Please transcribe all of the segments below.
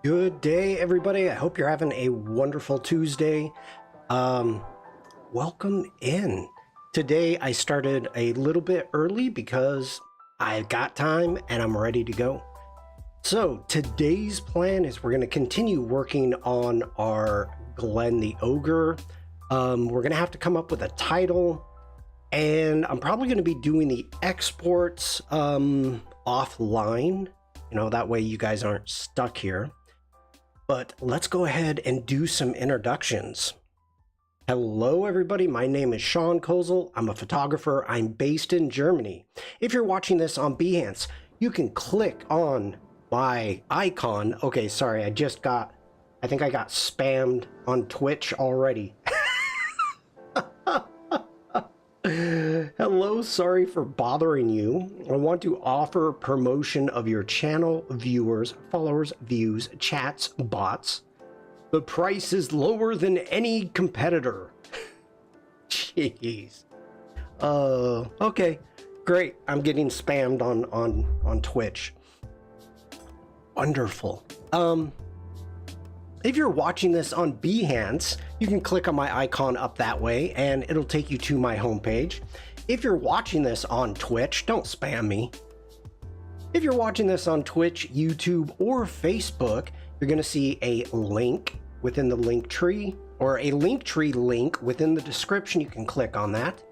Good day, everybody. I hope you're having a wonderful Tuesday. Welcome in. Today I started a little bit early because I got time and I'm ready to go. So today's plan is we're going to continue working on our Glenn the Ogre. We're going to have to come up with a title, and I'm probably going to be doing the exports offline. That way you guys aren't stuck here. But let's go ahead and do some introductions. Hello, everybody. My name is Shawn. I'm a photographer. I'm based in Germany. If you're watching this on Behance, you can click on my icon. Okay, sorry, I think I got spammed on Twitch already. Hello, sorry for bothering you. I want to offer promotion of your channel, viewers, followers, views, chats, bots. The price is lower than any competitor. Jeez. Okay, great. I'm getting spammed on Twitch. Wonderful. If you're watching this on Behance, you can click on my icon up that way and it'll take you to my homepage. If you're watching this on Twitch, don't spam me. If you're watching this on Twitch, YouTube, or Facebook, you're going to see a link within the link tree, or a link tree link within the description. You can click on that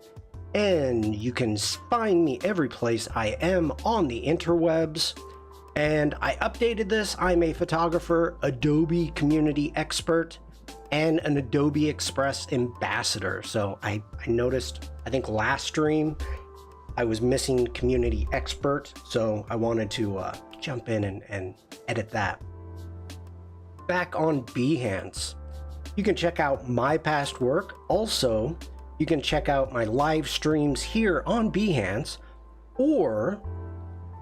and you can find me every place I am on the interwebs. And I updated this. I'm a photographer, Adobe community expert, and an Adobe Express ambassador. So I noticed, I think last stream, I was missing community expert. So I wanted to jump in and edit that. Back on Behance, you can check out my past work. Also, you can check out my live streams here on Behance, or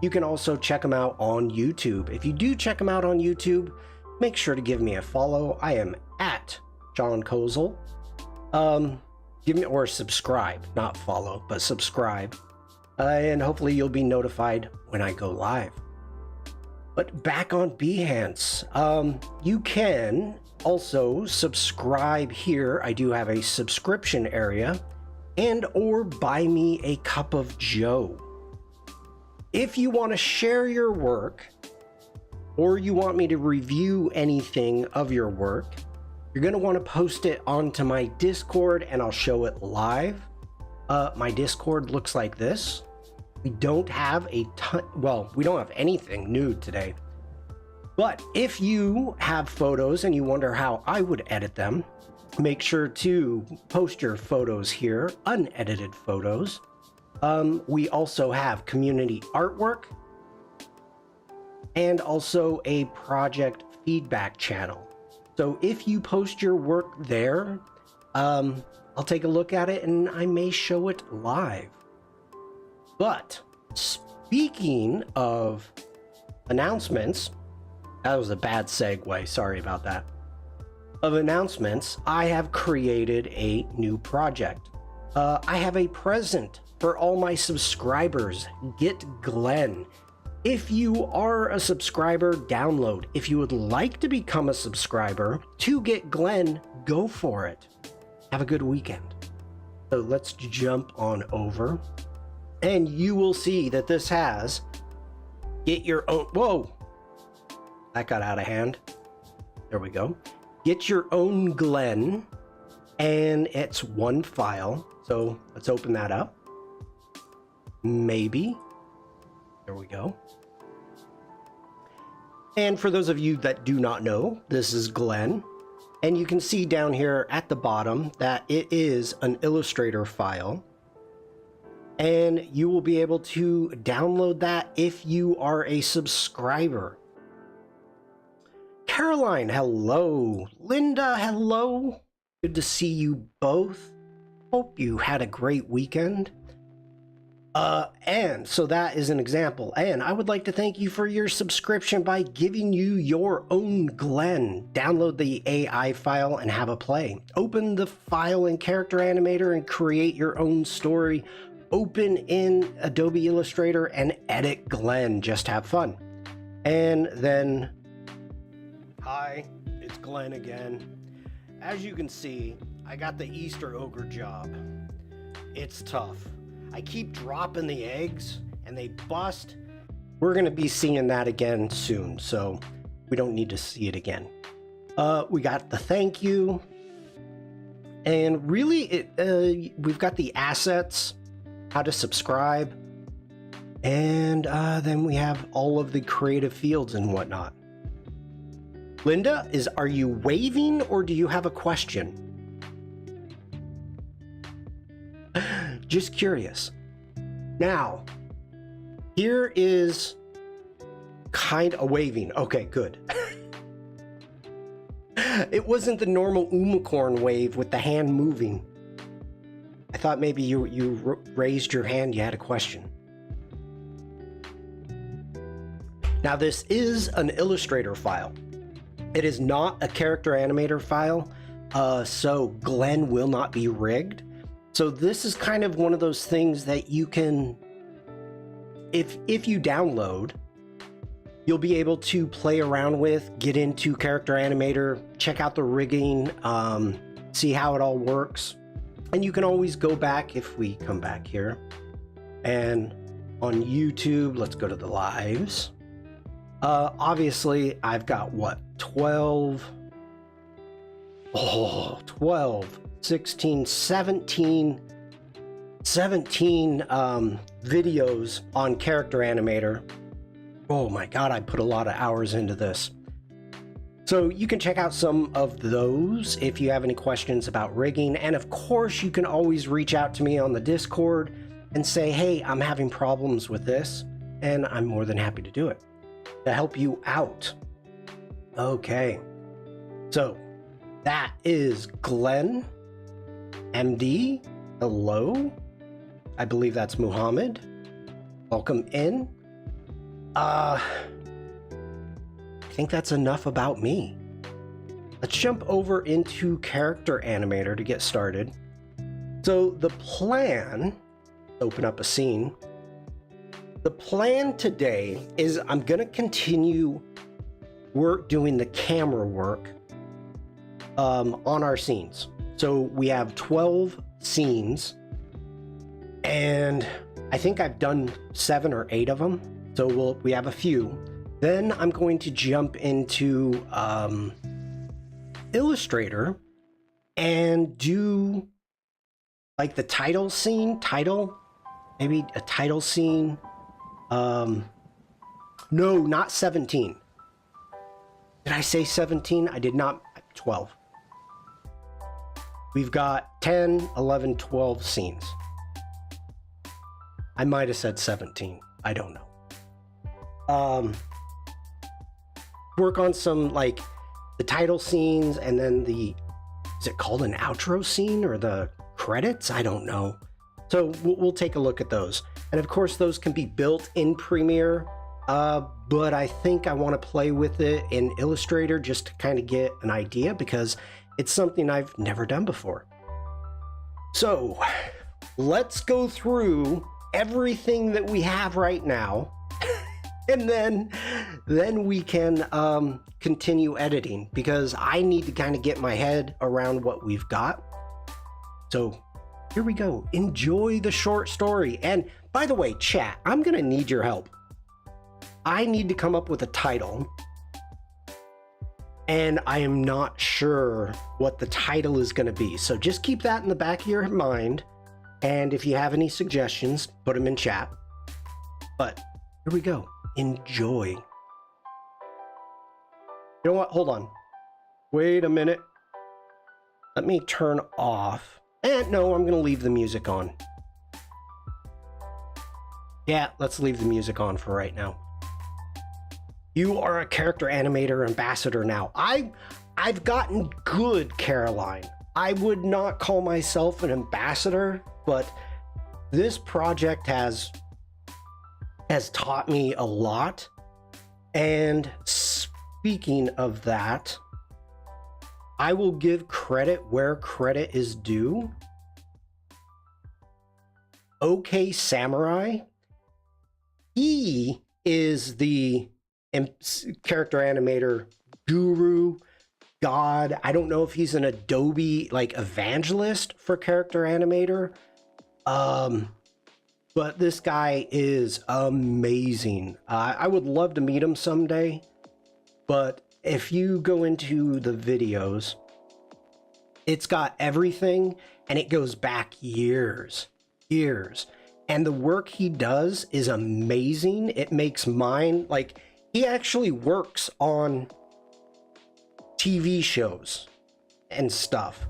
you can also check them out on YouTube. If you do check them out on YouTube, make sure to give me a follow. I am at Shawn Kozel. Give me, or subscribe, not follow, but subscribe. And hopefully you'll be notified when I go live. But back on Behance, you can also subscribe here. I do have a subscription area, and or buy me a cup of Joe. If you want to share your work, or you want me to review anything of your work, you're going to want to post it onto my Discord and I'll show it live. My Discord looks like this. We don't have we don't have anything new today. But if you have photos and you wonder how I would edit them, make sure to post your photos here, unedited photos. We also have community artwork and also a project feedback channel. So if you post your work there, I'll take a look at it and I may show it live. But speaking of announcements, that was a bad segue, sorry about that. Of announcements, I have created a new project. I have a present for all my subscribers. Get Glenn. If you are a subscriber, download. If you would like to become a subscriber to get Glenn, go for it. Have a good weekend. So let's jump on over and you will see that this has get your own. Whoa, that got out of hand. There we go. Get your own Glenn, and it's one file. So let's open that up. Maybe. There we go. And for those of you that do not know, this is Glenn. And you can see down here at the bottom that it is an Illustrator file. And you will be able to download that if you are a subscriber. Caroline, hello. Linda, hello. Good to see you both. Hope you had a great weekend. And so that is an example. And I would like to thank you for your subscription by giving you your own Glenn. Download the AI file and have a play. Open the file in Character Animator and create your own story. Open in Adobe Illustrator and edit Glenn. Just have fun. And then Hi, it's Glenn again. As you can see, I got the Easter ogre job. It's tough. I keep dropping the eggs and they bust. We're gonna be seeing that again soon, so we don't need to see it again. We got the thank you, and really we've got the assets, how to subscribe, and then we have all of the creative fields and whatnot. Linda, are you waving or do you have a question? Just curious. Now, here is kind of waving. Okay, good. It wasn't the normal unicorn wave with the hand moving. I thought maybe you raised your hand, you had a question. Now, this is an Illustrator file. It is not a character animator file, so Glenn will not be rigged. So this is kind of one of those things that you can, if you download, you'll be able to play around with, get into Character Animator, check out the rigging, see how it all works. And you can always go back if we come back here. And on YouTube, let's go to the lives. Obviously, I've got what, 12, 16, 17 videos on Character Animator. Oh my God, I put a lot of hours into this. So you can check out some of those if you have any questions about rigging. And of course, you can always reach out to me on the Discord and say, hey, I'm having problems with this. And I'm more than happy to do it, to help you out. Okay, so that is Glenn, MD. Hello. I believe that's Muhammad. Welcome in. I think that's enough about me. Let's jump over into Character Animator to get started. So the plan, open up a scene. The plan today is I'm gonna continue doing the camera work on our scenes. So we have 12 scenes, and I think I've done 7 or 8 of them. So we have a few. Then I'm going to jump into Illustrator and do like the title scene, maybe a title scene. No, not 17. Did I say 17? I did not. 12. We've got 10, 11, 12 scenes. I might have said 17. I don't know. Work on some like the title scenes, and then is it called an outro scene or the credits? I don't know. So we'll take a look at those. And of course, those can be built in Premiere, but I think I want to play with it in Illustrator just to kind of get an idea, because it's something I've never done before. So let's go through everything that we have right now, and then we can continue editing, because I need to kind of get my head around what we've got. So here we go. Enjoy the short story. And by the way, chat, I'm gonna need your help. I need to come up with a title, and I am not sure what the title is gonna be. So just keep that in the back of your mind. And if you have any suggestions, put them in chat. But here we go. Enjoy. You know what? Hold on. Wait a minute. Let me turn off. And no, I'm going to leave the music on. Yeah, let's leave the music on for right now. You are a Character Animator ambassador now. I've gotten good, Caroline. I would not call myself an ambassador, but this project has taught me a lot. And speaking of that, I will give credit where credit is due. OK Samurai, he is the character animator guru, god. I don't know if he's an Adobe like evangelist for character animator. But this guy is amazing. I would love to meet him someday. But if you go into the videos, it's got everything and it goes back years. And the work he does is amazing. It makes mine, like, he actually works on TV shows and stuff.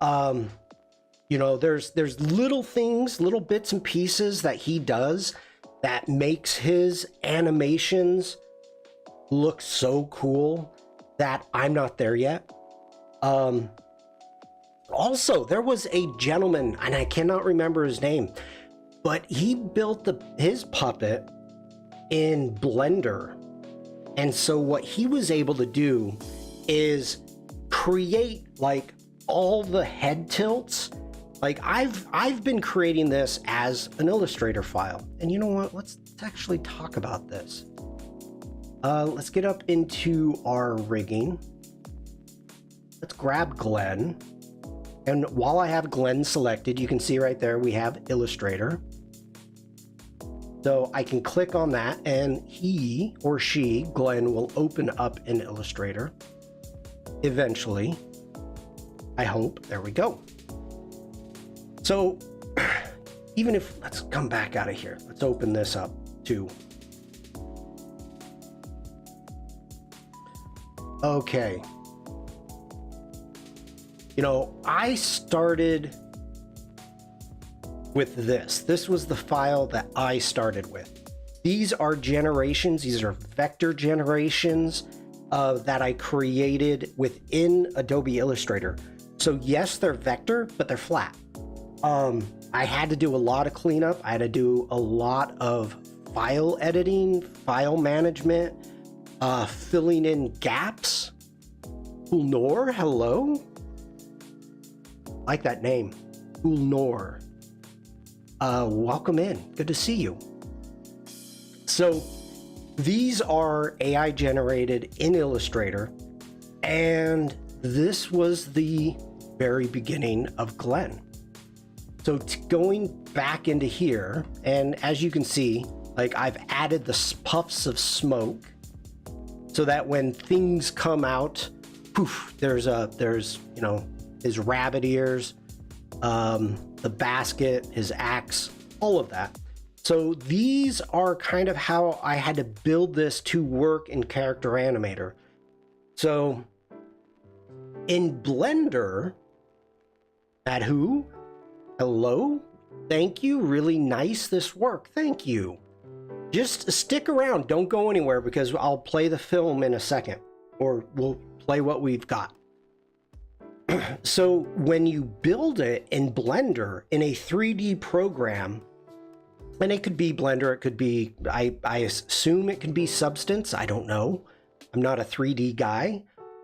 You know, there's little things, little bits and pieces that he does that makes his animations look so cool that I'm not there yet. Also, there was a gentleman, and I cannot remember his name, but he built his puppet in Blender. And so what he was able to do is create like all the head tilts. Like I've been creating this as an Illustrator file. And you know what? Let's actually talk about this. Let's get up into our rigging. Let's grab Glenn. And while I have Glenn selected, you can see right there we have Illustrator. So I can click on that and he or she, Glenn, will open up in Illustrator eventually. I hope. There we go. So even if, let's come back out of here. Let's open this up too. Okay. You know, I started with this. This was the file that I started with. These are generations. These are vector generations that I created within Adobe Illustrator. So yes, they're vector, but they're flat. I had to do a lot of cleanup. I had to do a lot of file editing, file management, filling in gaps. Ulnor, hello. Like that name, Ulnor. Welcome in. Good to see you. So these are AI generated in Illustrator, and this was the very beginning of Glenn. So going back into here, and as you can see, like I've added the puffs of smoke so that when things come out, poof, there's you know, his rabbit ears, the basket, his axe, all of that. So these are kind of how I had to build this to work in Character Animator. So in Blender, hello, thank you, really nice this work, thank you. Just stick around, don't go anywhere because I'll play the film in a second, or we'll play what we've got. So when you build it in Blender in a 3D program, and it could be Blender, it could be, I assume it could be Substance, I don't know. I'm not a 3D guy,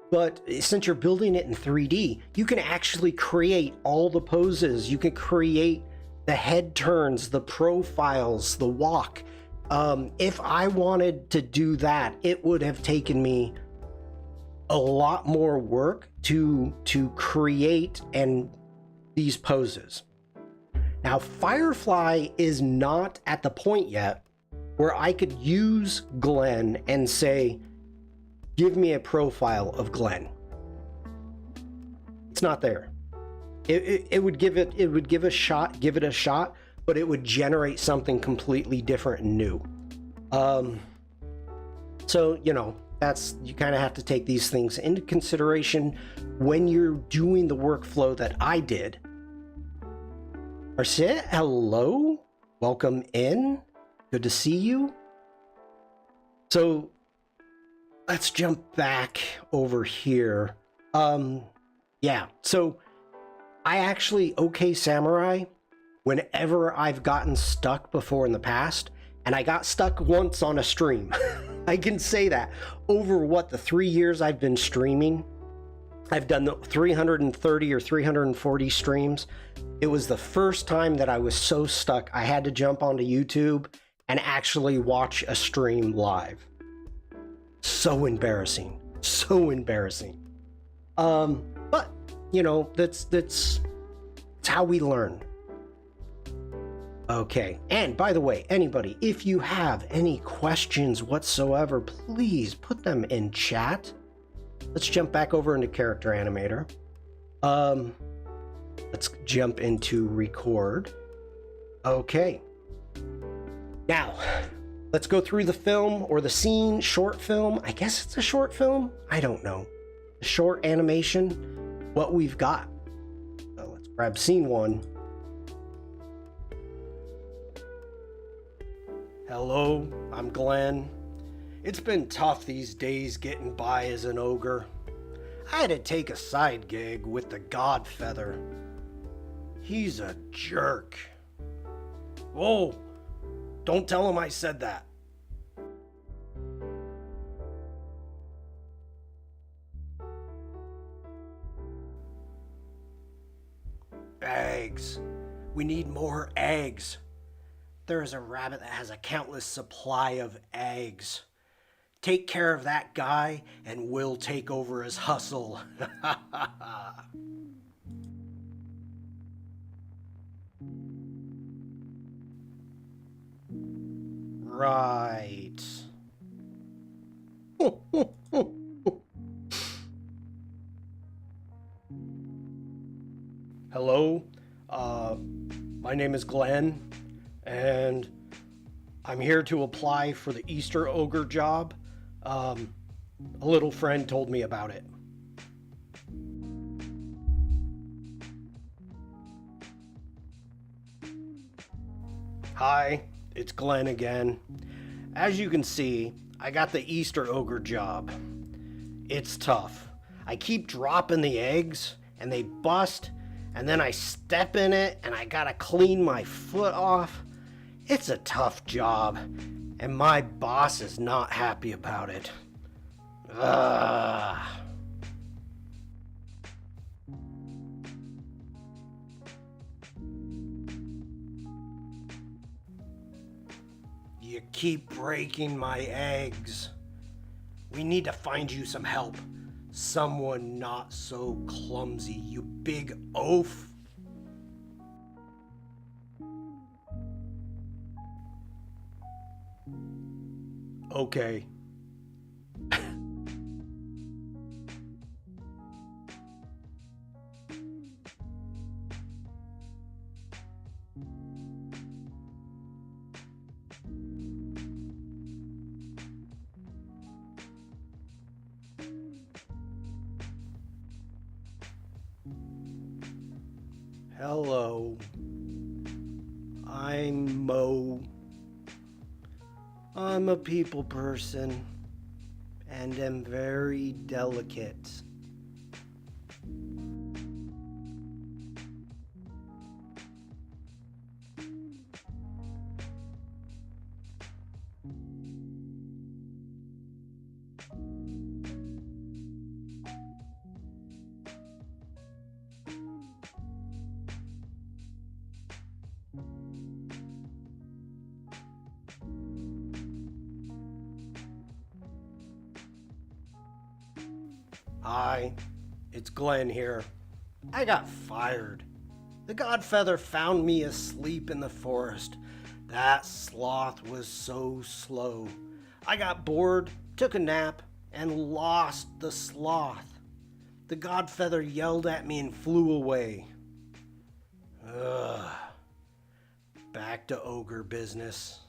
but since you're building it in 3D, you can actually create all the poses. You can create the head turns, the profiles, the walk. If I wanted to do that, it would have taken me a lot more work to create these poses. Now, Firefly is not at the point yet where I could use Glenn and say, give me a profile of Glenn. It's not there. It would give it a shot, but it would generate something completely different and new. So, you know, you kind of have to take these things into consideration when you're doing the workflow that I did. Arsit, hello, welcome in, good to see you. So let's jump back over here. Yeah, so I actually OK Samurai whenever I've gotten stuck before in the past, and I got stuck once on a stream. I can say that over the 3 years I've been streaming, I've done the 330 or 340 streams. It was the first time that I was so stuck I had to jump onto YouTube and actually watch a stream live. So embarrassing. So embarrassing. But you know, that's how we learn. Okay, and by the way, anybody, if you have any questions whatsoever, please put them in chat. Let's jump back over into Character Animator. Let's jump into record. Okay. Now, let's go through the film or the scene, short film. I guess it's a short film. I don't know. A short animation, what we've got. So let's grab scene 1. Hello, I'm Glenn. It's been tough these days getting by as an ogre. I had to take a side gig with the Godfeather. He's a jerk. Whoa, don't tell him I said that. Eggs. We need more eggs. There is a rabbit that has a countless supply of eggs. Take care of that guy and we'll take over his hustle. Right. Hello, my name is Glenn, and I'm here to apply for the Easter Ogre job. A little friend told me about it. Hi, it's Glenn again. As you can see, I got the Easter Ogre job. It's tough. I keep dropping the eggs, and they bust, and then I step in it, and I gotta clean my foot off. It's a tough job, and my boss is not happy about it. Ugh. You keep breaking my eggs. We need to find you some help. Someone not so clumsy, you big oaf. Okay. Hello. I'm Mo. I'm a people person and am very delicate. Hi, it's Glenn here. I got fired. The Godfeather found me asleep in the forest. That sloth was so slow. I got bored, took a nap, and lost the sloth. The Godfeather yelled at me and flew away. Ugh. Back to ogre business.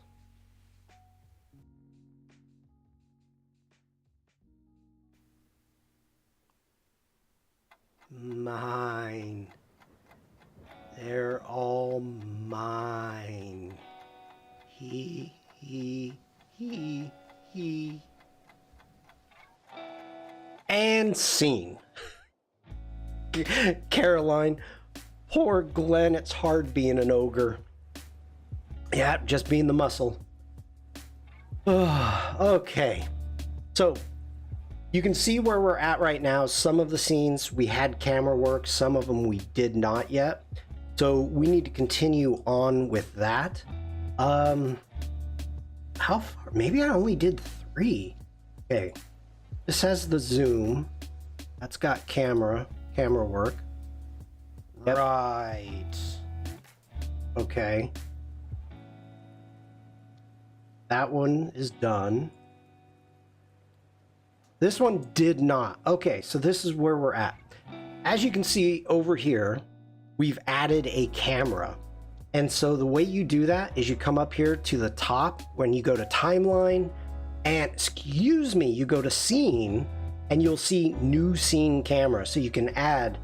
Mine. They're all mine. He. And scene. Caroline, poor Glenn, it's hard being an ogre. Yeah, just being the muscle. Okay. So, you can see where we're at right now. Some of the scenes we had camera work, some of them we did not yet. So we need to continue on with that. How far? Maybe I only did 3. Okay. This has the zoom. That's got camera work. Yep. Right. Okay. That one is done. This one did not. Okay, so this is where we're at. As you can see over here, we've added a camera. And so the way you do that is you come up here to the top when you go to timeline and, excuse me, you go to scene and you'll see new scene camera. So you can add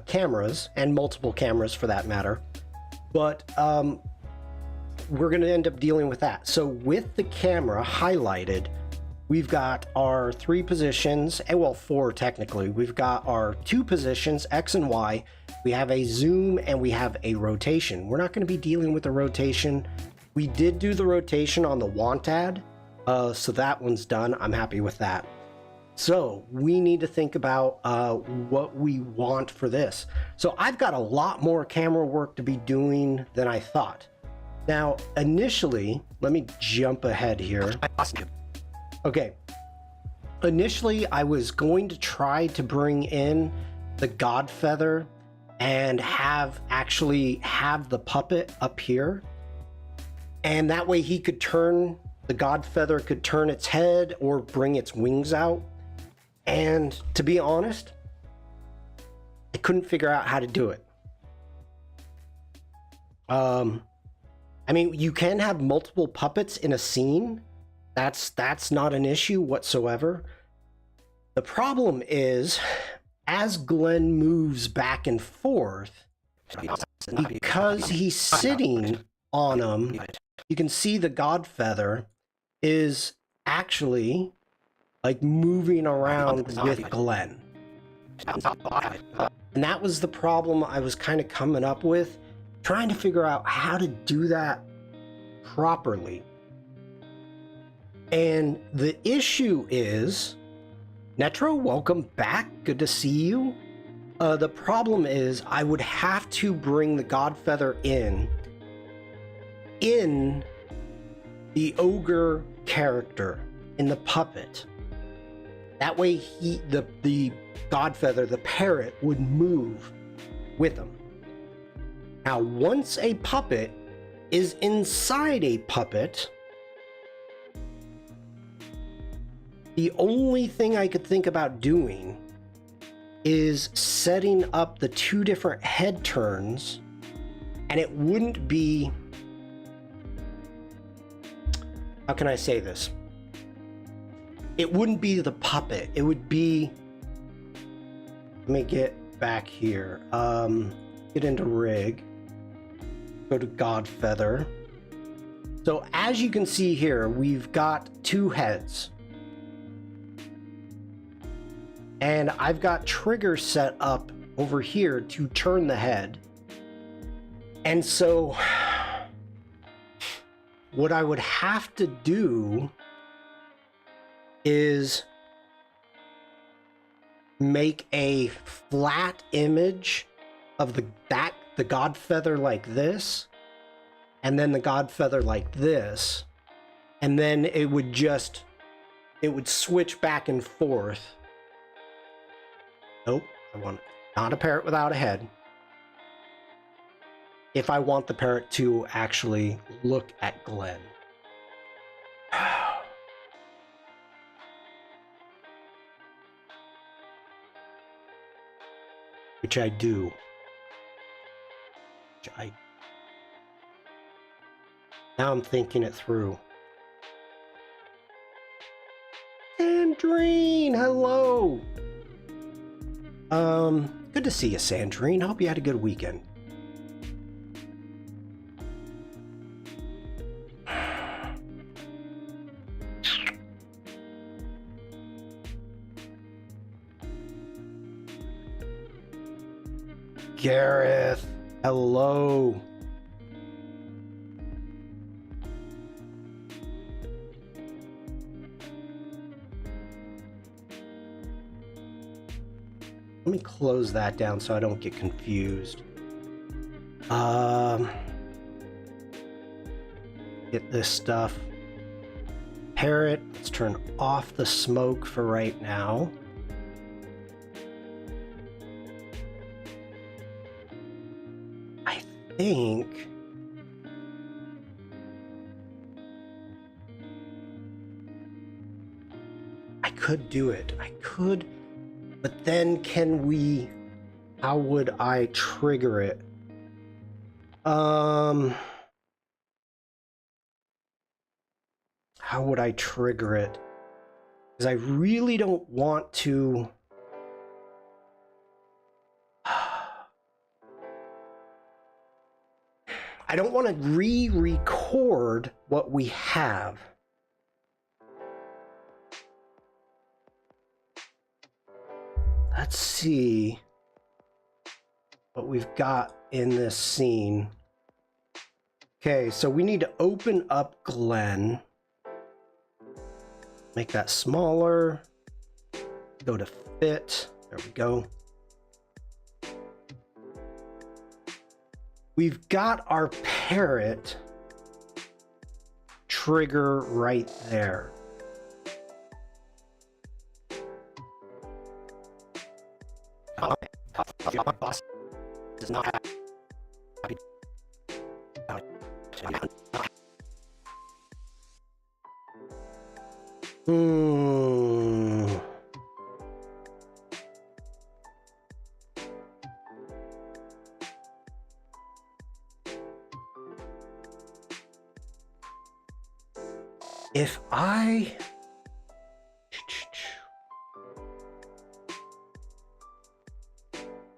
cameras and multiple cameras for that matter. But we're going to end up dealing with that. So with the camera highlighted, we've got our 3 positions, and well, 4 technically. We've got our 2 positions, X and Y. We have a zoom and we have a rotation. We're not going to be dealing with the rotation. We did do the rotation on the want ad, so that one's done. I'm happy with that. So we need to think about what we want for this. So I've got a lot more camera work to be doing than I thought. Now, initially, let me jump ahead here. Okay, initially I was going to try to bring in the Godfeather and actually have the puppet up here. And that way he could turn, the Godfeather could turn its head or bring its wings out. And to be honest, I couldn't figure out how to do it. I mean, you can have multiple puppets in a scene. That's not an issue whatsoever. The problem is, as Glenn moves back and forth, because he's sitting on him, you can see the Godfeather is actually like moving around with Glenn. And that was the problem I was kind of coming up with, trying to figure out how to do that properly. And the issue is, Netro, welcome back. Good to see you. The problem is I would have to bring the Godfeather in the ogre character, in the puppet. That way the Godfeather, the parrot, would move with him. Now, once a puppet is inside a puppet, the only thing I could think about doing is setting up the 2 different head turns, and it wouldn't be, how can I say this? It wouldn't be the puppet. It would be, let me get back here. Get into rig. Go to Godfeather. So as you can see here, we've got 2 heads. And I've got triggers set up over here to turn the head. And so what I would have to do is make a flat image of the Godfeather like this, and then the Godfeather like this, and then it would switch back and forth. Nope, I want not a parrot without a head. If I want the parrot to actually look at Glenn. Which I do. Now I'm thinking it through. Sandrine, hello. Good to see you, Sandrine. Hope you had a good weekend. Gareth, hello. Let me close that down so I don't get confused. Get this stuff. Parrot, let's turn off the smoke for right now. I think I could do it. I could, but then can we, how would I trigger it? How would I trigger it? Because I really don't want to. I don't want to re-record what we have. Let's see what we've got in this scene. Okay, so we need to open up Glenn. Make that smaller. Go to fit. There we go. We've got our parrot trigger right there. My boss is not happy. If I...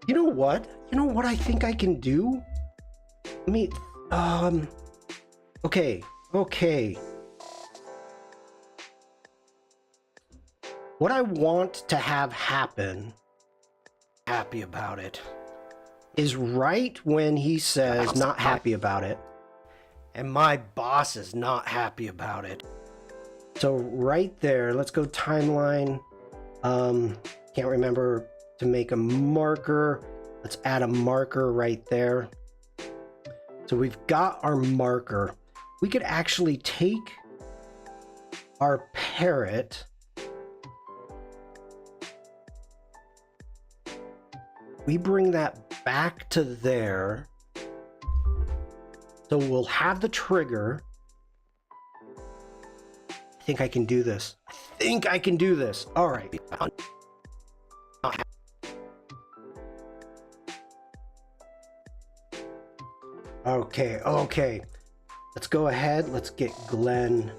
You know what? You know what I think I can do? Let me... Okay. What I want to have happen, happy about it, is right when he says not happy about it, and my boss is not happy about it. So right there, let's go timeline. Can't remember to make a marker. Let's add a marker right there. So we've got our marker. We could actually take our parrot, we bring that back to there. So we'll have the trigger. I think I can do this. All right. Okay. Let's go ahead. Let's get Glenn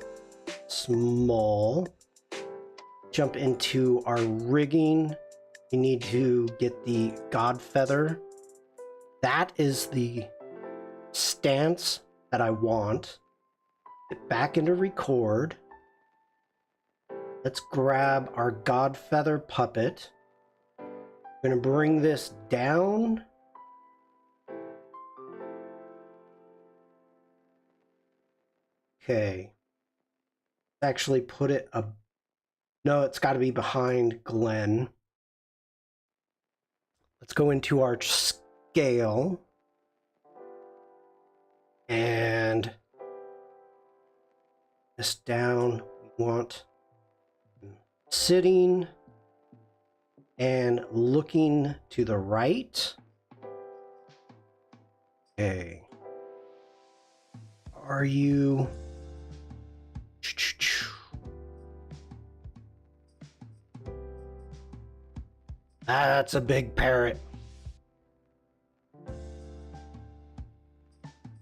small. Jump into our rigging. We need to get the God feather. That is the stance that I want. Get back into record. Let's grab our God feather puppet. I'm going to bring this down. Okay. Actually put it up. No, it's got to be behind Glenn. Let's go into our scale. And this down. We want sitting and looking to the right. Okay. Are you... That's a big parrot.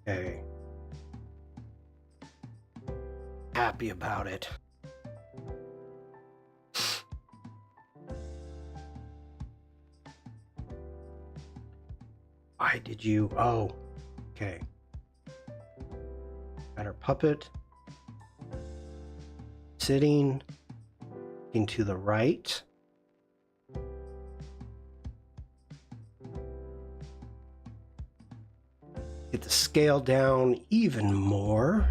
Okay. Happy about it. Why did you... Oh, okay. Got our puppet. Sitting into the right. Get the scale down even more.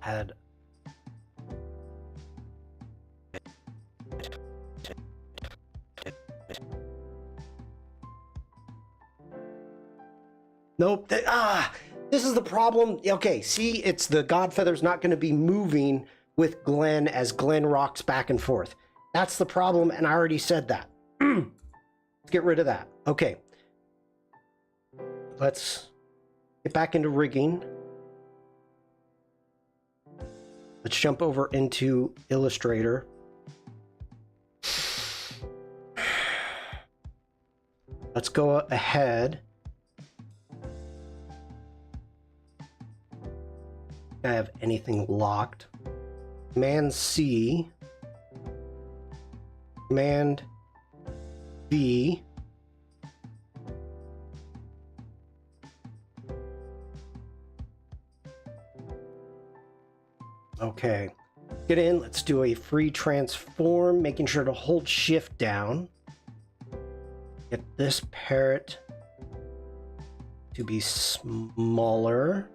Add Nope. This is the problem. Okay, see, it's the Godfeather's not going to be moving with Glenn as Glenn rocks back and forth. That's the problem, and I already said that. Let's get rid of that. Okay. Let's get back into rigging. Let's jump over into Illustrator. Let's go ahead. I have anything locked. Command C. Command V. Okay. Get in. Let's do a free transform, making sure to hold shift down. Get this parrot to be smaller.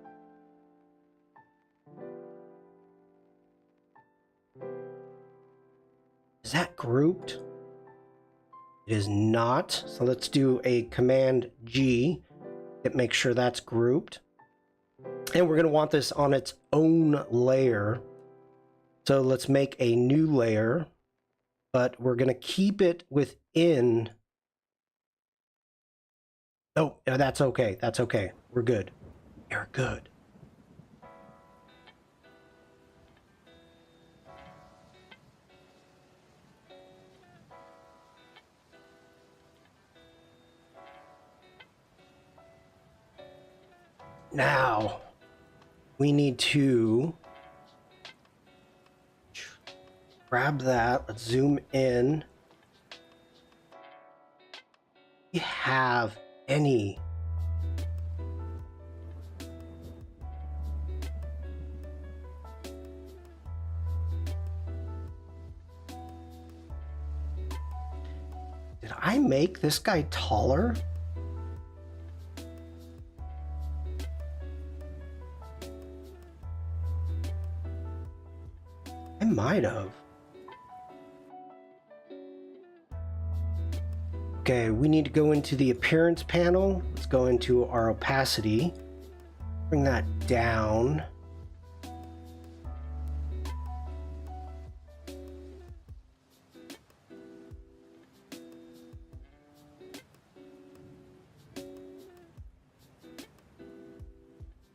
Is that grouped? It is not. So let's do a Command G to make sure that's grouped. And we're going to want this on its own layer. So let's make a new layer, but we're going to keep it within. Oh, that's okay. That's okay. We're good. You're good. Now, we need to grab that. Let's zoom in. We have any. Did I make this guy taller? I might have. Okay, we need to go into the appearance panel. Let's go into our opacity. Bring that down.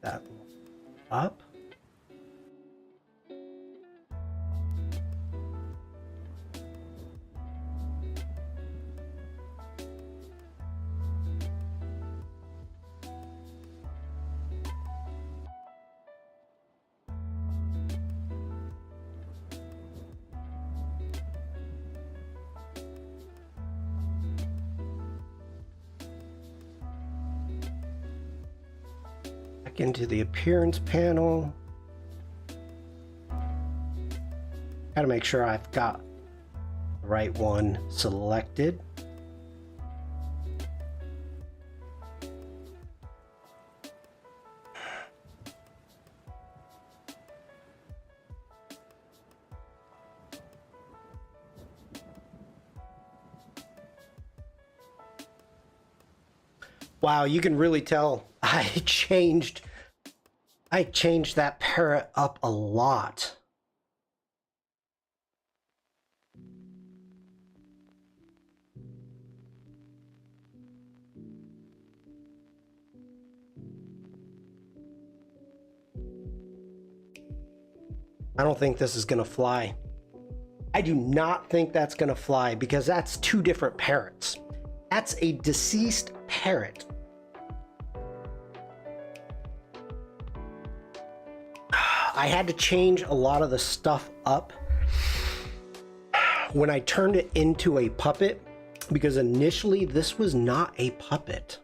That up. Into the appearance panel. Gotta make sure I've got the right one selected. Wow, you can really tell I changed that parrot up a lot. I don't think this is gonna fly. I do not think that's gonna fly because that's two different parrots. That's a deceased parrot. I had to change a lot of the stuff up when I turned it into a puppet because initially this was not a puppet.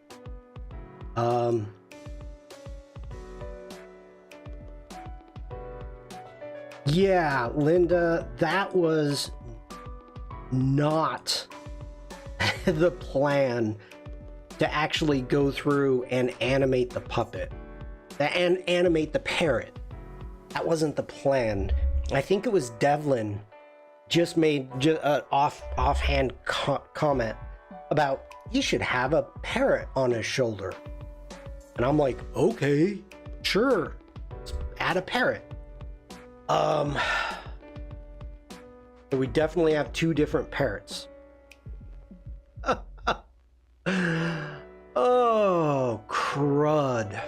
Yeah, Linda, that was not the plan to actually go through and animate the puppet and animate the parrot. That wasn't the plan. I think it was Devlin just made an offhand comment about he should have a parrot on his shoulder. And I'm like, okay, sure, let's add a parrot. So we definitely have two different parrots. Oh, crud.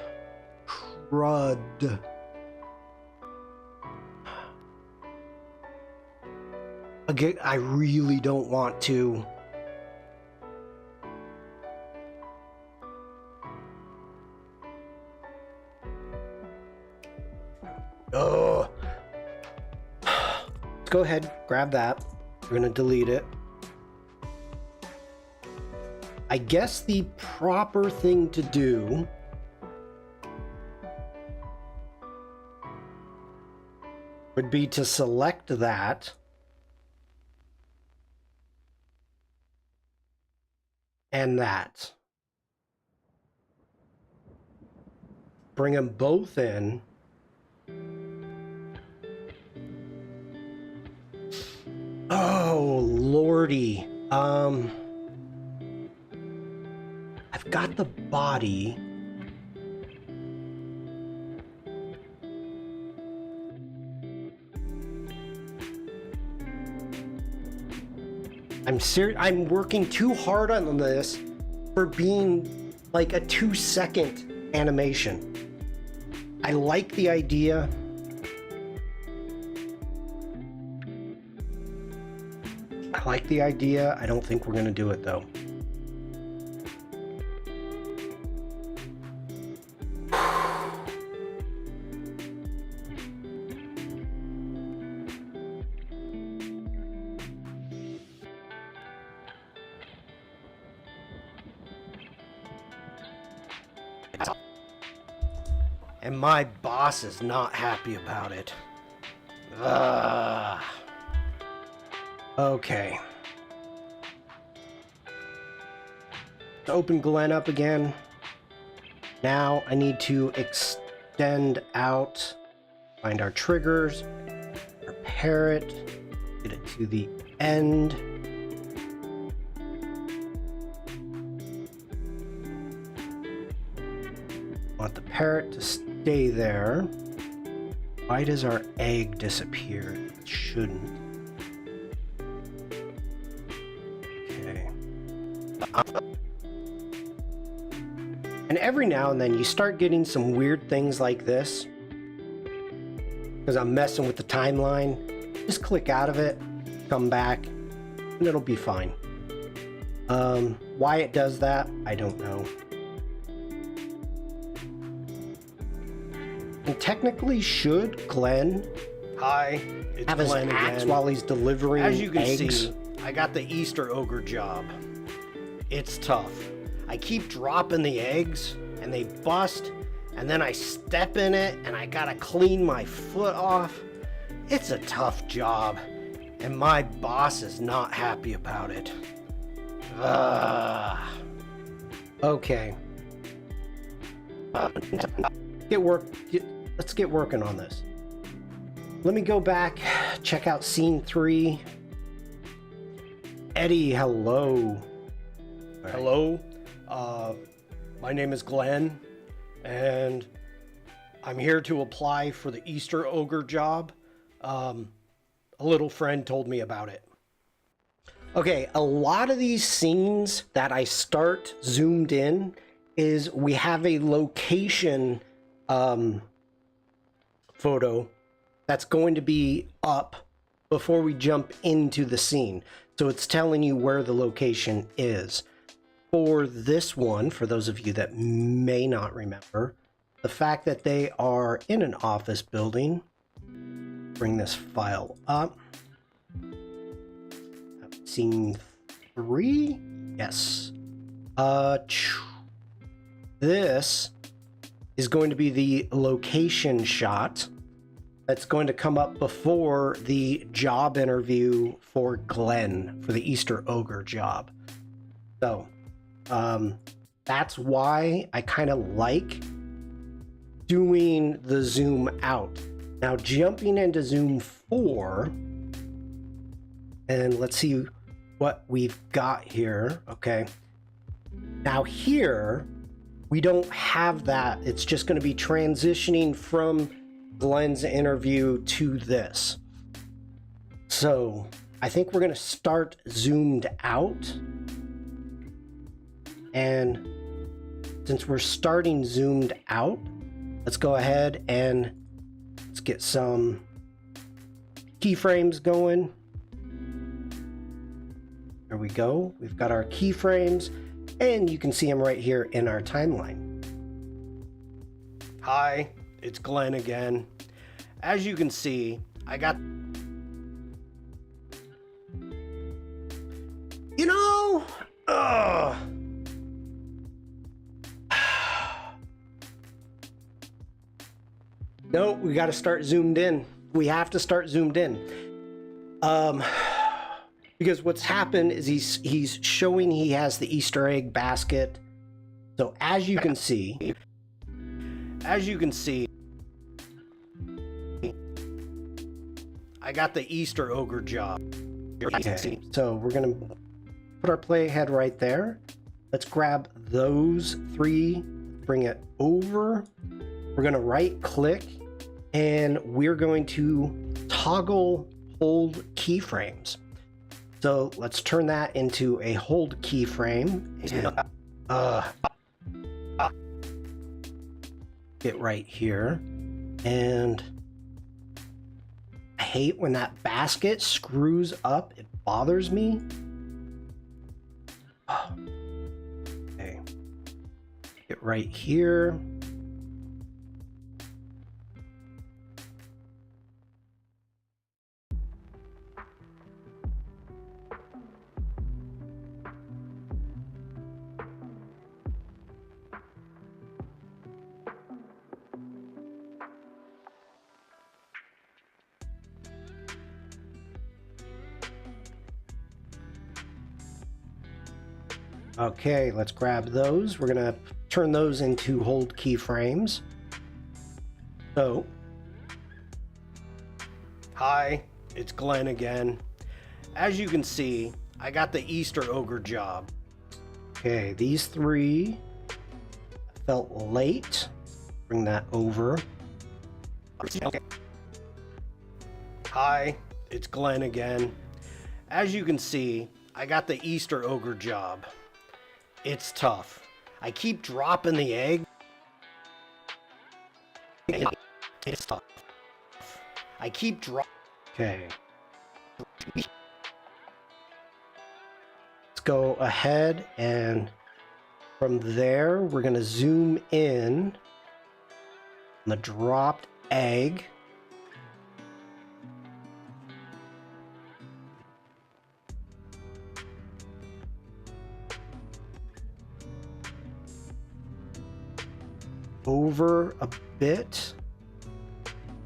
Crud. Again, I really don't want to. Oh. Let's go ahead, grab that. We're gonna delete it. I guess the proper thing to do would be to select that and that. Bring them both in. Oh, lordy. I've got the body. I'm serious. I'm working too hard on this for being like a 2-second animation. I like the idea. I like the idea. I don't think we're gonna do it though. And my boss is not happy about it. Okay. Open Glenn up again. Now I need to extend out, find our triggers, our parrot, get it to the end. Want the parrot to stay there. Why does our egg disappear? It shouldn't. Okay. And every now and then you start getting some weird things like this. Because I'm messing with the timeline. Just click out of it, come back, and it'll be fine. Why it does that, I don't know. And technically, should Glenn Hi, it's have his Glenn axe again. while he's delivering As you can eggs? see, I got the Easter ogre job. It's tough. I keep dropping the eggs and they bust, and then I step in it and I gotta clean my foot off. It's a tough job, and my boss is not happy about it. Okay. Let's get working on this. Let me go back, check out scene 3. Eddie, hello. Right. Hello, my name is Glenn, and I'm here to apply for the Easter ogre job. A little friend told me about it. Okay, a lot of these scenes that I start zoomed in is we have a location photo that's going to be up before we jump into the scene. So it's telling you where the location is. For this one, for those of you that may not remember, the fact that they are in an office building, bring this file up. Scene 3? Yes. This is going to be the location shot that's going to come up before the job interview for Glenn for the Easter ogre job. So that's why I kind of like doing the zoom out. Now jumping into zoom 4, and let's see what we've got here. Okay, now here we don't have that. It's just going to be transitioning from Glenn's interview to this. So I think we're going to start zoomed out. And since we're starting zoomed out, let's go ahead and let's get some keyframes going. There we go. We've got our keyframes, and you can see them right here in our timeline. Hi, it's Glenn again. As you can see, I got... You know, no, we got to start zoomed in. We have to start zoomed in. Because what's happened is he's showing he has the Easter egg basket. So as you can see, I got the Easter ogre job. okay, so we're gonna put our playhead right there. Let's grab those three, bring it over. We're gonna right click, and we're going to toggle hold keyframes. So let's turn that into a hold keyframe. Get right here. And I hate when that basket screws up. It bothers me. Okay. Get right here. Okay, let's grab those. We're gonna turn those into hold keyframes. So, Hi, it's Glenn again. As you can see, I got the Easter ogre job. okay, these three felt late. Bring that over. Hi, it's Glenn again. As you can see, I got the Easter ogre job. It's tough. I keep dropping the egg. It's tough. I keep dropping. Okay. Let's go ahead, and from there, we're gonna zoom in on the dropped egg. Over a bit.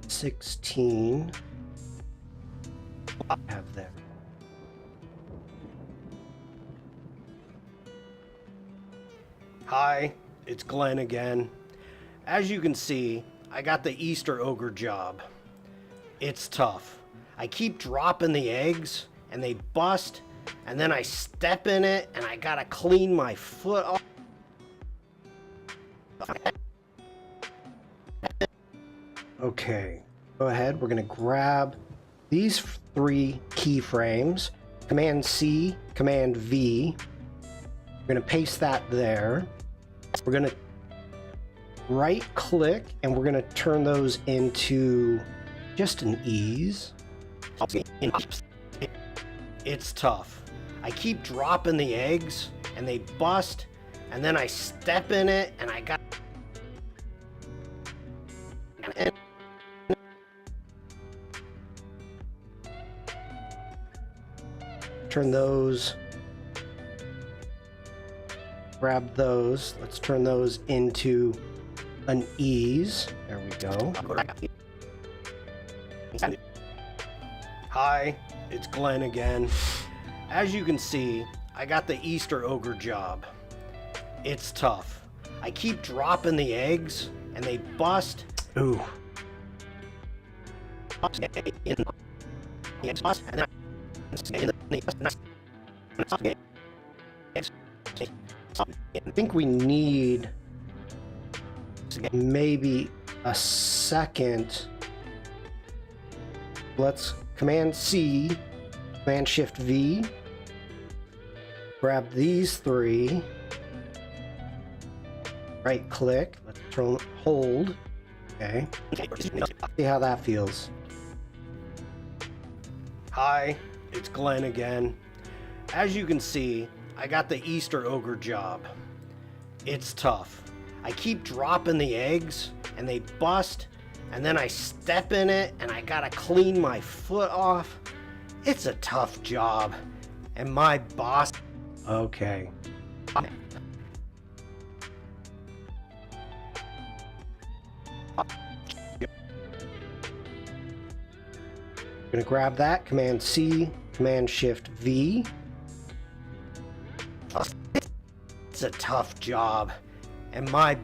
16. Have there. Hi, it's Glenn again. As you can see, I got the Easter ogre job. It's tough. I keep dropping the eggs, and they bust, and then I step in it, and I gotta clean my foot off. Okay, go ahead. We're going to grab these three keyframes, Command C, Command V. We're going to paste that there. We're going to right click, and we're going to turn those into just an ease. It's tough. I keep dropping the eggs, and they bust, and then I step in it, and I got... Turn those, grab those, let's turn those into an ease. There we go. Hi, it's Glenn again. As you can see, I got the Easter ogre job. It's tough. I keep dropping the eggs, and they bust. Ooh. I think we need maybe a second. Let's Command C, Command Shift V, grab these three, right click, let's turn, hold, okay, see how that feels. Hi, it's Glenn again. As you can see, I got the Easter ogre job. It's tough. I keep dropping the eggs and they bust, and then I step in it and I gotta clean my foot off. It's a tough job. And my boss... Okay. I'm gonna grab that, Command C, Command Shift V. It's a tough job. And my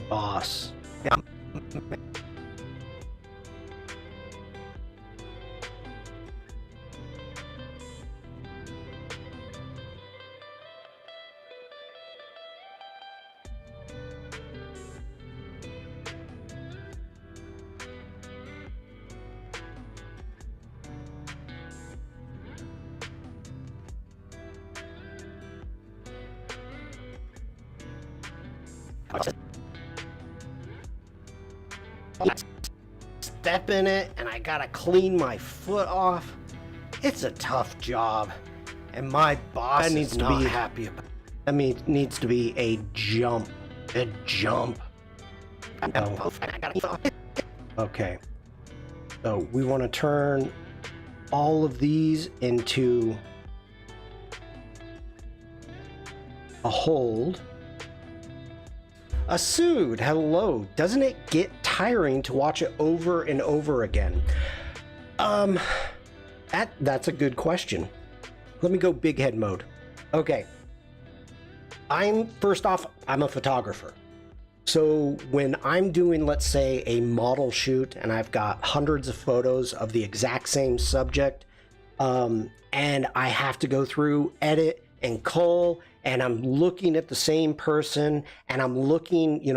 boss. Step in it and I gotta clean my foot off. It's a tough job. And my boss That needs is to not be happy about it. That needs to be a jump. A jump. Oh. Okay. So we want to turn all of these into a hold. A suit. Hello. Doesn't it get tiring to watch it over and over again? That's a good question. Let me go big head mode. Okay. First off, I'm a photographer. So when I'm doing, let's say, a model shoot and I've got hundreds of photos of the exact same subject, and I have to go through, edit, and cull, and I'm looking at the same person, and I'm looking,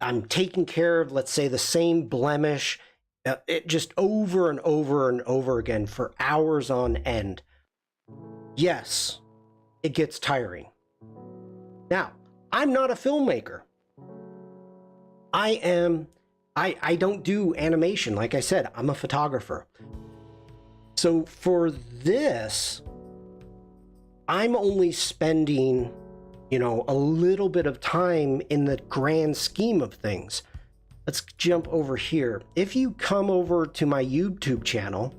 I'm taking care of, let's say, the same blemish, it just over and over and over again for hours on end. Yes, it gets tiring. Now, I'm not a filmmaker. I don't do animation. Like I said, I'm a photographer. So for this, I'm only spending, a little bit of time in the grand scheme of things. Let's jump over here. If you come over to my YouTube channel,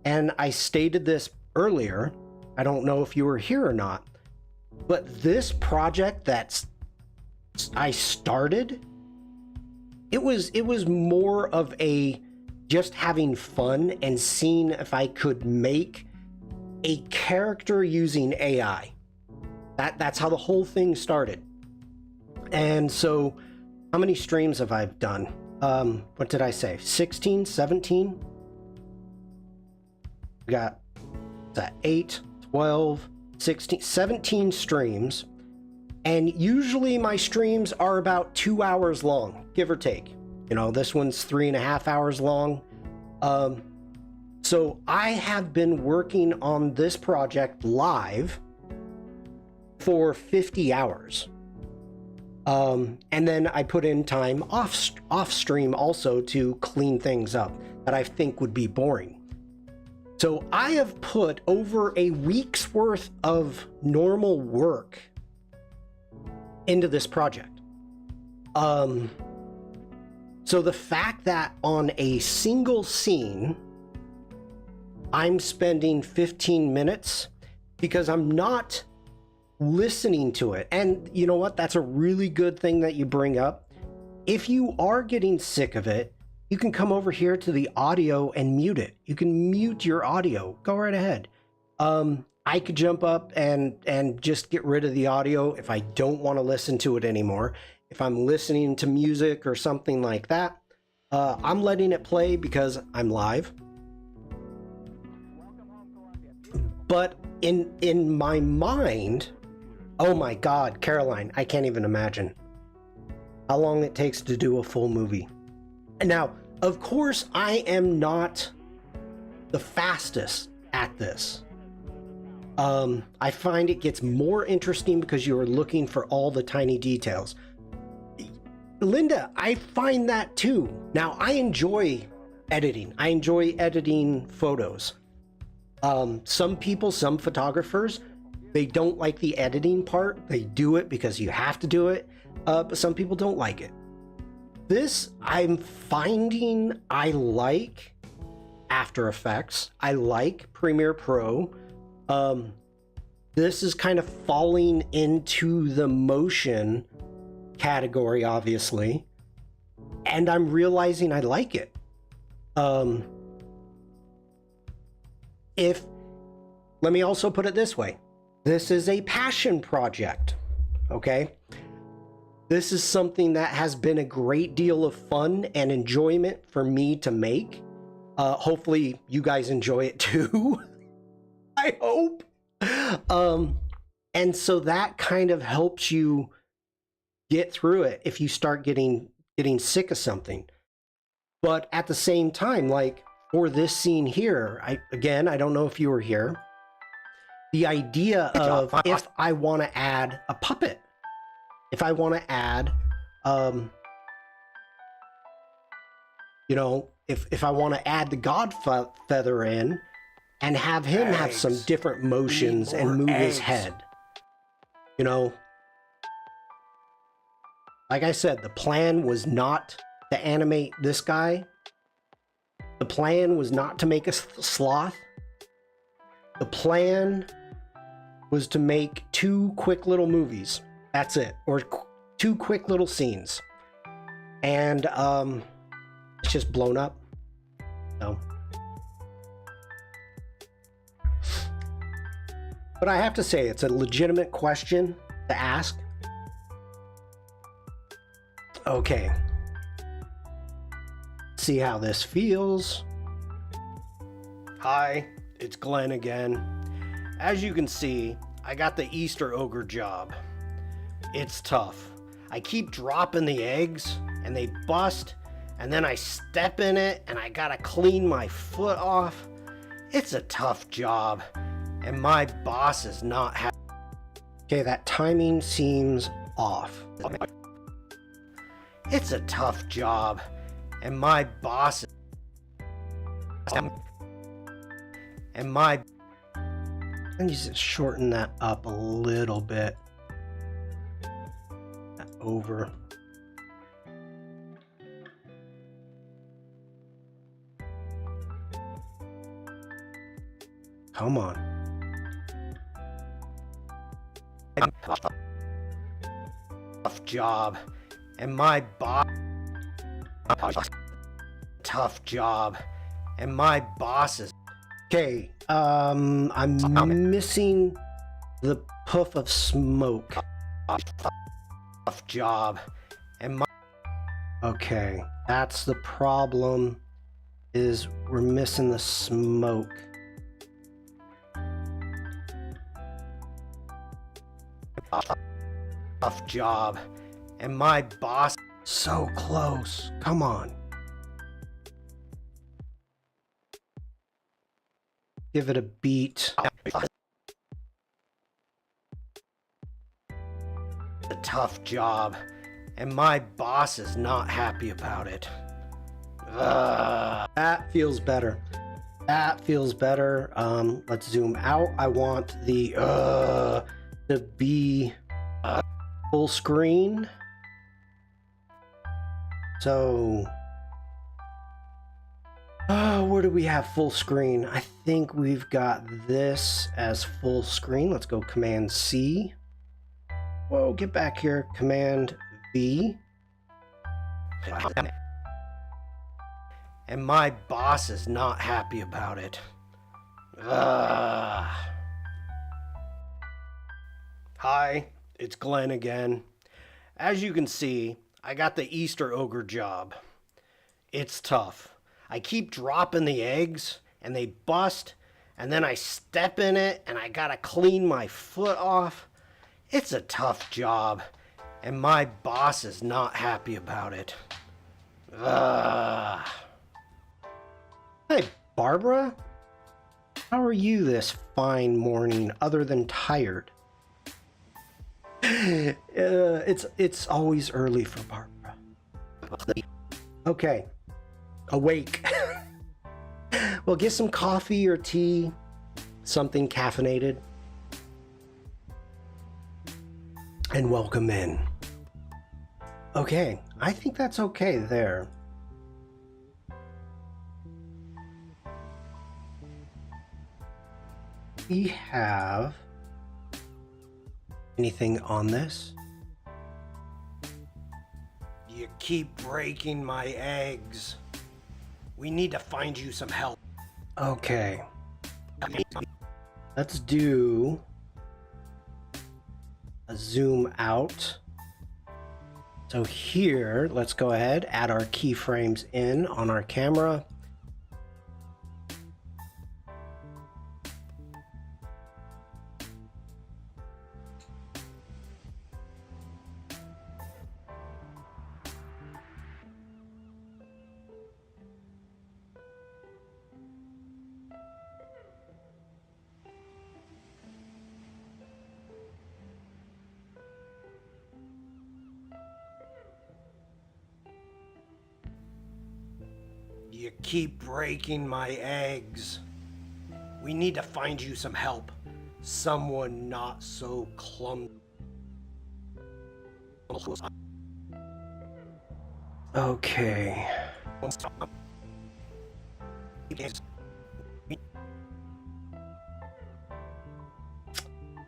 and I stated this earlier, I don't know if you were here or not, but this project I started, it was more of a just having fun and seeing if I could make a character using AI. That's how the whole thing started. And so how many streams have I done? What did I say? 16, 17? We got 8, 12, 16, 17 streams. And usually my streams are about 2 hours long, give or take. This one's 3.5 hours long. So I have been working on this project live for 50 hours. And then I put in time off stream also to clean things up that I think would be boring. So I have put over a week's worth of normal work into this project. So the fact that on a single scene, I'm spending 15 minutes because I'm not listening to it. And you know what? That's a really good thing that you bring up. If you are getting sick of it, you can come over here to the audio and mute it. You can mute your audio. Go right ahead. I could jump up and just get rid of the audio if I don't want to listen to it anymore. If I'm listening to music or something like that, I'm letting it play because I'm live. But in my mind, oh my God, Caroline, I can't even imagine. how long it takes to do a full movie. And now, of course, I am not the fastest at this. I find it gets more interesting because you are looking for all the tiny details. Linda, I find that too. Now, I enjoy editing. I enjoy editing photos. Some people, some photographers, they don't like the editing part. They do it because you have to do it, but some people don't like it. This, I'm finding I like After Effects. I like Premiere Pro. This is kind of falling into the motion category, obviously, and I'm realizing I like it. Let me also put it this way. This is a passion project, okay? This is something that has been a great deal of fun and enjoyment for me to make. Hopefully you guys enjoy it too. I hope. And so that kind of helps you get through it if you start getting sick of something. But at the same time, like for this scene here, I don't know if you were here. The idea of if I want to add a puppet, if I want to add, if I want to add the Godfeather in and have him have some different motions and move his head, like I said, the plan was not to animate this guy. The plan was not to make a sloth. The plan was to make 2 quick little movies. That's it. Or 2 quick little scenes. And it's just blown up. So. But I have to say, it's a legitimate question to ask. Okay. See how this feels. Hi, it's Glenn again. As you can see, I got the Easter ogre job. It's tough. I keep dropping the eggs and they bust, and then I step in it and I gotta clean my foot off. It's a tough job, and my boss is not happy. Okay, that timing seems off. It's a tough job, and my boss is... And you just shorten that up a little bit. Over. Come on. Tough job, and my boss... Tough job, and my boss is... Okay, I'm missing the puff of smoke. Tough job, and my... Okay, that's the problem, is we're missing the smoke. Tough job, and my boss... So close, come on. Give it a beat. A tough job, and my boss is not happy about it. That feels better. That feels better. Let's zoom out. I want the to be full screen. So where do we have full screen? I think we've got this as full screen. Let's go Command C. Whoa, get back here. Command V. And my boss is not happy about it. Hi, it's Glenn again. As you can see, I got the Easter ogre job. It's tough. I keep dropping the eggs and they bust, and then I step in it and I gotta clean my foot off. It's a tough job, And my boss is not happy about it. Ugh. Hey, Barbara. How are you this fine morning other than tired? It's always early for Barbara. Okay. Awake. Well, get some coffee or tea, something caffeinated, and welcome in. Okay, I think that's okay there. We have anything on this? You keep breaking my eggs. We need to find you some help. Okay. Let's do a zoom out. So here, let's go ahead, add our keyframes in on our camera. You keep breaking my eggs. We need to find you some help. Someone not so clumsy. Okay.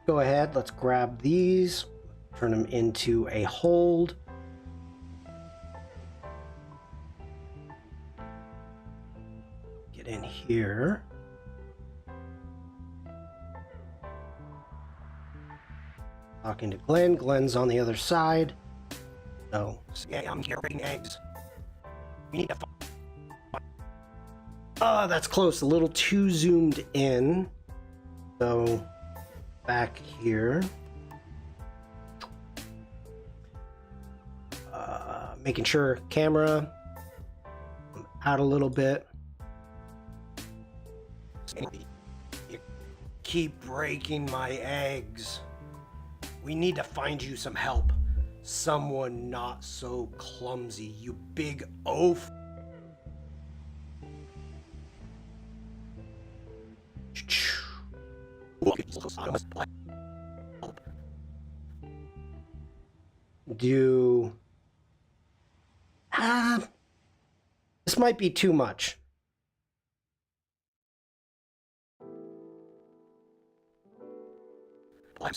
Go ahead, let's grab these, turn them into a hold. Get in here. Talking to Glenn. Glenn's on the other side. So, Yeah, I'm here breaking eggs. We need to find. that's close. A little too zoomed in. So, back here. Making sure camera out a little bit. You keep breaking my eggs. We need to find you some help. Someone not so clumsy, you big oaf. Do this might be too much. I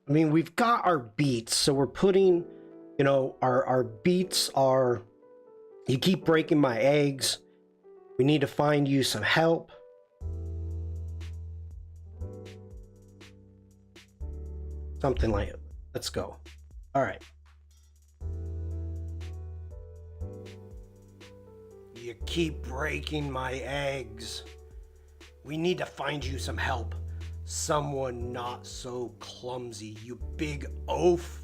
mean, we've got our beats, so we're putting, you know, our beats are, you keep breaking my eggs. We need to find you some help. Something like it. Let's go. All right. You keep breaking my eggs. We need to find you some help. Someone not so clumsy, you big oaf.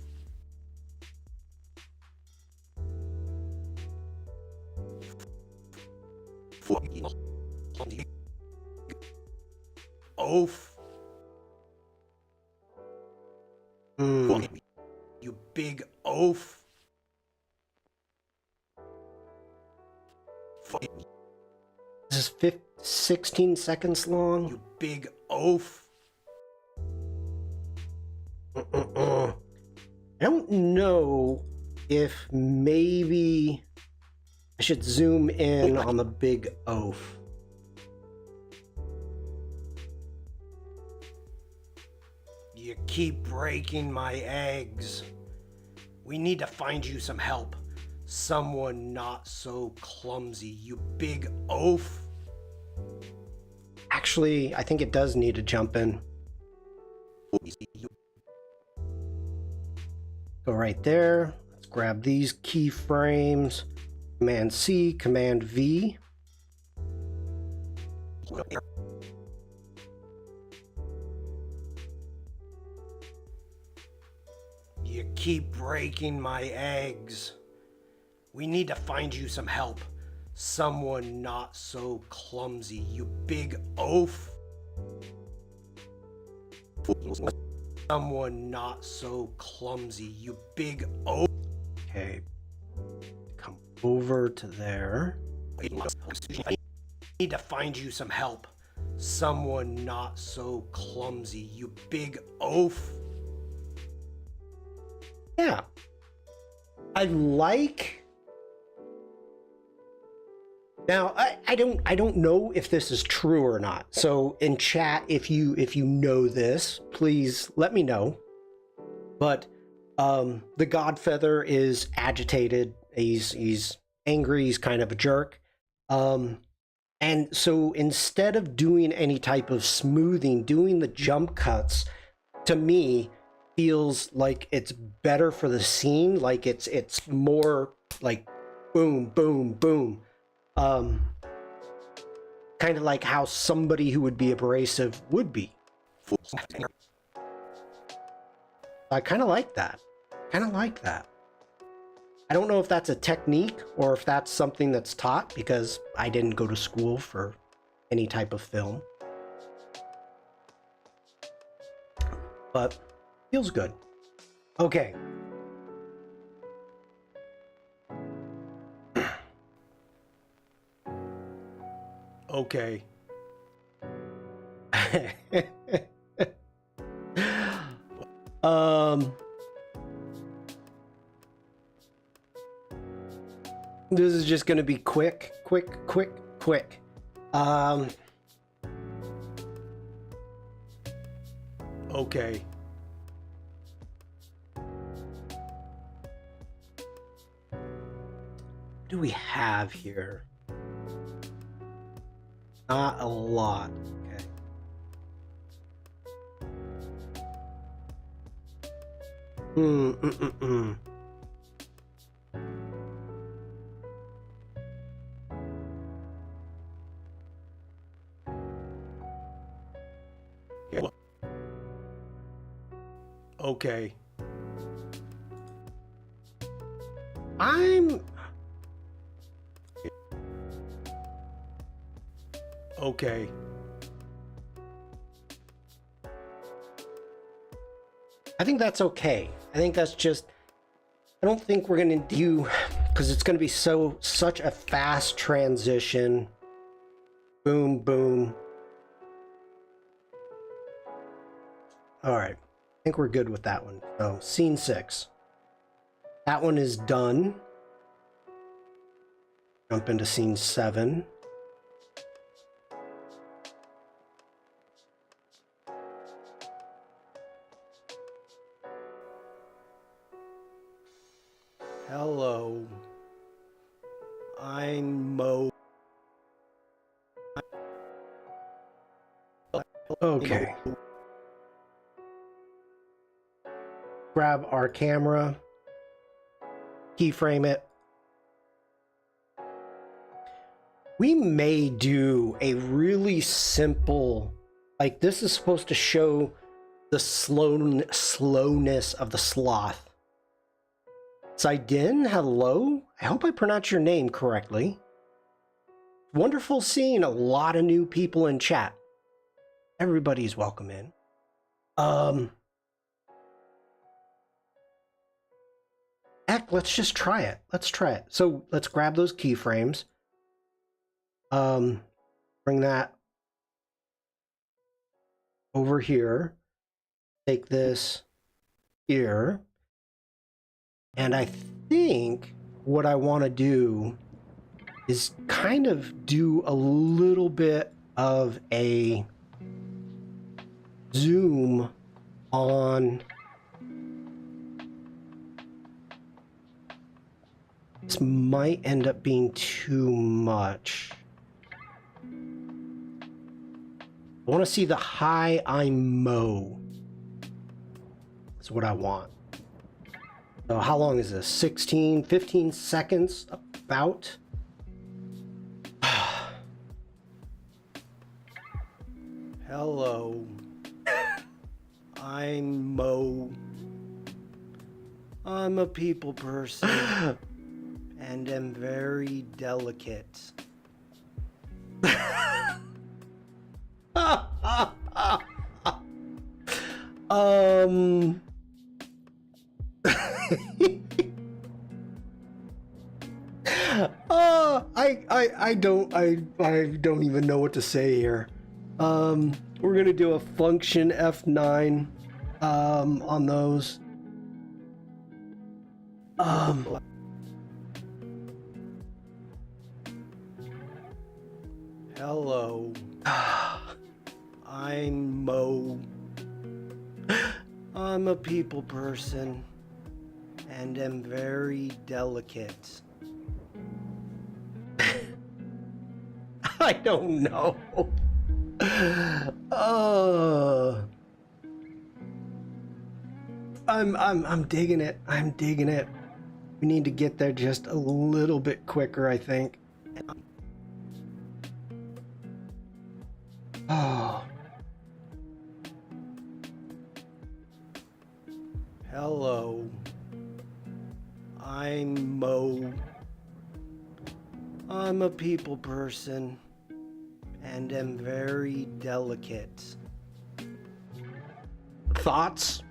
Oaf. You big oaf. This is 16 seconds long. You big oaf. I don't know if maybe I should zoom in on the big oaf. You keep breaking my eggs. We need to find you some help. Someone not so clumsy, you big oaf. Actually, I think it does need to jump in. Go right there. Let's grab these keyframes. Command C, Command V. You keep breaking my eggs. We need to find you some help. Someone not so clumsy, you big oaf. Someone not so clumsy, you big oaf. Okay. Come over to there. I need to find you some help. Someone not so clumsy, you big oaf. Yeah. I like. Now, I don't know if this is true or not. So in chat, if you know this, please let me know. But the Godfeather is agitated. He's angry. He's kind of a jerk. And so instead of doing any type of smoothing, doing the jump cuts, to me, feels like it's better for the scene. Like it's more like boom, boom, boom. Kind of like how somebody who would be abrasive would be. I kind of like that. I don't know if that's a technique or if that's something that's taught, because I didn't go to school for any type of film. But feels good. Okay. Okay. This is just going to be quick. Okay. What do we have here? Not a lot. Okay. Okay. I'm okay. I think that's okay. I think that's just, I don't think we're going to do, because it's going to be such a fast transition. Boom, boom. All right. I think we're good with that one. So, scene 6. That one is done. Jump into scene 7. Hello. I'm Mo. Okay. Grab our camera, keyframe it. We may do a really simple, like this is supposed to show the slowness of the sloth. Zaidin, hello. I hope I pronounced your name correctly. Wonderful seeing a lot of new people in chat. Everybody's welcome in. Heck, let's just try it. Let's try it. So let's grab those keyframes. Bring that over here. Take this here. And I think what I want to do is kind of do a little bit of a zoom on this. Might end up being too much. I want to see the high I'm Mo. That's what I want. So how long is this? 15 seconds about. Hello. I'm Mo. I'm a people person and am very delicate. I don't even know what to say here. We're gonna do a function F9 on those. Hello. I'm Mo. I'm a people person and am very delicate. I don't know. I'm digging it. I'm digging it. We need to get there just a little bit quicker, I think. Oh. Hello. I'm Mo. I'm a people person and am very delicate. Thoughts?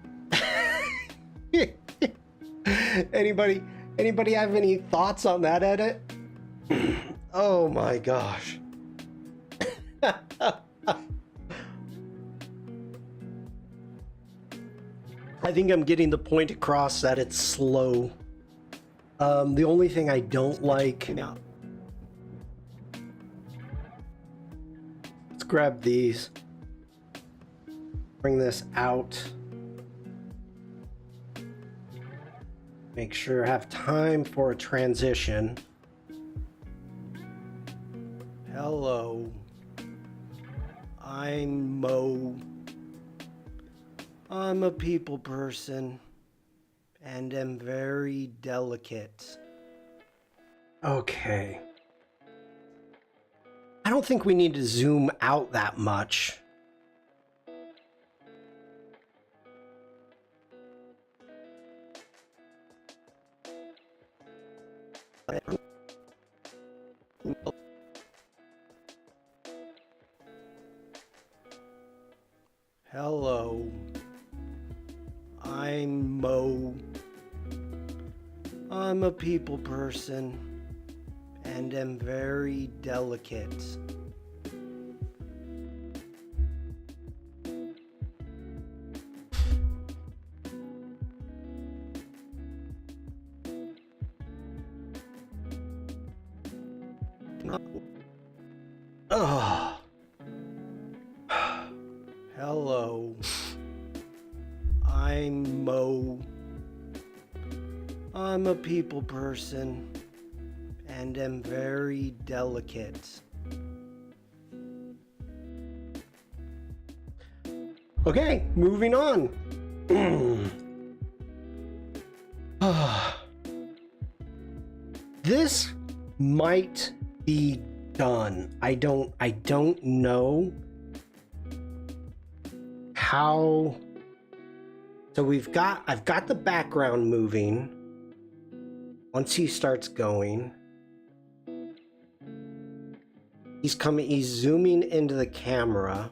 Anybody have any thoughts on that edit? Oh my gosh. I think I'm getting the point across that it's slow. The only thing I don't like... Let's grab these. Bring this out. Make sure I have time for a transition. Hello. I'm Mo. I'm a people person and am very delicate. Okay. I don't think we need to zoom out that much. Hello. I'm Mo. I'm a people person and am very delicate. Oh. Hello. I'm Mo. I'm a people person and am very delicate. Okay, moving on. This might be done. I don't know how. So I've got the background moving. Once he starts going, he's zooming into the camera.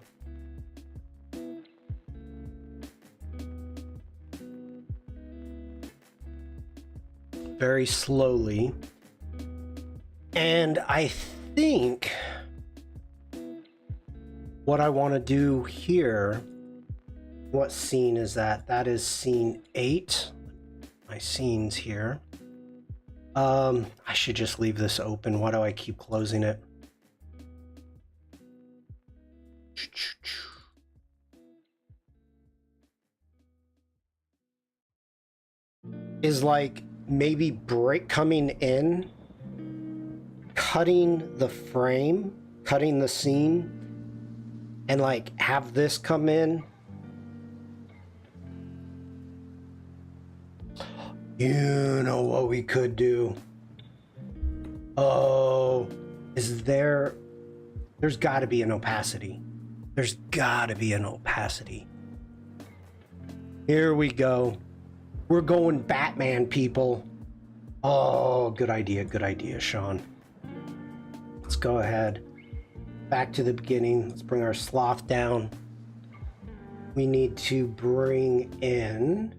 Very slowly. And I think what I want to do here, what scene is that? That is scene 8. My scenes here. I should just leave this open. Why do I keep closing it? Is like maybe coming in, cutting the frame, cutting the scene, and like have this come in. You know what we could do? Oh, there's got to be an opacity. There's got to be an opacity. Here we go. We're going Batman, people. Oh, good idea, Shawn. Let's go ahead. Back to the beginning. Let's bring our sloth down. We need to bring in,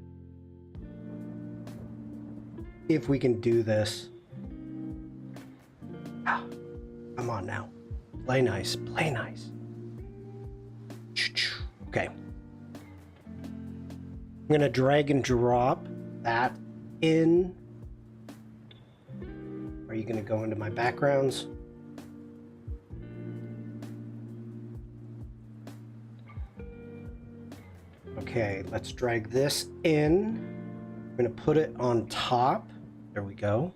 if we can do this. Ah, come on now. Play nice, play nice. Okay. I'm gonna drag and drop that in. Are you gonna go into my backgrounds? Okay, let's drag this in. I'm gonna put it on top. There we go.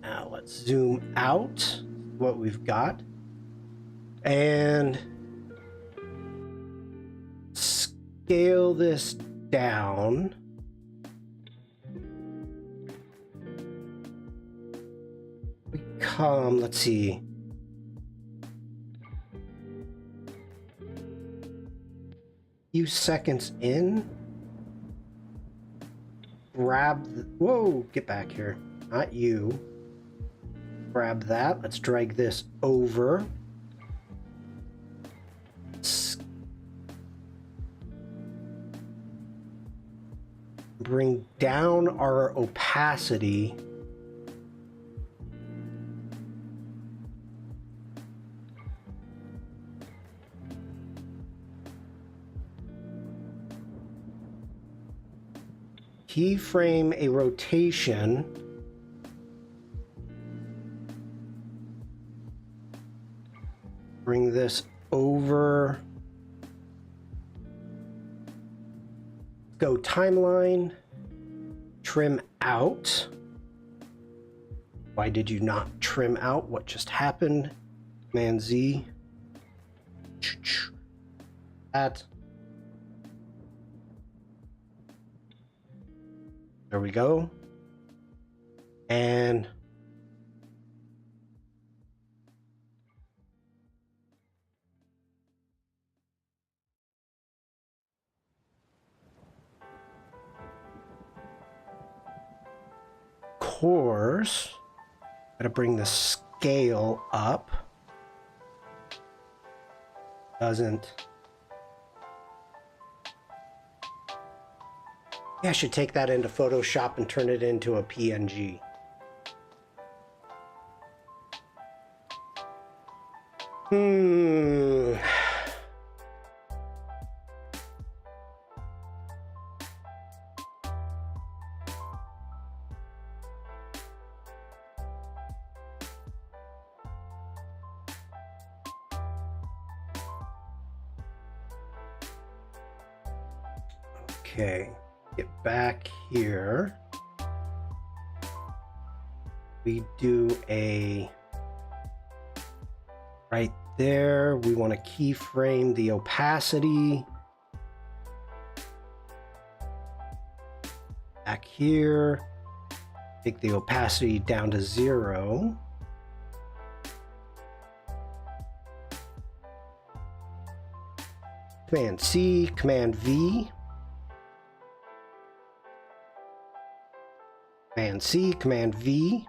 Now let's zoom out what we've got and scale this down. We come, let's see. Few seconds in. Grab, whoa, get back here. Not you. Grab that. Let's drag this over. Bring down our opacity. Keyframe a rotation. Bring this over. Go timeline. Trim out. Why did you not trim out what just happened? Command Z. That. There we go. And course, gotta bring the scale up. Doesn't. Yeah, I should take that into Photoshop and turn it into a PNG. Okay, get back here. We do a right there. We want to keyframe the opacity. Back here, take the opacity down to 0. Command C, Command V. Command C, Command V.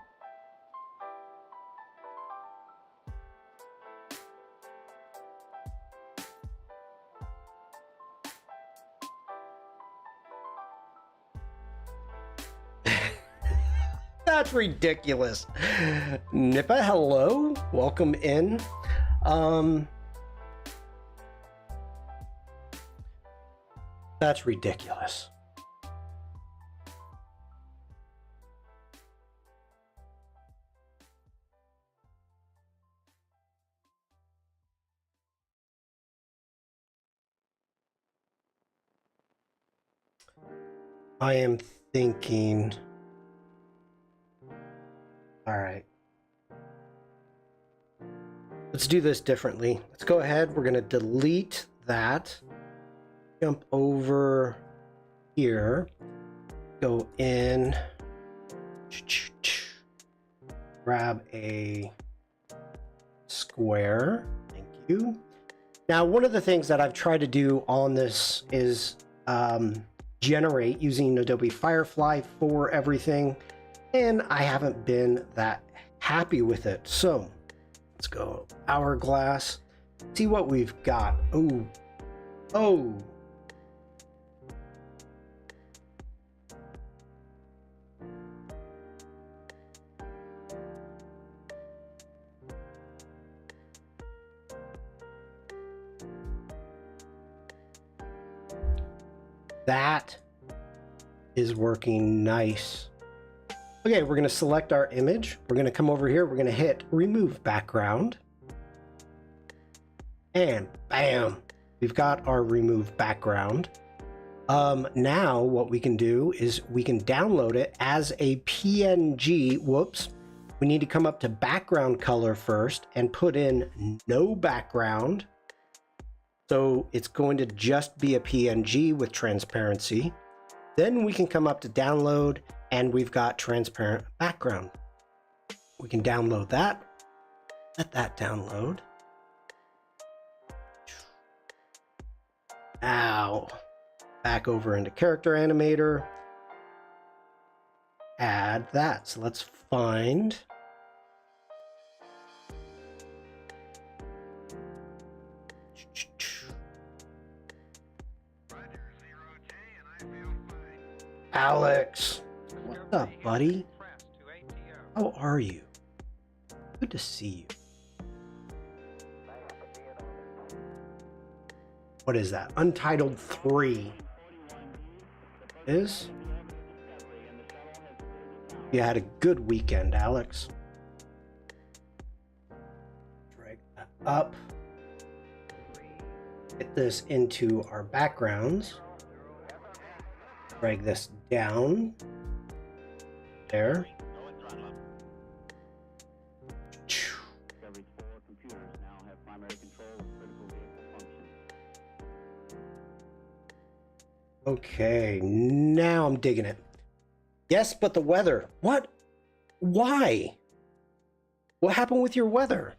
That's ridiculous. Nippa, hello. Welcome in. That's ridiculous. I am thinking, all right, let's do this differently. Let's go ahead. We're going to delete that, jump over here, go in, grab a square. Thank you. Now, one of the things that I've tried to do on this is generate using Adobe Firefly for everything, and I haven't been that happy with it. So let's go hourglass, see what we've got. Oh, that is working nice. Okay, we're going to select our image. We're going to come over here. We're going to hit remove background. And bam, we've got our remove background. Now what we can do is we can download it as a PNG. Whoops. We need to come up to background color first and put in no background. So it's going to just be a PNG with transparency. Then we can come up to download and we've got transparent background. We can download that. Let that download. Now, back over into Character Animator. Add that. So let's find. Alex, what's up, buddy? How are you? Good to see you. What is that? Untitled 3. Is? You had a good weekend, Alex. Drag that up. Get this into our backgrounds. Drag this down. There. Okay, now I'm digging it. Yes, but the weather. What? Why? What happened with your weather?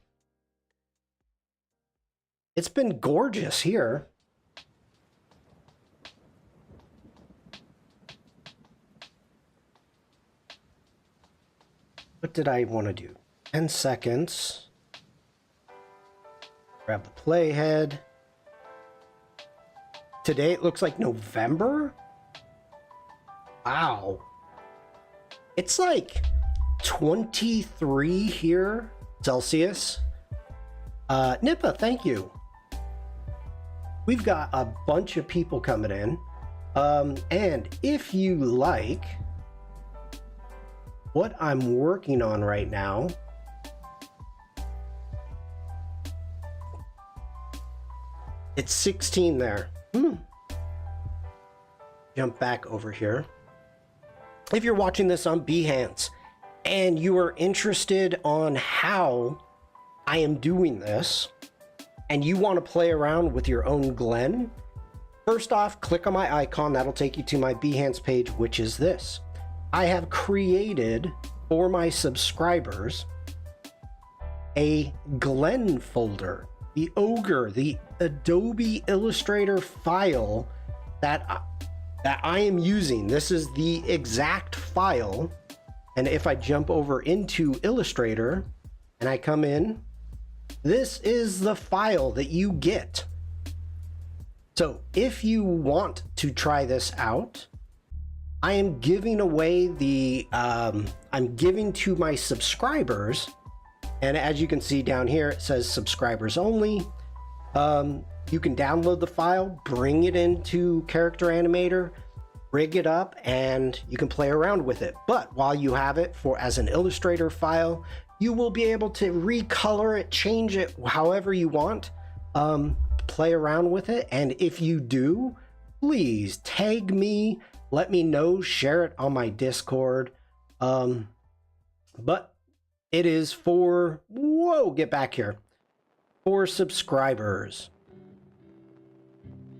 It's been gorgeous here. What did I want to do? 10 seconds. Grab the playhead. Today it looks like November? Wow. It's like 23 here, Celsius. Nippa, thank you. We've got a bunch of people coming in. And if you like what I'm working on right now, it's 16 there. Jump back over here. If you're watching this on Behance and you are interested on how I am doing this and you want to play around with your own Glen, first off, click on my icon. That'll take you to my Behance page, which is this. I have created for my subscribers a Glen folder, the Ogre, the Adobe Illustrator file that I am using. This is the exact file. And if I jump over into Illustrator and I come in, this is the file that you get. So if you want to try this out, I am giving away I'm giving to my subscribers. And as you can see down here, it says subscribers only. You can download the file, bring it into Character Animator, rig it up, and you can play around with it. But while you have it as an Illustrator file, you will be able to recolor it, change it however you want, play around with it. And if you do, please tag me, let me know, share it on my Discord. But it is for, get back here, for subscribers.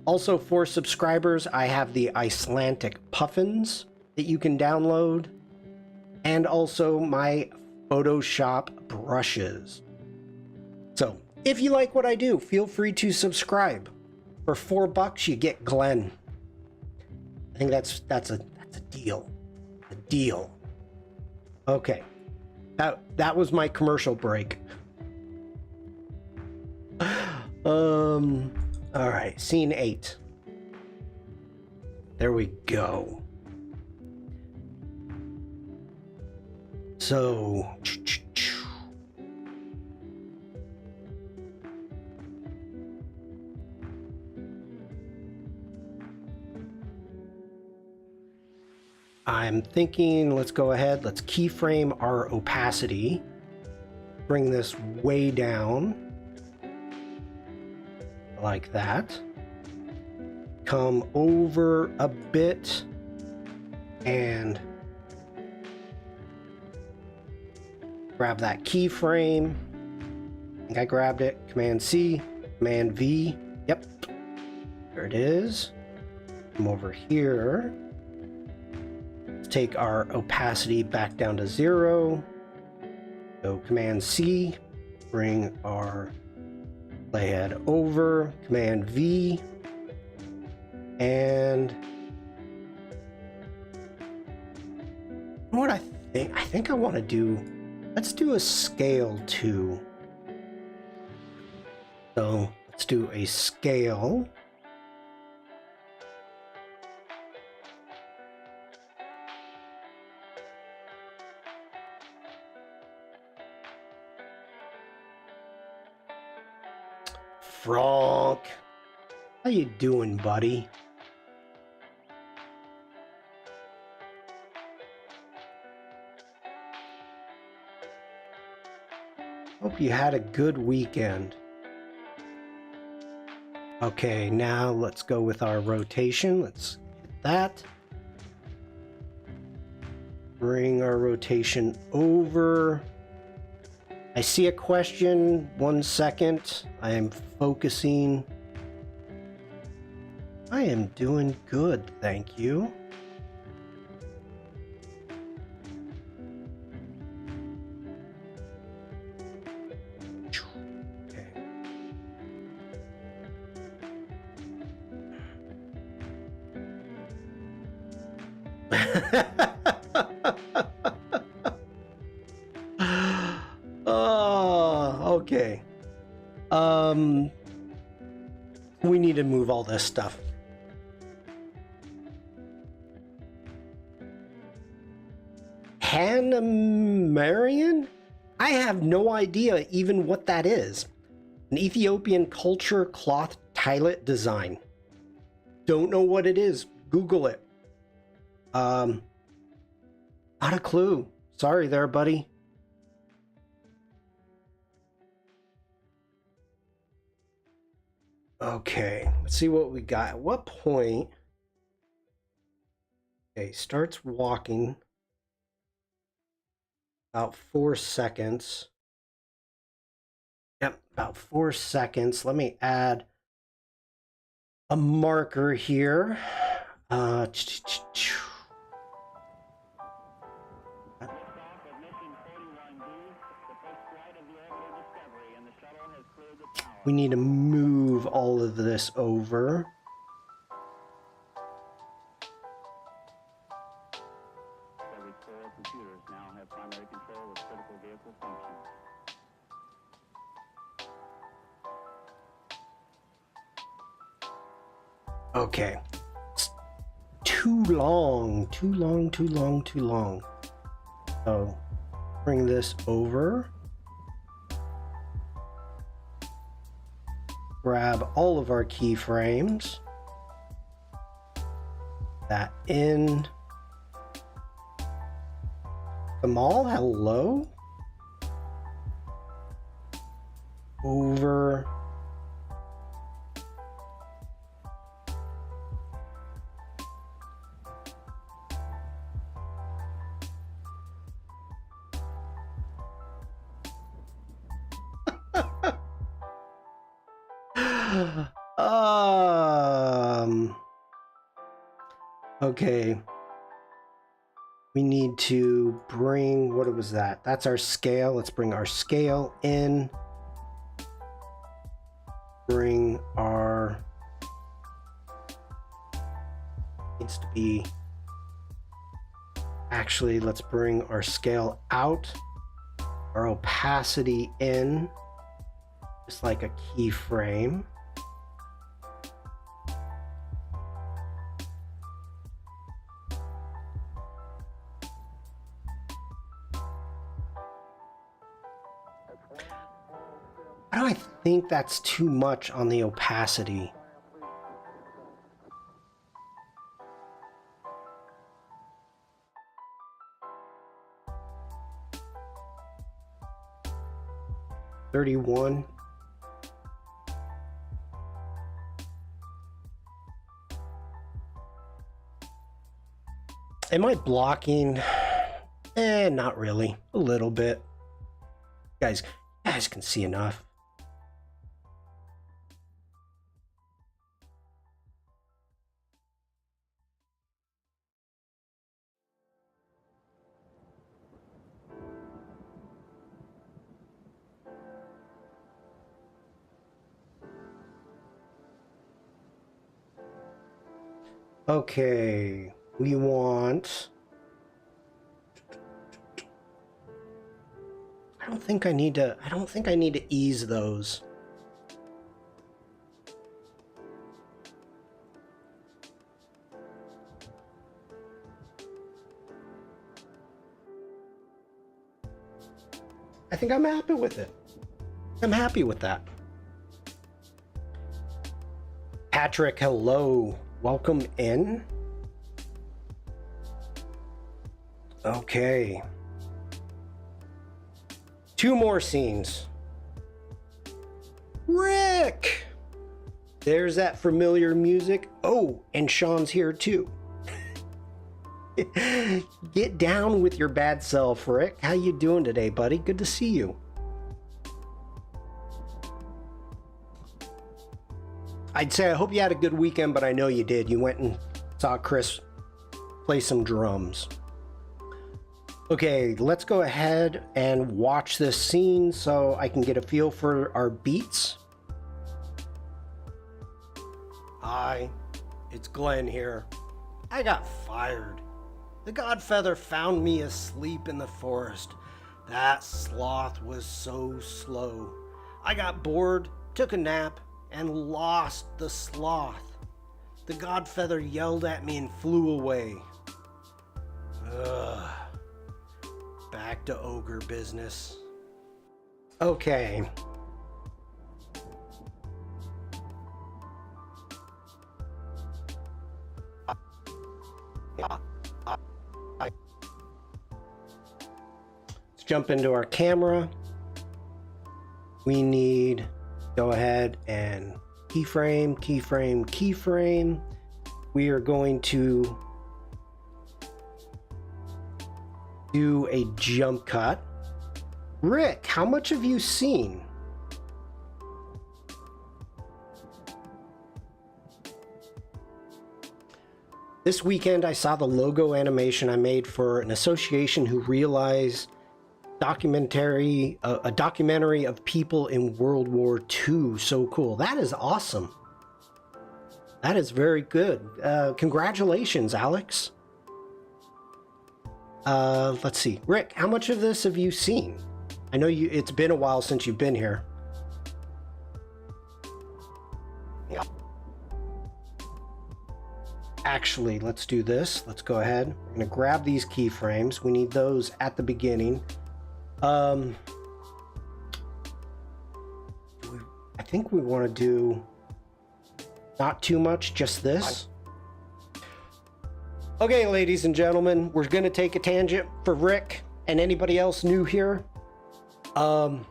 Also for subscribers, I have the Icelandic puffins that you can download, and also my Photoshop brushes. So if you like what I do, feel free to subscribe. For $4, you get Glen. I think that's a deal. A deal. Okay. That was my commercial break. All right, scene 8. There we go. So, I'm thinking, let's go ahead, let's keyframe our opacity. Bring this way down. Like that. Come over a bit and grab that keyframe. I think I grabbed it. Command C, Command V. Yep. There it is. Come over here. Let's take our opacity back down to 0. So Command C, bring our playhead over. Command V. And what I think I want to do, let's do a scale too. So let's do a scale. Frank, how you doing, buddy? Hope you had a good weekend. Okay, now let's go with our rotation. Let's hit that. Bring our rotation over. I see a question. 1 second. I am focusing. I am doing good, thank you. Oh, okay. We need to move all this stuff. Animator? I have no idea even what that is. An Ethiopian culture cloth tilet design. Don't know what it is. Google it. Not a clue. Sorry there, buddy. Okay, let's see what we got. At what point? Okay, starts walking. About 4 seconds. Yep, about 4 seconds. Let me add a marker here. We need to move all of this over. Computers now have primary control of critical vehicle functions. Okay. It's too long. So bring this over. Grab all of our keyframes. That in. Kamal, hello? Over. Okay. We need to bring, what was that? That's our scale. Let's bring our scale in. Bring our needs to be, actually, let's bring our scale out, our opacity in, just like a keyframe. Why do I think that's too much on the opacity? $31. Am I blocking? Not really. A little bit. You guys can see enough. Okay, we want... I don't think I need to ease those. I think I'm happy with it. I'm happy with that. Patrick, hello. Welcome in. Okay. 2 more scenes. Rick! There's that familiar music. Oh, and Shawn's here too. Get down with your bad self, Rick. How you doing today, buddy? Good to see you. I'd say I hope you had a good weekend, but I know you did. You went and saw Chris play some drums. Okay, let's go ahead and watch this scene so I can get a feel for our beats. Hi, it's Glenn here. I got fired. The Godfeather found me asleep in the forest. That sloth was so slow. I got bored, took a nap, and lost the sloth. The Godfeather yelled at me and flew away. Ugh. Back to ogre business. Okay. Let's jump into our camera. We need, go ahead and keyframe, keyframe, keyframe. We are going to do a jump cut. Rick, how much have you seen? This weekend I saw the logo animation I made for an association who realized a documentary of people in World War II. So cool. That is awesome. That is very good. Congratulations, Alex. Let's see. Rick, how much of this have you seen? I know it's been a while since you've been here. Yeah. Actually, let's do this. Let's go ahead. We're going to grab these keyframes. We need those at the beginning. I think we want to do not too much, just this. Okay, ladies and gentlemen, we're going to take a tangent for Rick and anybody else new here. I'm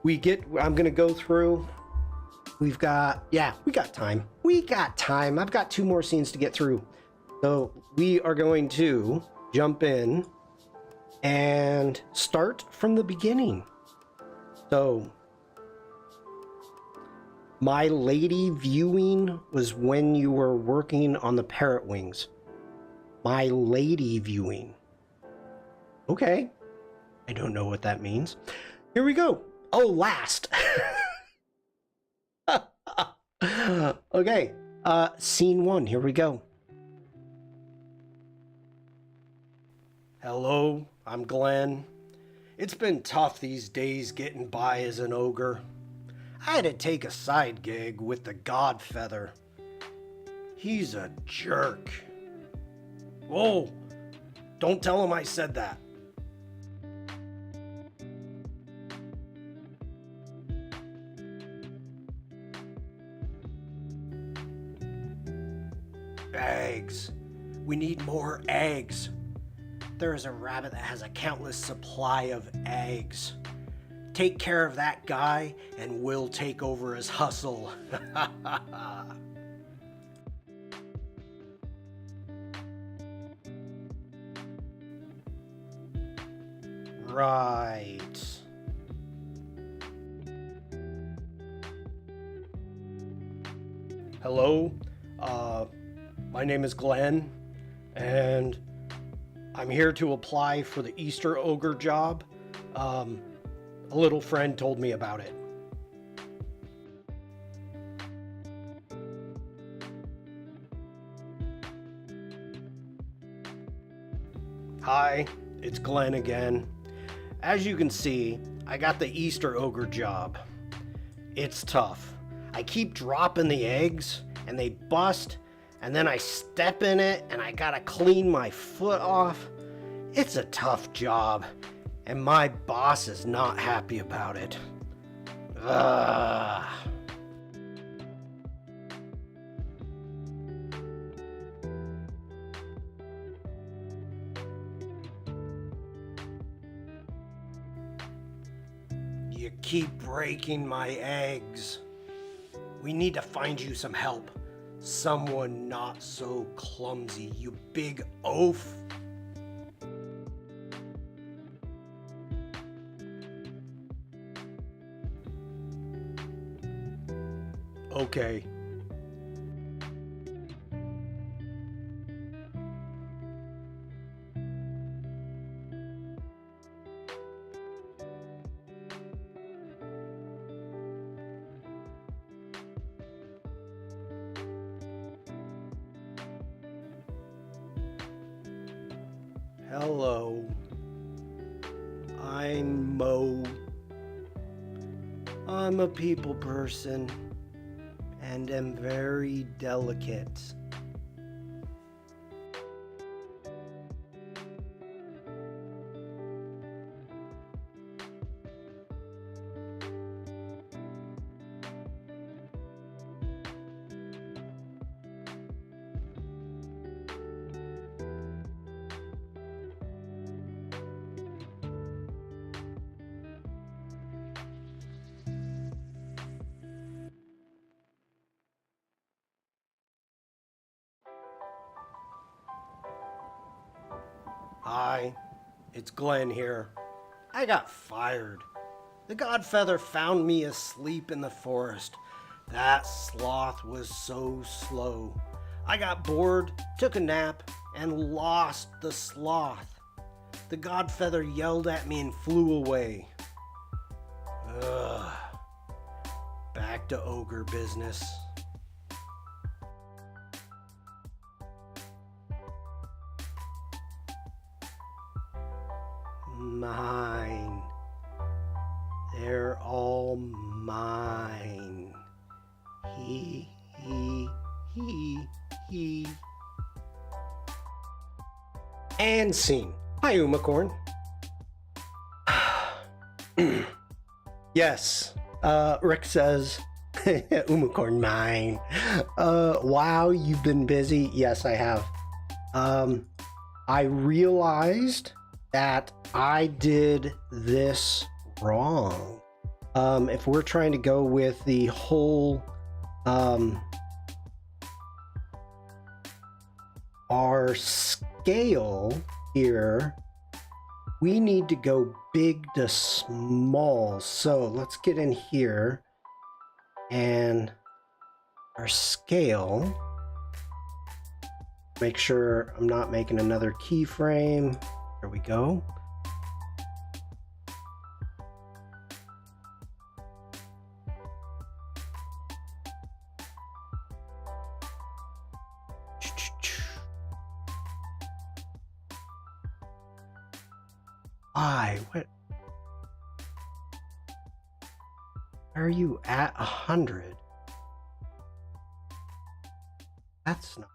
going to go through. We got time. I've got 2 more scenes to get through. So we are going to jump in and start from the beginning. So my lady viewing was when you were working on the parrot wings. My lady viewing. Okay. I don't know what that means. Here we go. Oh, last. Okay. Scene 1. Here we go. Hello, I'm Glenn. It's been tough these days getting by as an ogre. I had to take a side gig with the Godfeather. He's a jerk. Whoa, don't tell him I said that. Eggs. We need more eggs. There is a rabbit that has a countless supply of eggs. Take care of that guy and we'll take over his hustle. Right. Hello, my name is Glenn, and I'm here to apply for the Easter ogre job. A little friend told me about it. Hi, it's Glenn again. As you can see, I got the Easter ogre job. It's tough. I keep dropping the eggs and they bust, and then I step in it and I gotta clean my foot off. It's a tough job, and my boss is not happy about it. Ugh. You keep breaking my eggs. We need to find you some help. Someone not so clumsy, you big oaf. Okay. Hello. I'm Mo. I'm a people person and am very delicate. Hi, it's Glenn here. I got fired. The Godfeather found me asleep in the forest. That sloth was so slow. I got bored, took a nap, and lost the sloth. The Godfeather yelled at me and flew away. Ugh. Back to ogre business. Mine. They're all mine. He. And scene. Hi, Umacorn. Yes. Rick says, Umacorn mine. Wow, you've been busy. Yes, I have. I realized that I did this wrong. If we're trying to go with the whole our scale here, we need to go big to small. So let's get in here and our scale. Make sure I'm not making another keyframe. There we go. Why? What? Why are you at 100? That's not.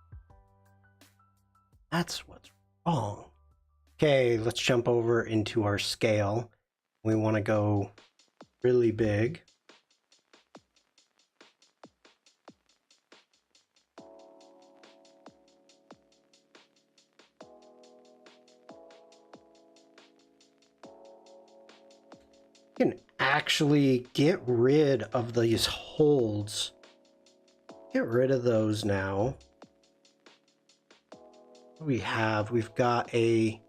That's what's wrong. Okay, let's jump over into our scale. We want to go really big. Can actually get rid of these holds. Get rid of those now. What do we have? We've got a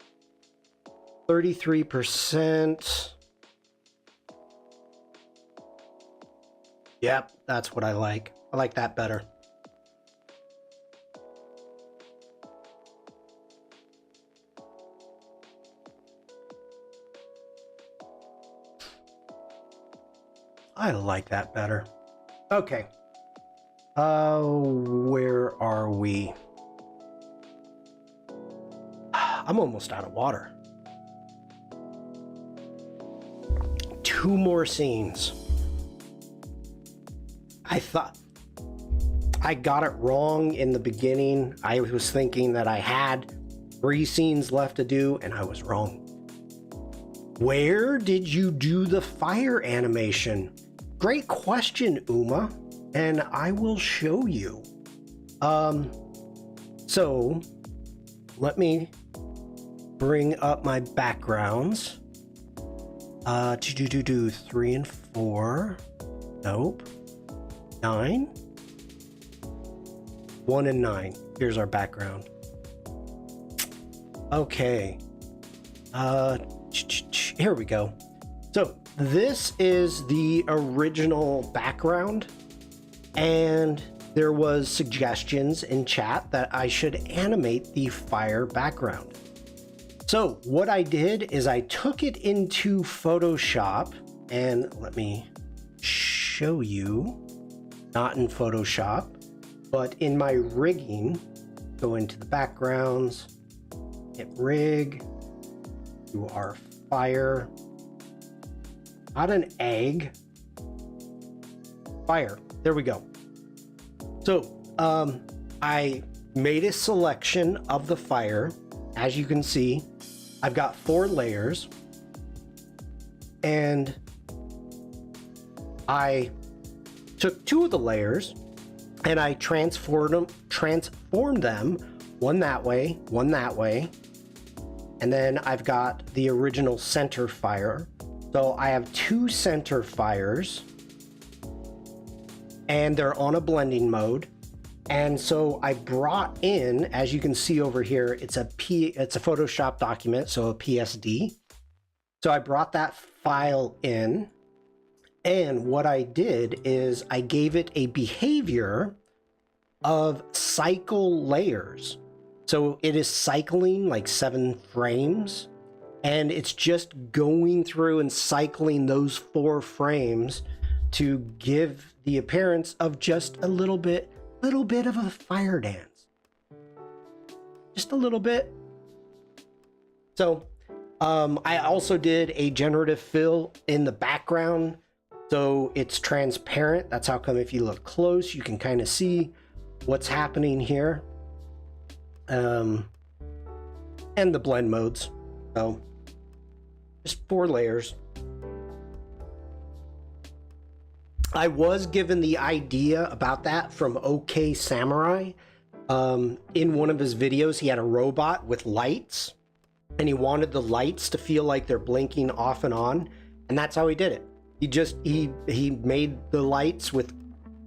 33%. Yep, that's what I like. I like that better. I like that better. Okay. Where are we? I'm almost out of water. 2 more scenes. I thought I got it wrong in the beginning. I was thinking that I had 3 scenes left to do, and I was wrong. Where did you do the fire animation? Great question, Uma, and I will show you. So let me bring up my backgrounds. 3 and 4. Nope. 9. 1 and 9. Here's our background. Okay. Here we go. So this is the original background, and there was suggestions in chat that I should animate the fire background. So what I did is I took it into Photoshop, and let me show you, not in Photoshop, but in my rigging. Go into the backgrounds, hit rig, do our fire, not an egg, fire. There we go. So I made a selection of the fire. As you can see, I've got 4 layers, and I took 2 of the layers and I transformed them, one that way, one that way. And then I've got the original center fire. So I have 2 center fires, and they're on a blending mode. And so I brought in, as you can see over here, it's a Photoshop document, so a PSD. So I brought that file in, and what I did is I gave it a behavior of cycle layers. So it is cycling like 7 frames, and it's just going through and cycling those 4 frames to give the appearance of just a little bit of a fire dance. Just a little bit. So I also did a generative fill in the background, so it's transparent. That's how come if you look close, you can kind of see what's happening here. And the blend modes. So just 4 layers. I was given the idea about that from OK Samurai. In one of his videos, he had a robot with lights, and he wanted the lights to feel like they're blinking off and on, and that's how he did it. He made the lights with,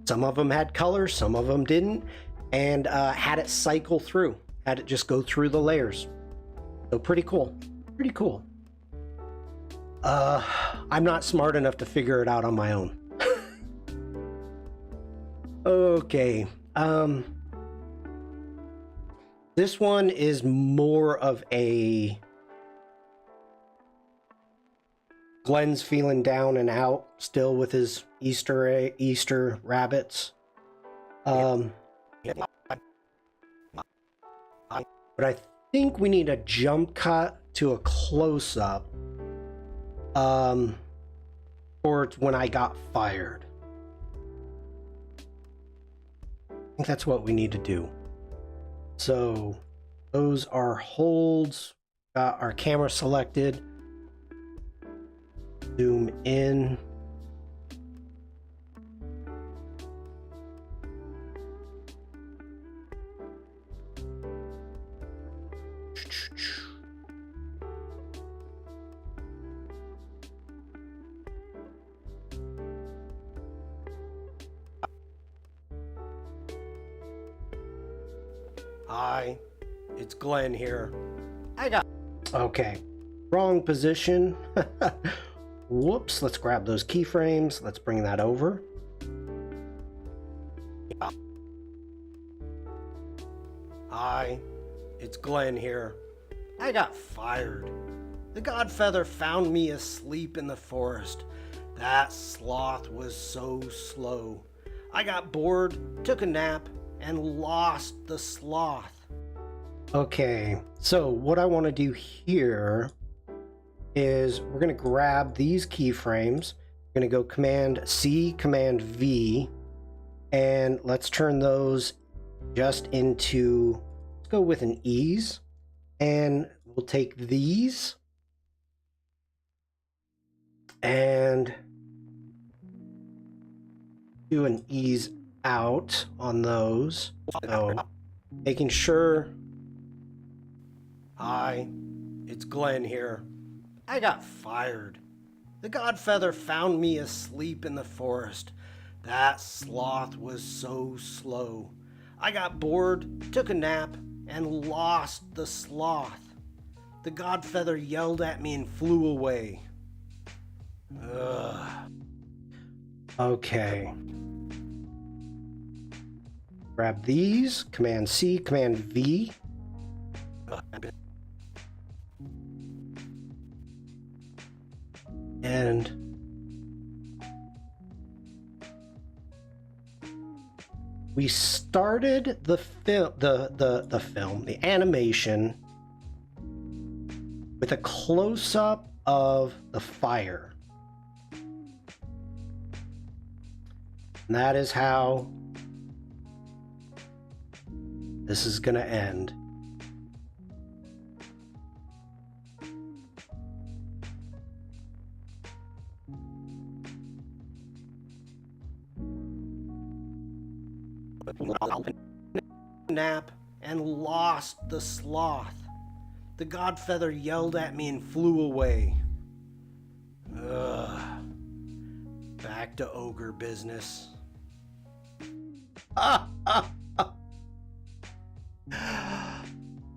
some of them had color, some of them didn't, and had it cycle through, had it just go through the layers. So pretty cool, pretty cool. I'm not smart enough to figure it out on my own. Okay, this one is more of a Glenn's feeling down and out still with his Easter rabbits. But I think we need a jump cut to a close-up towards when I got fired. I think that's what we need to do. So those are holds. Got our camera selected. Zoom in. Hi, it's Glenn here. I got... Okay, wrong position. Whoops, let's grab those keyframes. Let's bring that over. Hi, it's Glenn here. I got fired. The Godfeather found me asleep in the forest. That sloth was so slow. I got bored, took a nap, and lost the sloth. Okay, so what I want to do here is we're going to grab these keyframes. We're going to go Command C, Command V, and let's turn those just into, let's go with an ease, and we'll take these and do an ease out on those. So making sure. Hi, it's Glenn here. I got fired. The Godfeather found me asleep in the forest. That sloth was so slow. I got bored, took a nap, and lost the sloth. The Godfeather yelled at me and flew away. Ugh. Okay. Grab these, Command C, Command V. And we started the animation with a close-up of the fire. And that is how this is going to end. Nap and lost the sloth. The Godfeather yelled at me and flew away. Ugh. Back to ogre business.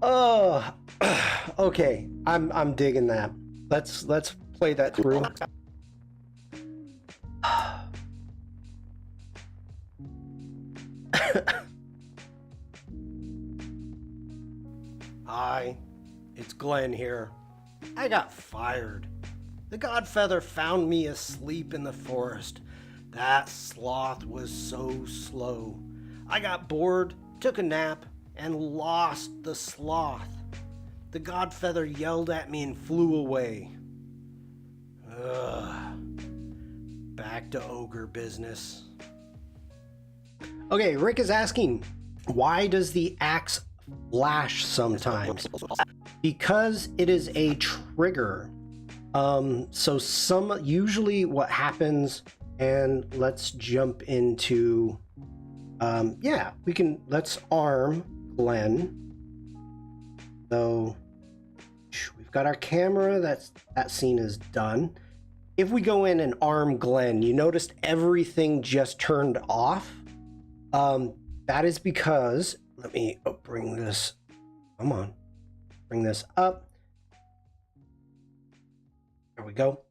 Oh, okay. I'm digging that. Let's play that through. Hi, it's Glenn here. I got fired. The Godfeather found me asleep in the forest. That sloth was so slow. I got bored, took a nap, and lost the sloth. The Godfeather yelled at me and flew away. Ugh. Back to ogre business. Okay, Rick is asking, why does the axe flash sometimes? Because it is a trigger. So usually what happens, and let's jump into, let's arm Glenn. So we've got our camera, that scene is done. If we go in and arm Glenn, you noticed everything just turned off. That is because, let me bring this, bring this up. There we go.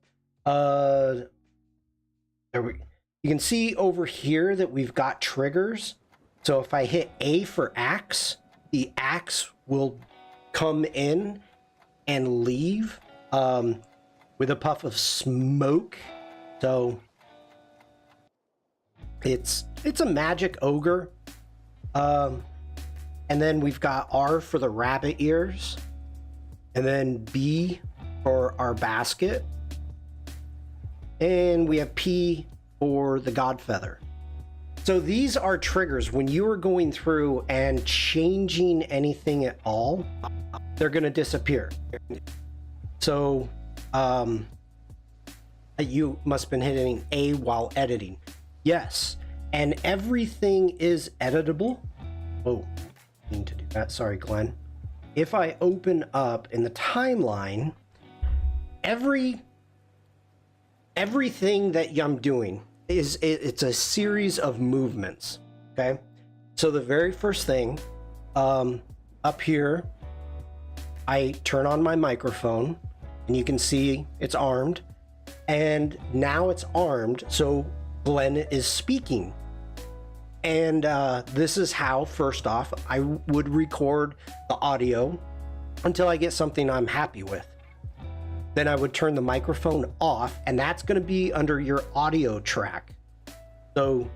You can see over here that we've got triggers. So if I hit A for axe, the axe will come in and leave with a puff of smoke. So it's a magic ogre. And then we've got R for the rabbit ears, and then B for our basket. and we have P for the God feather. So these are triggers. When you are going through and changing anything at all, they're going to disappear. So you must have been hitting A while editing. Yes, and everything is editable. Oh, I need to do that. Sorry, Glenn. If I open up in the timeline, everything that I'm doing it's a series of movements. Okay, so the very first thing up here, I turn on my microphone and you can see it's armed, and now it's armed, so Glenn is speaking. And this is how, first off, I would record the audio until I get something I'm happy with. Then I would turn the microphone off, and that's going to be under your audio track. So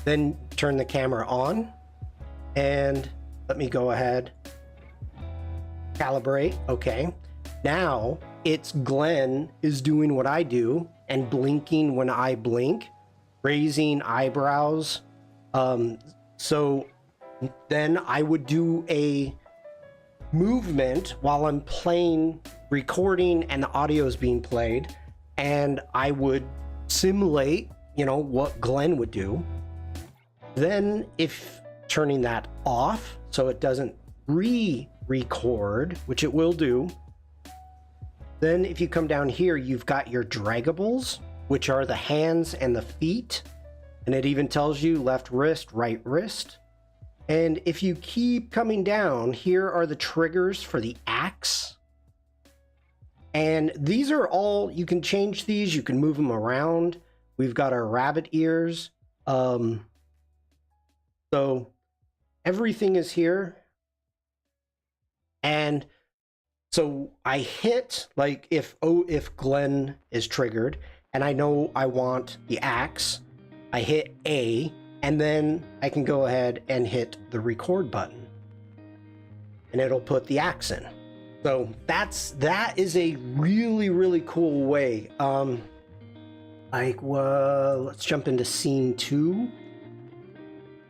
then turn the camera on, and let me go ahead, calibrate. Okay, now it's Glenn is doing what I do and blinking when I blink, raising eyebrows. So then I would do a movement while I'm playing, recording, and the audio is being played, and I would simulate, what Glenn would do. Then if turning that off so it doesn't re-record, which it will do, then if you come down here, you've got your draggables, which are the hands and the feet, and it even tells you left wrist, right wrist. And if you keep coming down, here are the triggers for the axe. And these are all, you can change these, you can move them around. We've got our rabbit ears. So everything is here. And so I hit, like if Glenn is triggered and I know I want the axe, I hit A, and then I can go ahead and hit the record button and it'll put the axe in. So that is a really, really cool way. Let's jump into scene 2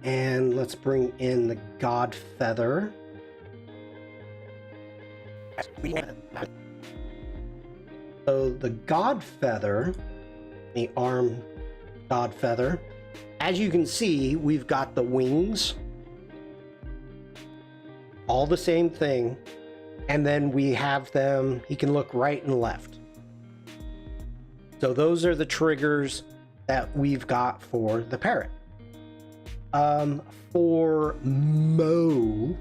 and let's bring in the God feather. So the God feather, the arm God feather, as you can see, we've got the wings, all the same thing, and then we have them, he can look right and left. So those are the triggers that we've got for the parrot. For Mo,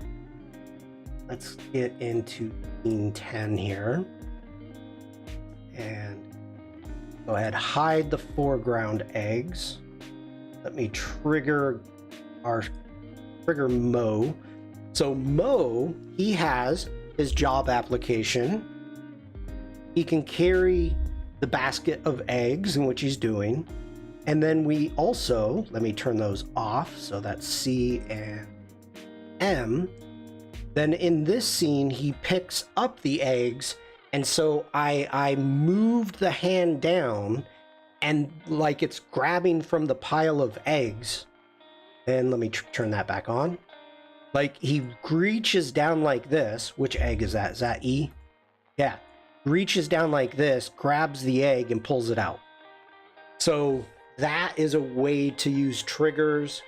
let's get into scene 10 here. And go ahead, hide the foreground eggs. Let me trigger Mo. So Mo, he has his job application. He can carry the basket of eggs in which he's doing. And then we also, let me turn those off. So that's C and M. Then in this scene, he picks up the eggs. And so I moved the hand down and like it's grabbing from the pile of eggs. And let me turn that back on. Like he reaches down like this. Which egg is that? Is that E? Yeah. Reaches down like this, grabs the egg and pulls it out. So that is a way to use triggers.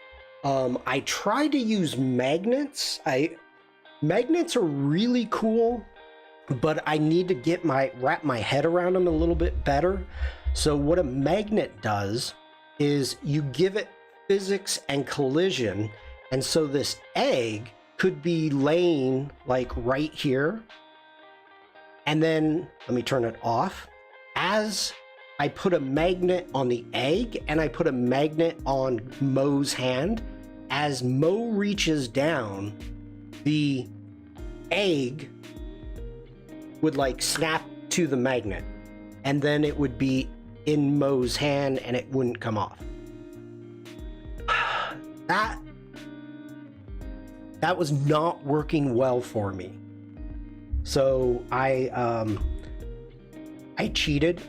I try to use magnets. Magnets are really cool, but I need to wrap my head around them a little bit better. So what a magnet does is you give it physics and collision. And so this egg could be laying like right here. And then let me turn it off. As I put a magnet on the egg and I put a magnet on Mo's hand, as Mo reaches down, the egg would like snap to the magnet and then it would be in Mo's hand and it wouldn't come off. That was not working well for me. So I cheated.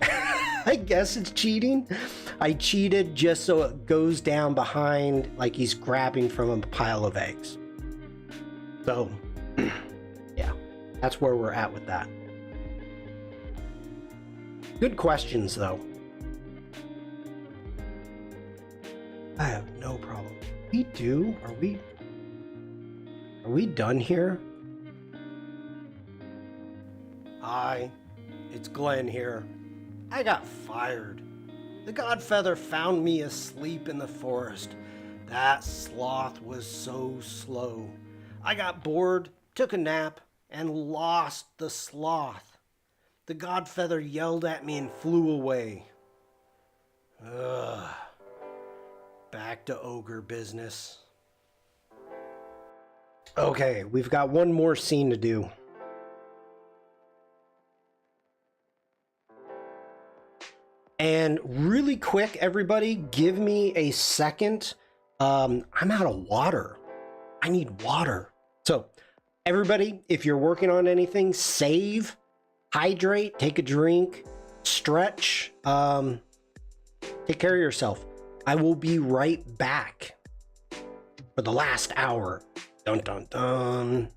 I guess it's cheating. I cheated just so it goes down behind like he's grabbing from a pile of eggs. So, yeah, that's where we're at with that. Good questions, though. I have no problem. We do? Are we done here? Hi, it's Glenn here. I got fired. The Godfeather found me asleep in the forest. That sloth was so slow. I got bored, took a nap, and lost the sloth. The Godfeather yelled at me and flew away. Ugh. Back to ogre business. Okay, we've got one more scene to do. And really quick, everybody, give me a second. I'm out of water. I need water. So, everybody, if you're working on anything, save, hydrate, take a drink, stretch, take care of yourself. I will be right back for the last hour. Dun dun dun.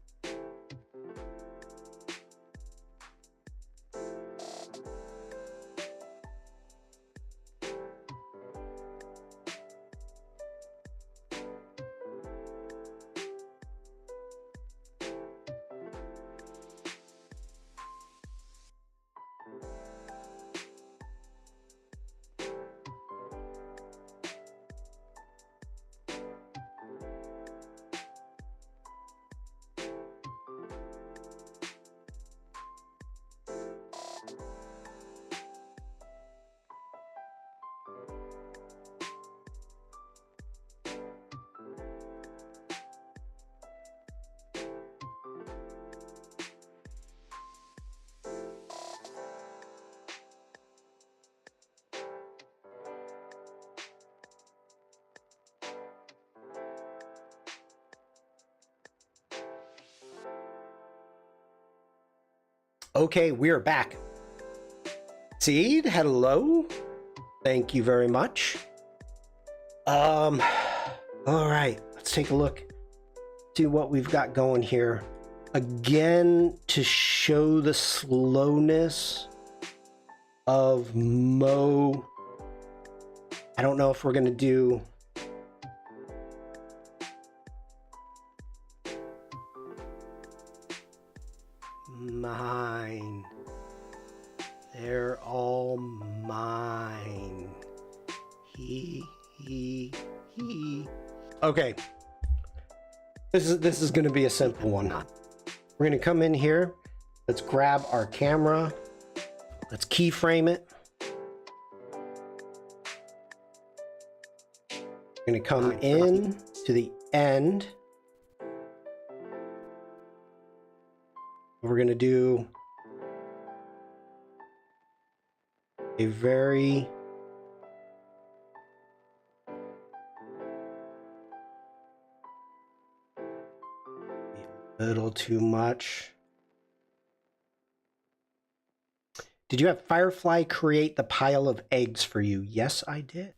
Okay, we're back. Seed, hello. Thank you very much. All right, let's take a look. See what we've got going here. Again, to show the slowness of Mo. I don't know if we're gonna do mine. They're all mine. He. Okay. This is going to be a simple one. We're going to come in here. Let's grab our camera. Let's keyframe it. We're going to come in to the end. We're going to do a very a little too much. Did you have Firefly create the pile of eggs for you? Yes, I did.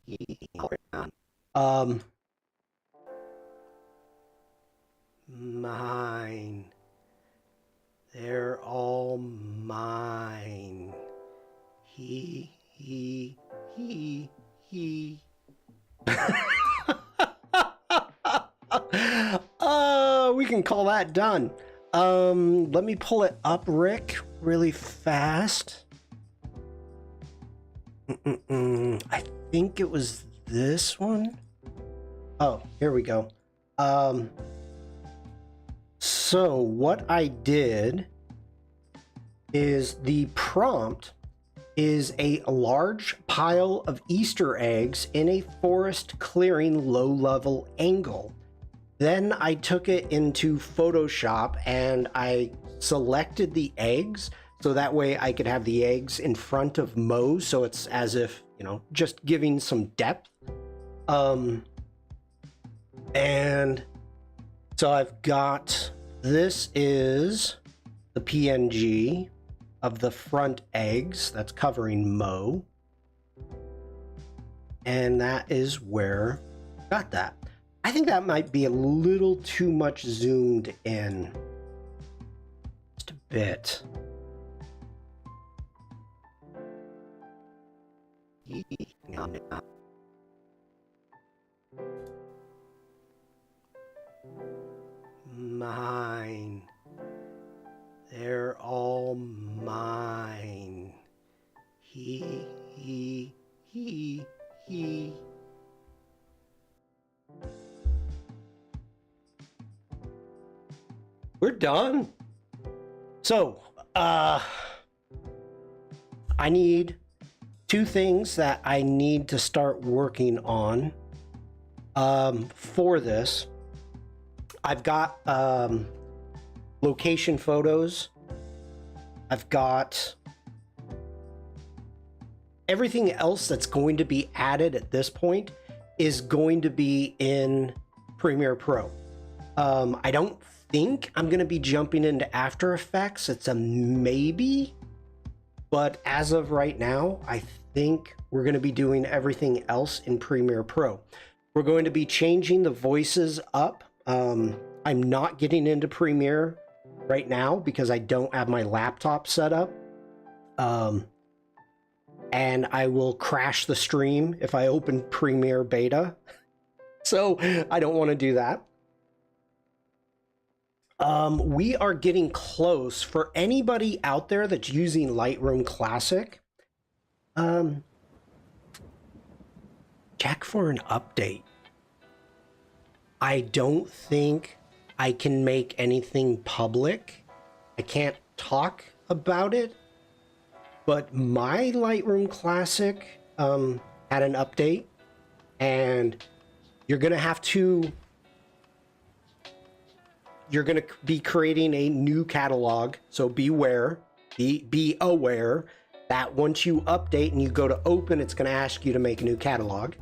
Mine. They're all mine. He. We can call that done. Let me pull it up, Rick, really fast. I think it was this one. Oh, here we go. So what I did is the prompt is a large pile of Easter eggs in a forest clearing low-level angle. Then I took it into Photoshop and I selected the eggs so that way I could have the eggs in front of Mo, so it's as if, you know, just giving some depth. And so I've got, this is the PNG of the front eggs that's covering Mo. and that is where I got that. I think that might be a little too much zoomed in. Just a bit. Mine. They're all mine. He. We're done. So, I need two things that I need to start working on for this. I've got location photos. I've got everything else that's going to be added at this point is going to be in Premiere Pro. I don't think I'm going to be jumping into After Effects. It's a maybe, but as of right now, I think we're going to be doing everything else in Premiere Pro. We're going to be changing the voices up. I'm not getting into Premiere right now because I don't have my laptop set up. And I will crash the stream if I open Premiere Beta. So I don't want to do that. We are getting close. For anybody out there that's using Lightroom Classic, check for an update. I don't think I can make anything public. I can't talk about it, but my Lightroom Classic had an update, and you're going to be creating a new catalog. So be aware that once you update and you go to open, it's going to ask you to make a new catalog.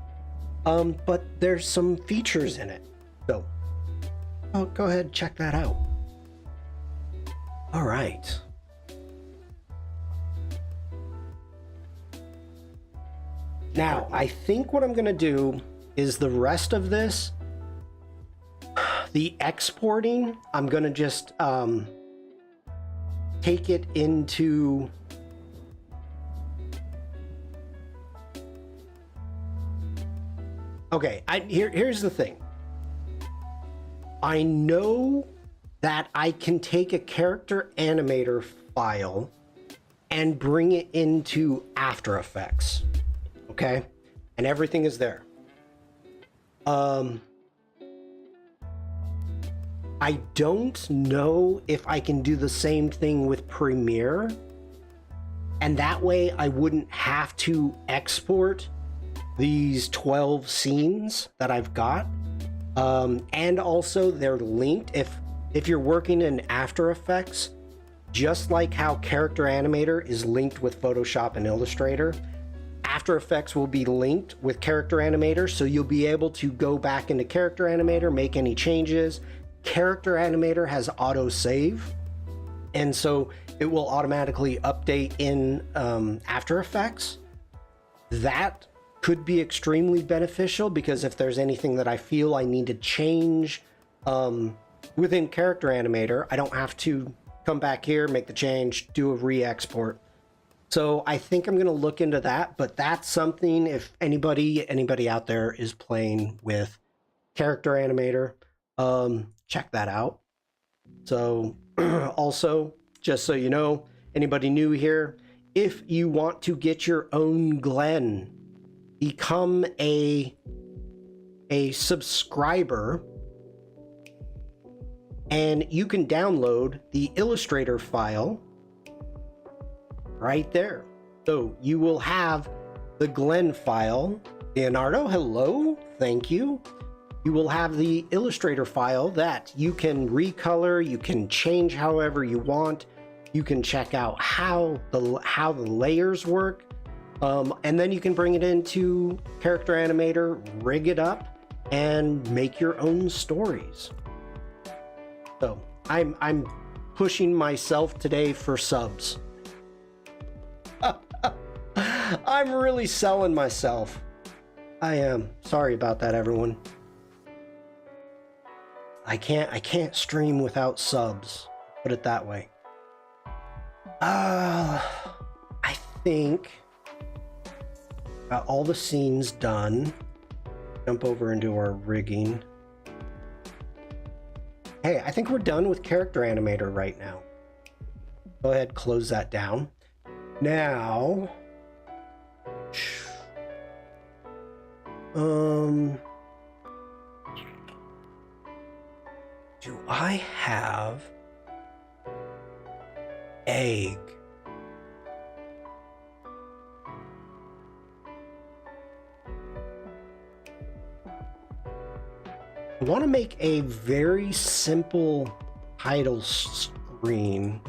But there's some features in it. So go ahead and check that out. All right. Now, I think what I'm going to do is the rest of this, the exporting, I'm going to just take it into okay, here's the thing. I know that I can take a character animator file and bring it into After Effects. Okay? And everything is there. I don't know if I can do the same thing with Premiere, and that way I wouldn't have to export these 12 scenes that I've got. And also they're linked. If you're working in After Effects, just like how Character Animator is linked with Photoshop and Illustrator, After Effects will be linked with Character Animator, so you'll be able to go back into Character Animator, make any changes. Character Animator has auto save, and so it will automatically update in After Effects. That could be extremely beneficial, because if there's anything that I feel I need to change within Character Animator, I don't have to come back here, make the change, do a re-export. So I think I'm going to look into that, but that's something, if anybody out there is playing with Character Animator, check that out. So also, just so you know, anybody new here, if you want to get your own Glen, become a subscriber, and you can download the Illustrator file right there. So you will have the Glen file. Leonardo, hello, thank you. You will have the Illustrator file that you can recolor, you can change however you want. You can check out how the layers work. And then you can bring it into Character Animator, rig it up, and make your own stories. So I'm pushing myself today for subs. I'm really selling myself. I am sorry about that, everyone. I can't stream without subs. Put it that way. I think got all the scenes done. Jump over into our rigging. Hey, I think we're done with Character Animator right now. Go ahead, close that down. Now, do I have egg? I want to make a very simple title screen.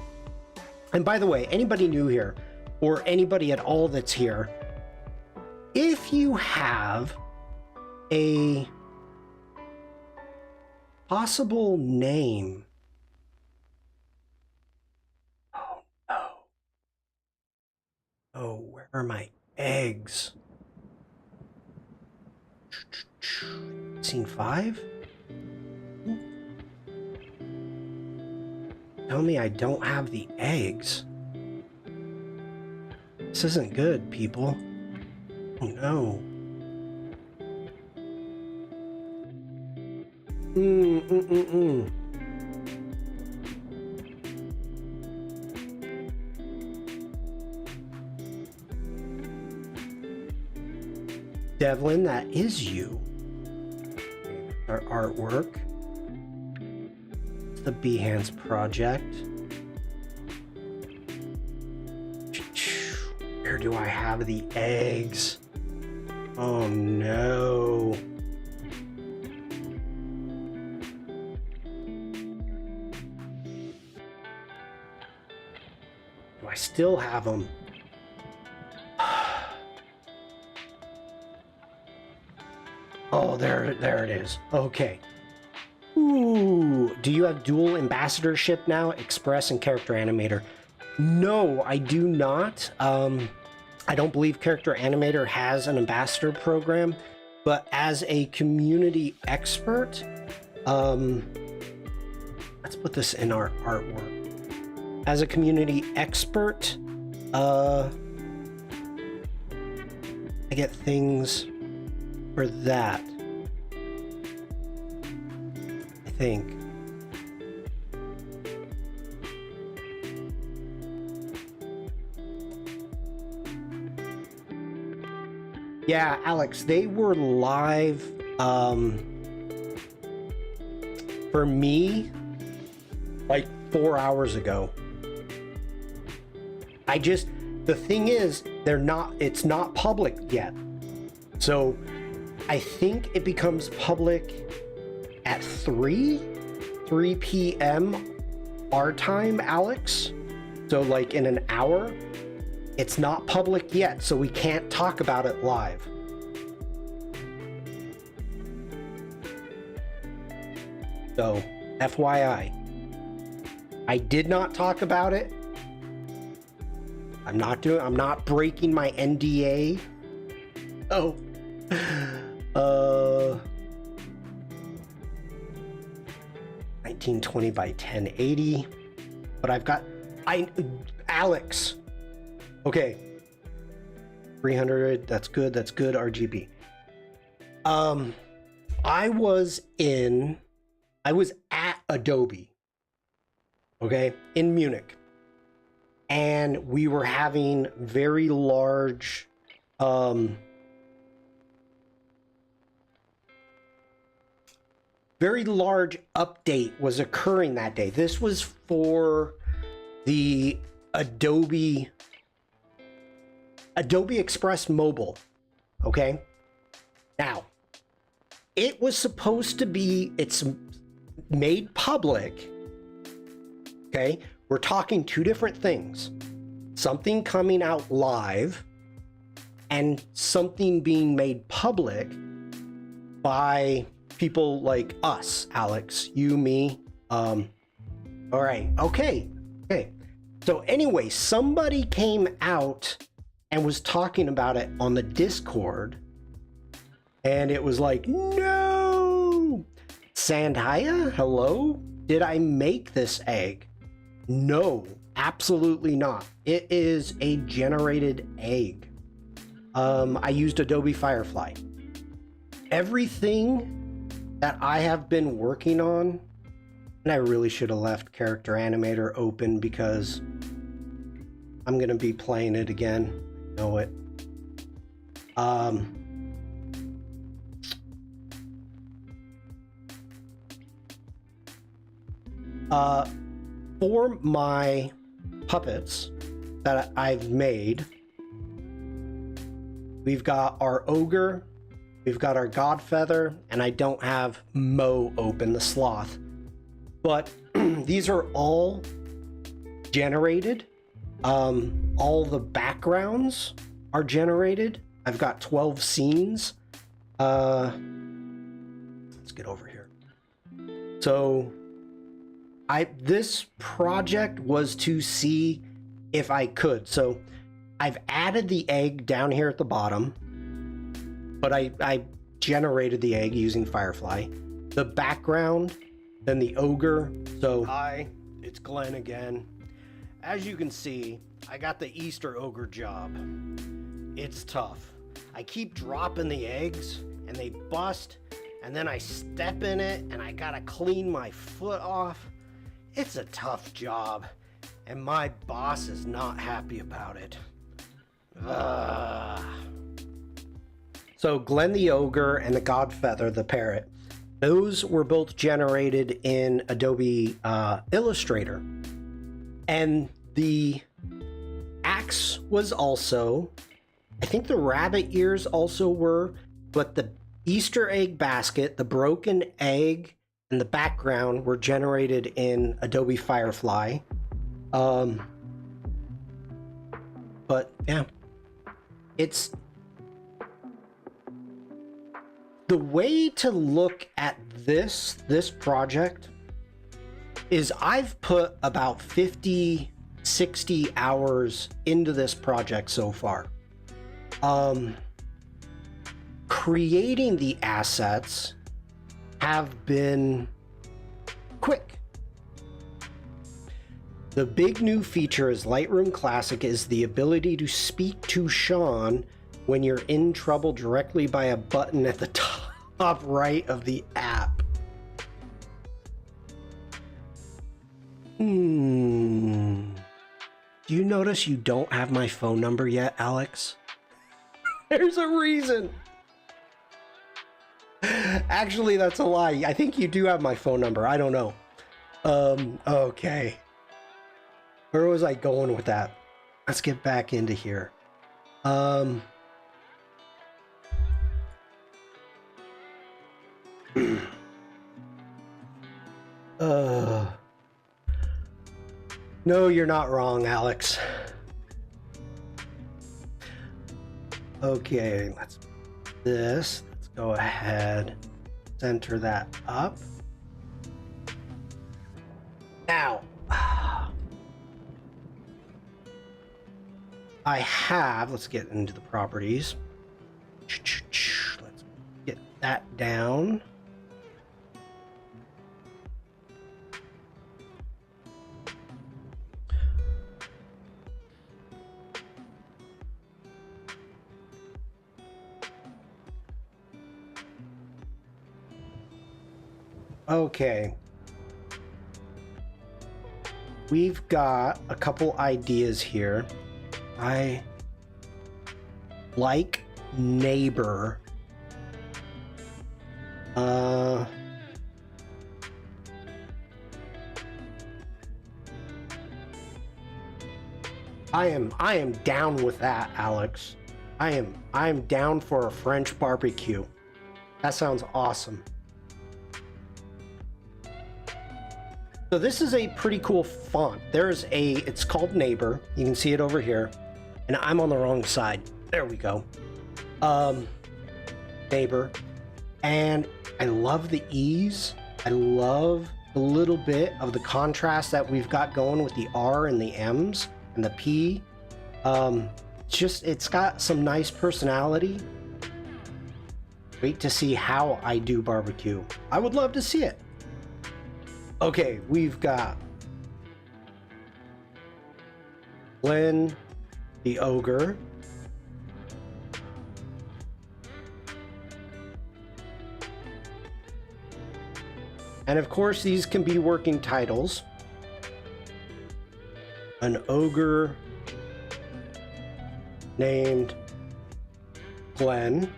And by the way, anybody new here or anybody at all that's here, if you have a possible name. Oh no. Oh, where are my eggs? Scene 5? Tell me I don't have the eggs. This isn't good, people. Oh no. Devlin, that is you. Our artwork. The Behance project. Where do I have the eggs? Oh no. Do I still have them? Oh, there it is. Okay. Ooh, do you have dual ambassadorship now? Express and Character Animator. No, I do not. I don't believe Character Animator has an ambassador program, but as a community expert, let's put this in our artwork. As a community expert, I get things for that. I think. Yeah, Alex, they were live for me like 4 hours ago. The thing is, it's not public yet. So I think it becomes public at 3 p.m. our time, Alex. So like in an hour. It's not public yet, so we can't talk about it live. So, FYI, I did not talk about it. I'm not breaking my NDA. Oh. 1920 by 1080. But Alex. Okay. 300, that's good, RGB. I was at Adobe, okay, in Munich, and we were having very large update was occurring that day. This was for the Adobe Express Mobile, okay? Now, it was supposed to be, it's made public, okay? We're talking two different things. Something coming out live and something being made public by people like us, Alex, you, me. All right, okay. So anyway, somebody came out and was talking about it on the Discord, And it was like, no! Sandhya, hello? Did I make this egg? No, absolutely not. It is a generated egg. I used Adobe Firefly. Everything that I have been working on, and I really should have left Character Animator open because I'm going to be playing it again. I know it. For my puppets that I've made, we've got our ogre, we've got our godfeather, and I don't have Mo open, the sloth. But these are all generated. All the backgrounds are generated. I've got 12 scenes. Let's get over here. So this project was to see if I could. So I've added the egg down here at the bottom, but I generated the egg using Firefly. The background, then the ogre. So hi, it's Glenn again. As you can see, I got the Easter ogre job. It's tough. I keep dropping the eggs and they bust, and then I step in it and I gotta clean my foot off. It's a tough job, and my boss is not happy about it. So Glenn the ogre and the godfeather, the parrot, those were both generated in Adobe Illustrator. And the axe was also, I think the rabbit ears also were, but the Easter egg basket, the broken egg, and the background were generated in Adobe Firefly. But yeah, it's the way to look at this project is I've put about 50, 60 hours into this project so far. Creating the assets have been quick. The big new feature is Lightroom Classic is the ability to speak to Shawn when you're in trouble directly by a button at the top right of the app. Do you notice you don't have my phone number yet, Alex? There's a reason. Actually, that's a lie. I think you do have my phone number. I don't know. Okay. Where was I going with that? Let's get back into here. No, you're not wrong, Alex. Okay, let's do this. Let's go ahead, center that up. Now, I have, let's get into the properties. Let's get that down. Okay. We've got a couple ideas here. I like neighbor. I am down with that, Alex. I am down for a French barbecue. That sounds awesome. So this is a pretty cool font. It's called Neighbor. You can see it over here. And I'm on the wrong side. There we go. Neighbor. And I love the ease. I love a little bit of the contrast that we've got going with the R and the M's and the P. It's got some nice personality. Wait to see how I do barbecue. I would love to see it. Okay, we've got Glenn the Ogre. And of course, these can be working titles. An ogre named Glenn.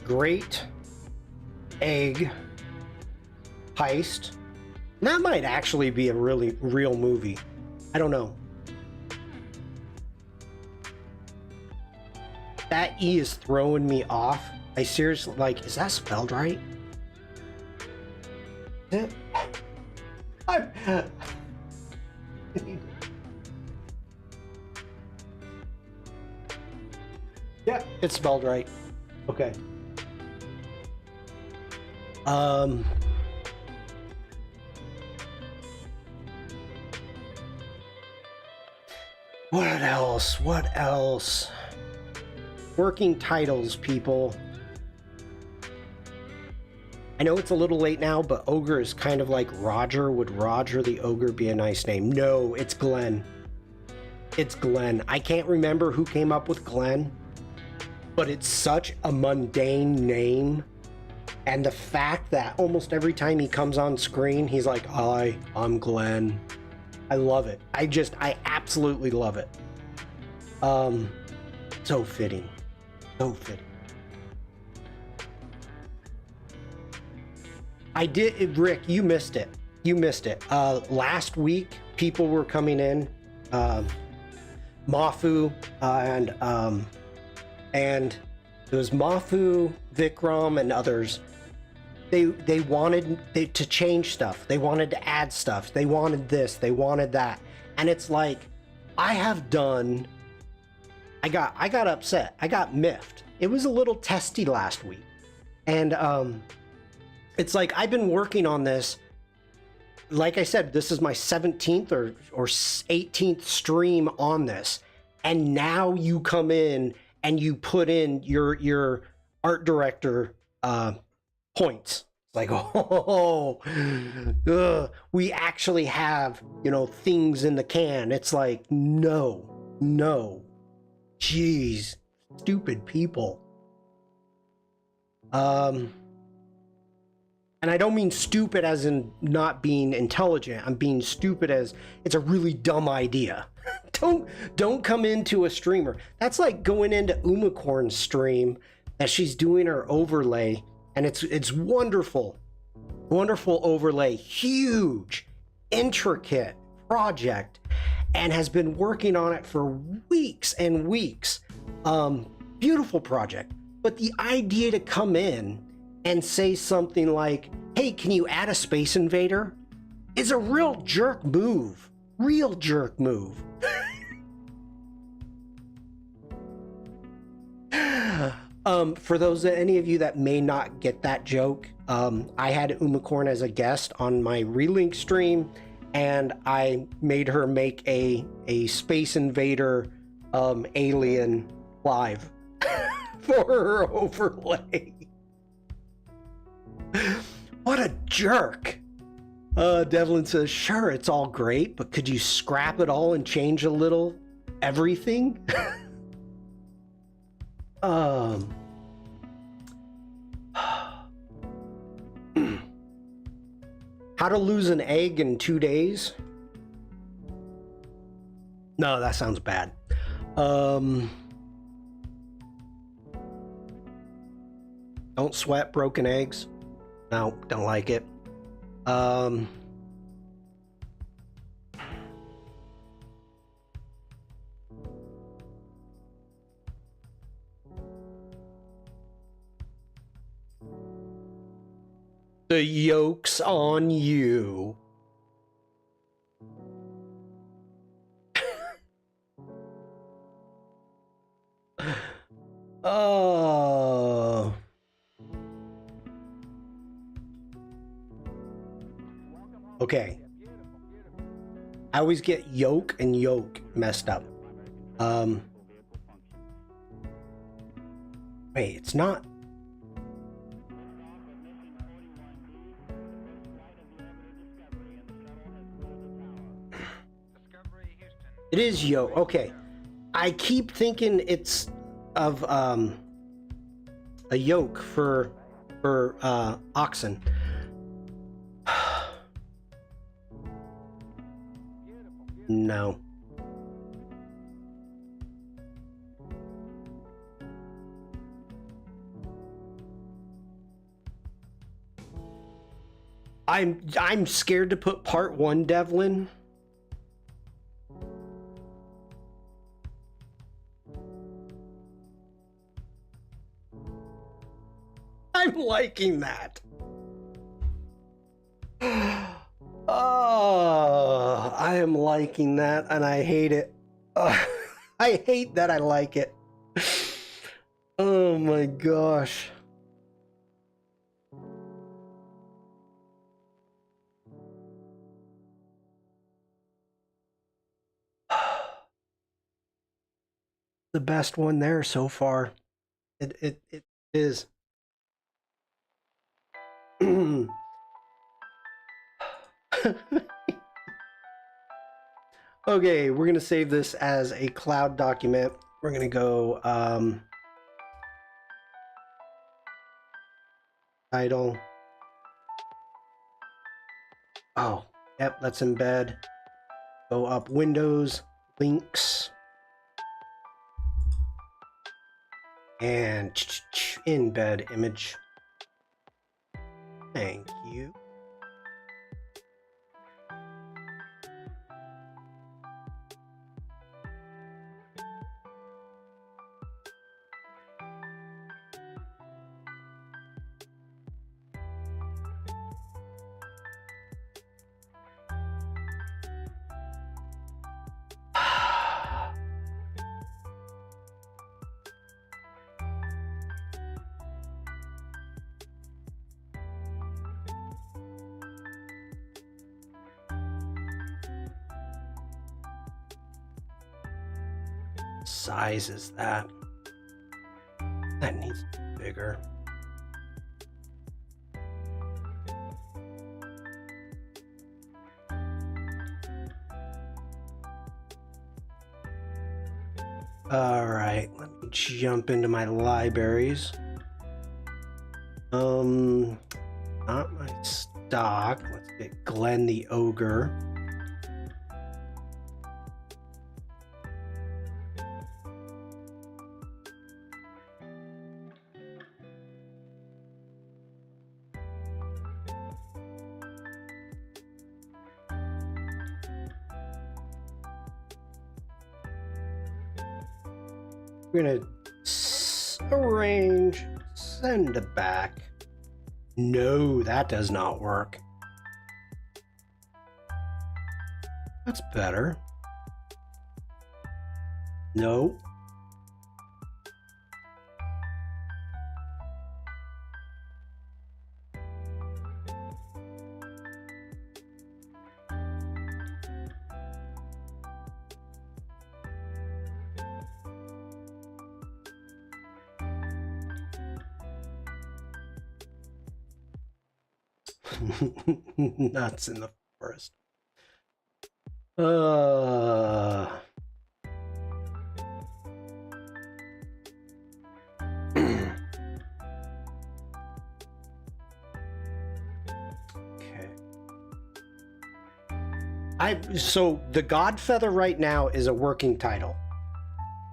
Great egg heist. That might actually be a really real movie. I don't know. That E is throwing me off. I seriously, like, is that spelled right? Is it? Yeah, it's spelled right. Okay. What else? What else? Working titles, people. I know it's a little late now, but Ogre is kind of like Roger. Would Roger the Ogre be a nice name? No, it's Glenn. It's Glenn. I can't remember who came up with Glenn, but it's such a mundane name. And the fact that almost every time he comes on screen, he's like, I'm Glenn. I love it. I absolutely love it. So fitting. So fitting. Rick, you missed it. You missed it. Last week, people were coming in, Mafu, and it was Mafu, Vikram, and others. They wanted to change stuff. They wanted to add stuff. They wanted this. They wanted that. And it's like, I got upset. I got miffed. It was a little testy last week. And it's like, I've been working on this. Like I said, this is my 17th or 18th stream on this. And now you come in and you put in your art director points. It's like, we actually have, things in the can. It's like, no. Jeez, stupid people. And I don't mean stupid as in not being intelligent. I'm being stupid as it's a really dumb idea. Don't come into a streamer. That's like going into Umacorn's stream as she's doing her overlay, and it's wonderful overlay, huge, intricate project, and has been working on it for weeks and weeks. Beautiful project, but the idea to come in and say something like, hey, can you add a Space Invader? Is a real jerk move. For any of you that may not get that joke, I had Umacorn as a guest on my Relink stream, and I made her make a Space Invader alien live for her overlay. What a jerk. Devlin says, sure, it's all great, but could you scrap it all and change a little everything? How to lose an egg in 2 days? No, that sounds bad. Don't sweat broken eggs. No, don't like it. The yoke's on you. Oh. Okay. I always get yoke and yoke messed up. Wait, it's not. It is yoke. Okay. I keep thinking it's of a yoke for oxen. No. I'm scared to put part 1, Devlin. I'm liking that. Oh, I am liking that, and I hate it. I hate that I like it. Oh my gosh. The best one there so far. It is. Okay, we're gonna save this as a cloud document. We're gonna go title. Oh, yep, let's embed. Go up Windows, links, and embed image. Thank you. Size is that? That needs to be bigger. All right, let me jump into my libraries. Not my stock. Let's get Glenn the Ogre. We're gonna arrange, send it back. No, that does not work. That's better. No. Nuts in the forest. Okay. So the Godfeather right now is a working title.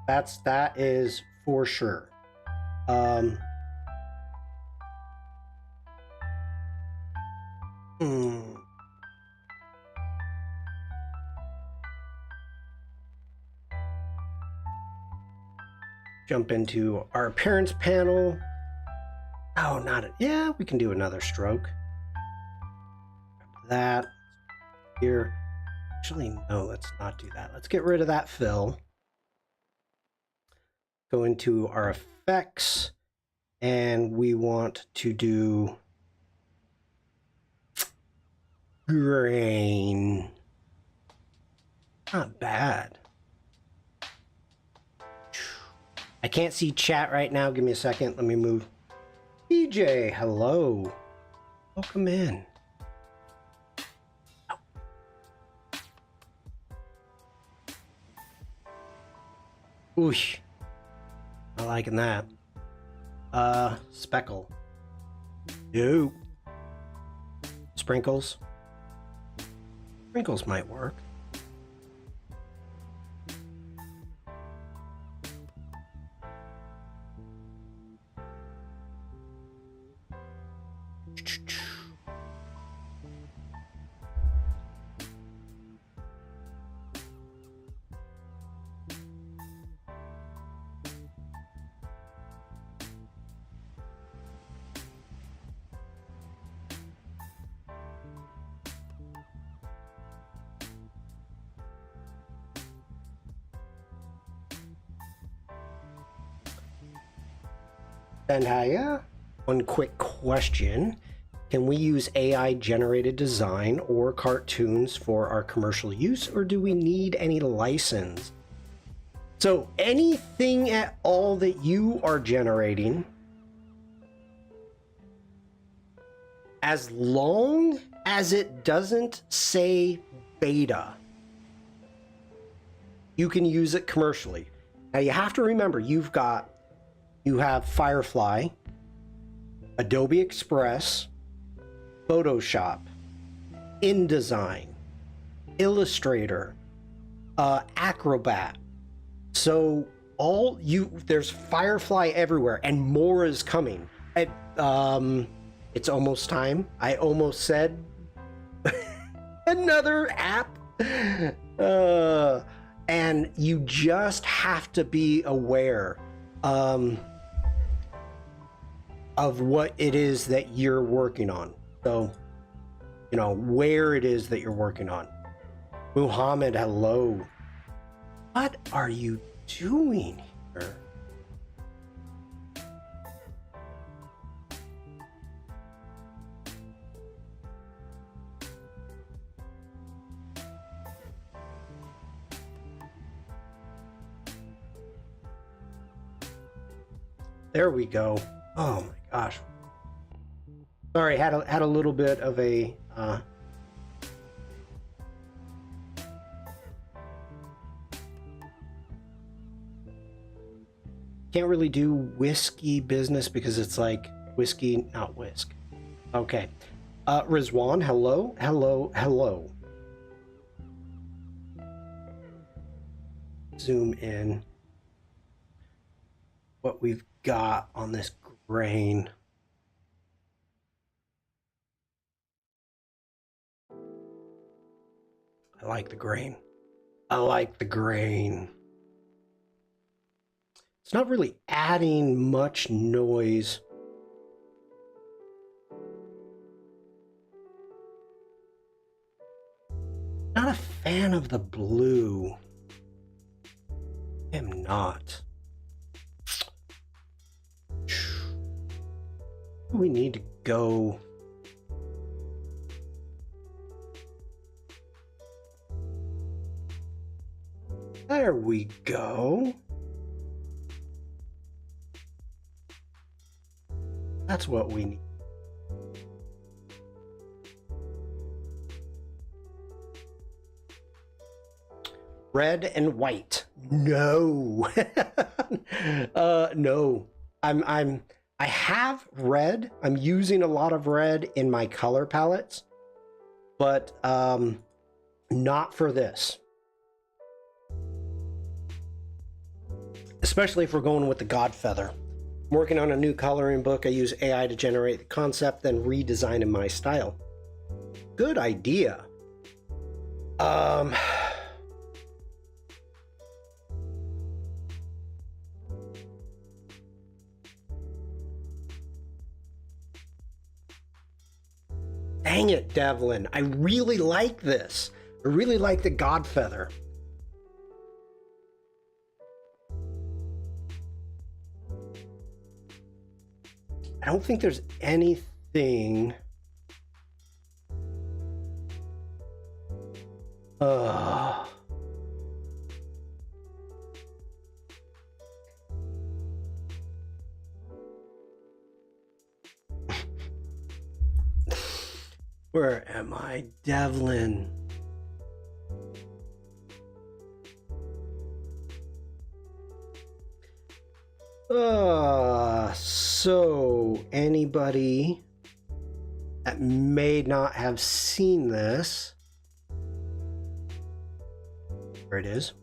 That is for sure. Jump into our appearance panel. Oh, not it. Yeah, we can do another stroke. That here. Actually, no, let's not do that. Let's get rid of that fill. Go into our effects, and we want to do grain. Not bad. I can't see chat right now. Give me a second. Let me move. DJ, hello. Welcome in. Oosh. Not liking that. Speckle. No. Sprinkles. Sprinkles might work. And hiya. One quick question. Can we use AI generated design or cartoons for our commercial use, or do we need any license? So anything at all that you are generating, as long as it doesn't say beta, you can use it commercially. Now you have to remember, you have Firefly, Adobe Express, Photoshop, InDesign, Illustrator, Acrobat. So there's Firefly everywhere, and more is coming. It's almost time. I almost said another app. And you just have to be aware of what it is that you're working on. So, where it is that you're working on. Muhammad, hello. What are you doing here? There we go. Oh my gosh. Sorry, had a little bit of a can't really do whiskey business because it's like whiskey, not whisk. Okay. Rizwan, hello, hello, hello. Zoom in what we've got on this grain. I like the grain. I like the grain. It's not really adding much noise. Not a fan of the blue. I am not. We need to go. There we go. That's what we need. Red and white. No. No. I have red. I'm using a lot of red in my color palettes, but not for this. Especially if we're going with the Godfeather. I'm working on a new coloring book. I use AI to generate the concept, then redesign in my style. Good idea. Dang it, Devlin. I really like this. I really like the Godfeather. I don't think there's anything Uh, where am I, Devlin? So anybody that may not have seen this, there it is.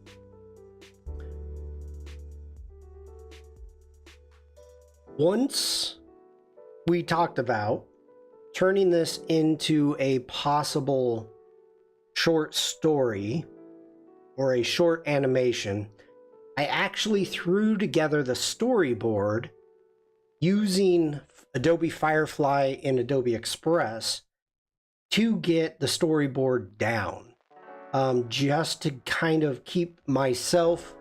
Once we talked about turning this into a possible short story or a short animation, I actually threw together the storyboard using Adobe Firefly and Adobe Express to get the storyboard down, just to kind of keep myself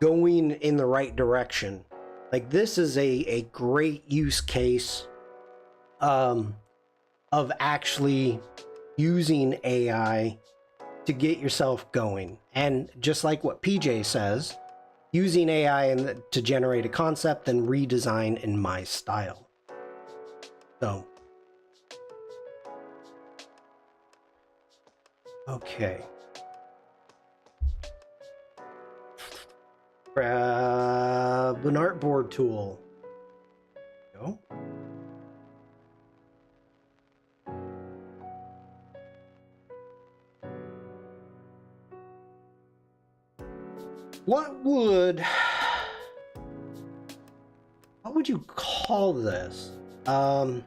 going in the right direction. Like, this is a great use case of actually using AI to get yourself going. And just like what PJ says, using AI to generate a concept and redesign in my style. So, okay. Grab an artboard tool. Go. What would you call this? Do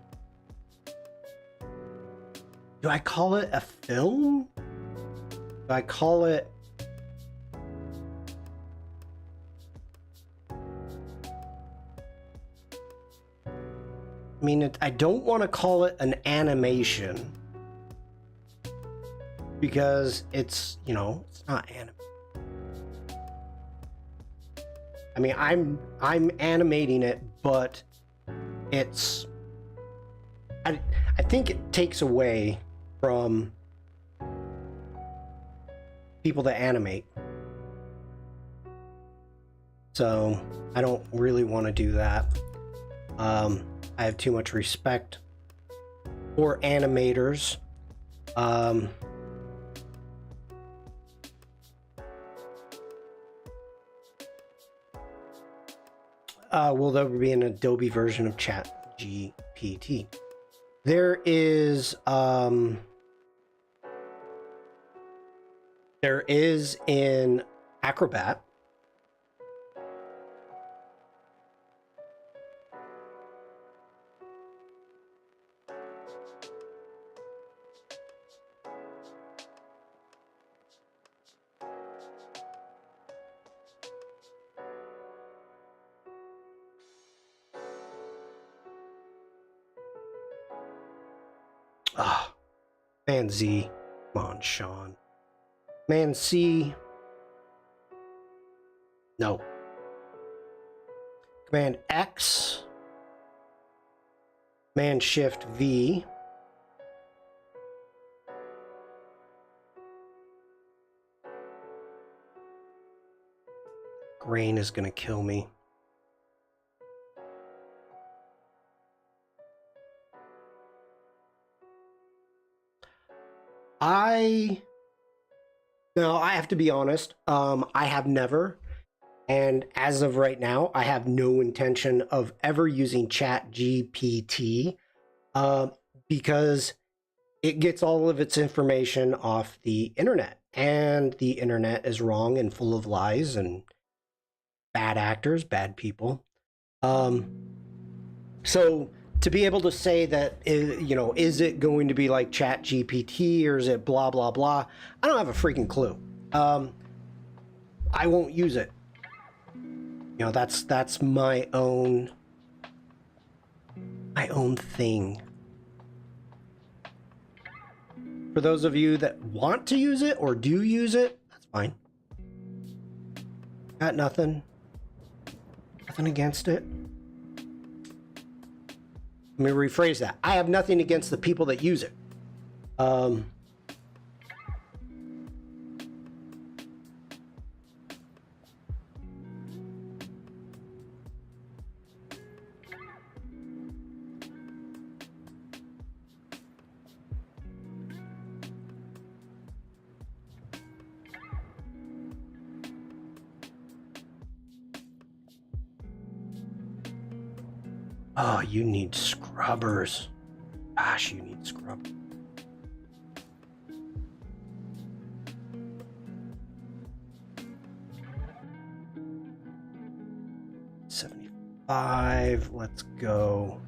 I call it a film? Do I call it... I mean, I don't want to call it an animation because it's, you know, it's not anime. I mean, I'm animating it, but it's... I think it takes away from people that animate. So I don't really want to do that. I have too much respect for animators. Will there be an Adobe version of ChatGPT? There is in Acrobat. Ah, Man Z. Come on, Shawn. Man C. No. Command X. Command Shift V. Grain is gonna kill me. Now, I have to be honest, I have never, and as of right now, I have no intention of ever using ChatGPT, because it gets all of its information off the internet, and the internet is wrong and full of lies and bad actors, bad people. So to be able to say that, you know, is it going to be like ChatGPT or is it blah, blah, blah? I don't have a freaking clue. I won't use it. You know, that's my own thing. For those of you that want to use it or do use it, that's fine. Got nothing against it. Let me rephrase that. I have nothing against the people that use it. Oh, you need scrubbers. Gosh, you need scrubbers. $75. Let's go.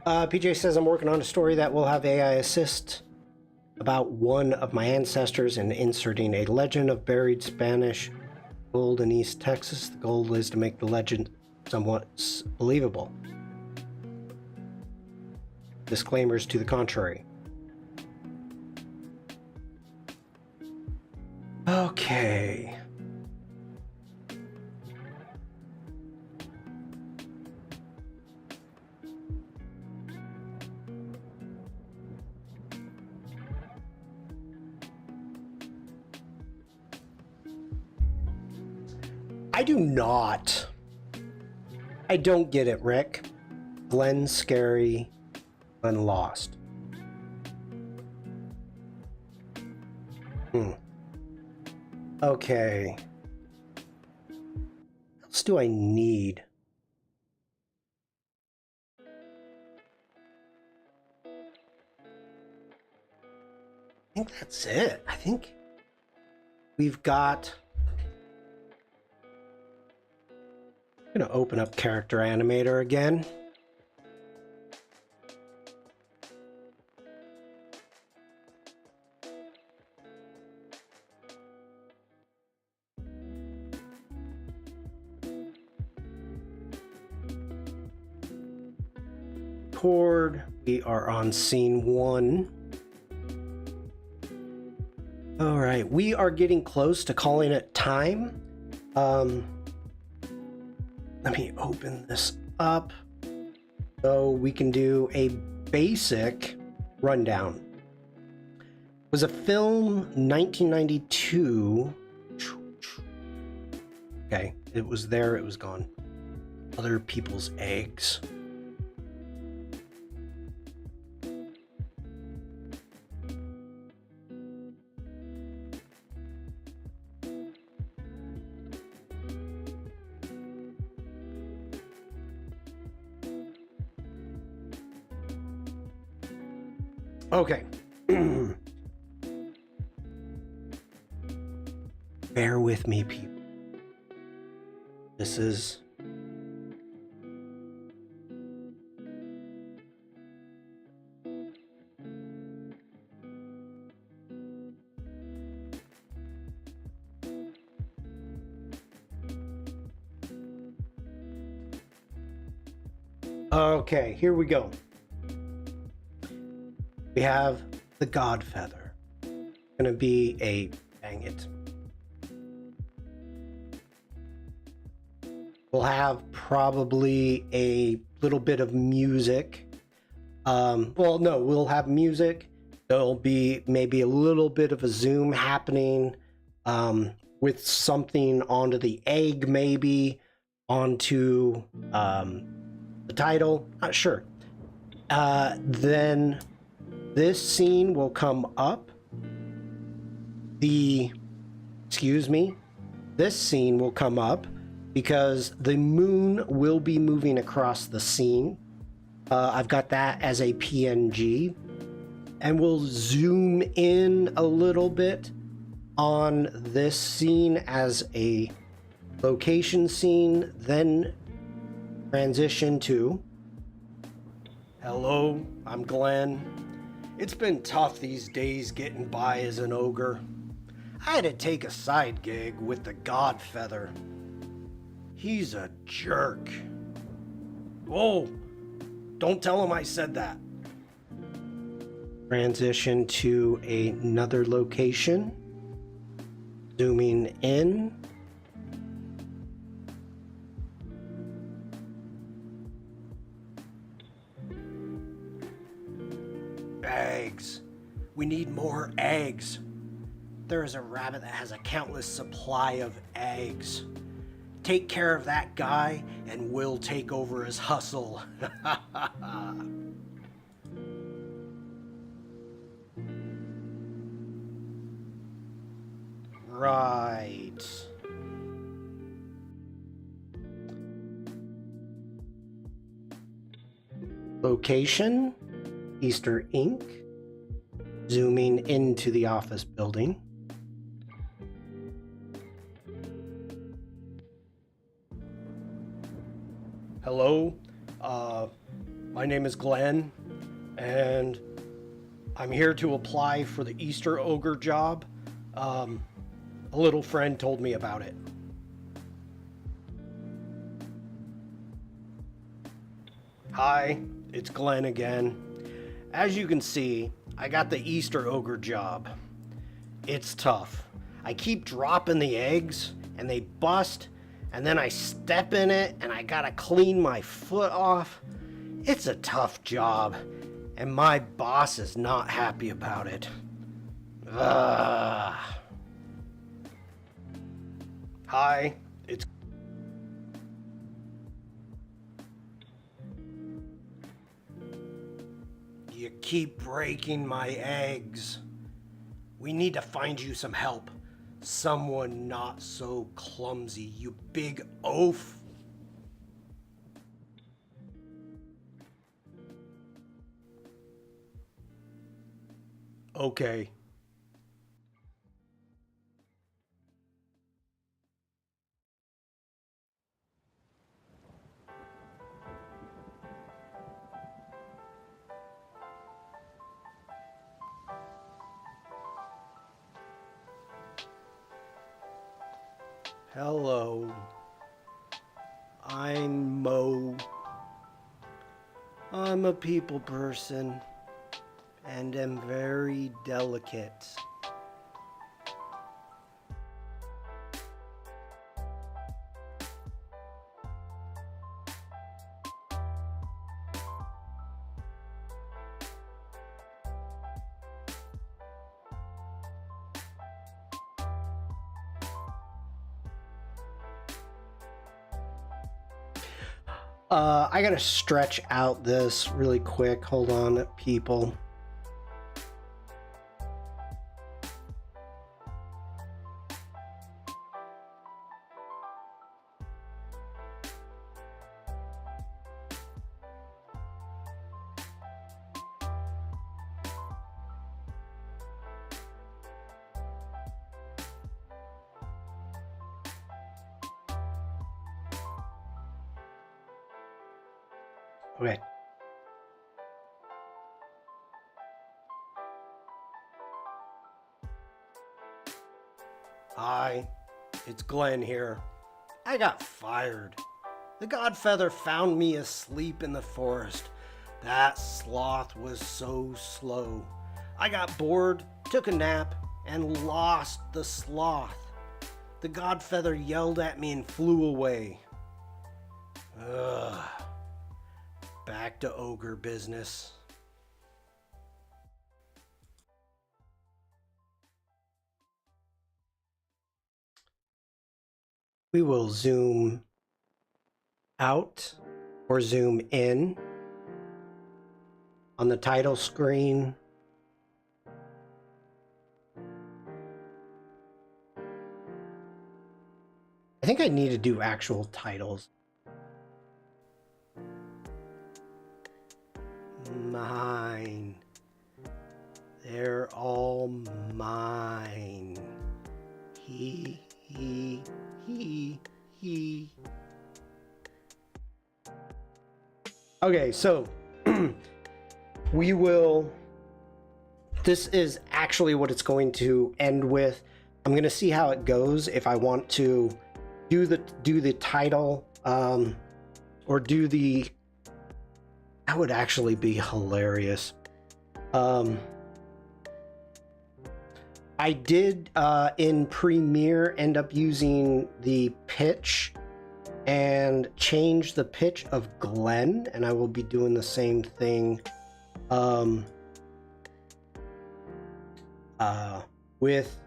PJ says I'm working on a story that will have AI assist about one of my ancestors and inserting a legend of buried Spanish gold in East Texas. The goal is to make the legend somewhat believable. Disclaimers to the contrary. Okay. I don't get it, Rick. Glenn scary, Glenn lost. Okay. What else do I need? I think that's it. I think we've got... I'm going to open up Character Animator again. We are on scene 1. All right, we are getting close to calling it time. Let me open this up so we can do a basic rundown. It was a film 1992. Okay, it was there, it was gone. Other people's eggs. Okay. Bear with me, people. This is... Okay, here we go. We have the Godfeather. Gonna be a... dang it. We'll have probably a little bit of music. Well, no, we'll have music. There'll be maybe a little bit of a zoom happening with something onto the egg, maybe onto the title. Not sure. Then this scene will come up. This scene will come up because the moon will be moving across the scene. I've got that as a PNG, and we'll zoom in a little bit on this scene as a location scene, then transition to, hello, I'm Glenn. It's been tough these days getting by as an ogre. I had to take a side gig with the Godfeather. He's a jerk. Oh, Don't tell him I said that. Transition to another location. Zooming in. Eggs. We need more eggs. There is a rabbit that has a countless supply of eggs. Take care of that guy and we'll take over his hustle. Right. Location, Easter Inc. Zooming into the office building. Hello, my name is Glenn, and I'm here to apply for the Easter Ogre job. A little friend told me about it. Hi, it's Glenn again. As you can see, I got the Easter Ogre job. It's tough. I keep dropping the eggs, and they bust, and then I step in it, and I gotta clean my foot off. It's a tough job, and my boss is not happy about it. Ugh. Hi, it's... You keep breaking my eggs. We need to find you some help. Someone not so clumsy, you big oaf. Okay. Hello. I'm Mo. I'm a people person and am very delicate. I gotta stretch out this really quick. Hold on, people. Okay. Hi, it's Glenn here. I got fired. The Godfeather found me asleep in the forest. That sloth was so slow. I got bored, took a nap, and lost the sloth. The Godfeather yelled at me and flew away. Ugh. Back to ogre business. We will zoom out or zoom in on the title screen. I think I need to do actual titles. Mine. They're all mine. He. Okay, so this is actually what it's going to end with. I'm going to see how it goes if I want to do the title or do the That would actually be hilarious. I did in Premiere end up using the pitch and change the pitch of Glenn, and I will be doing the same thing with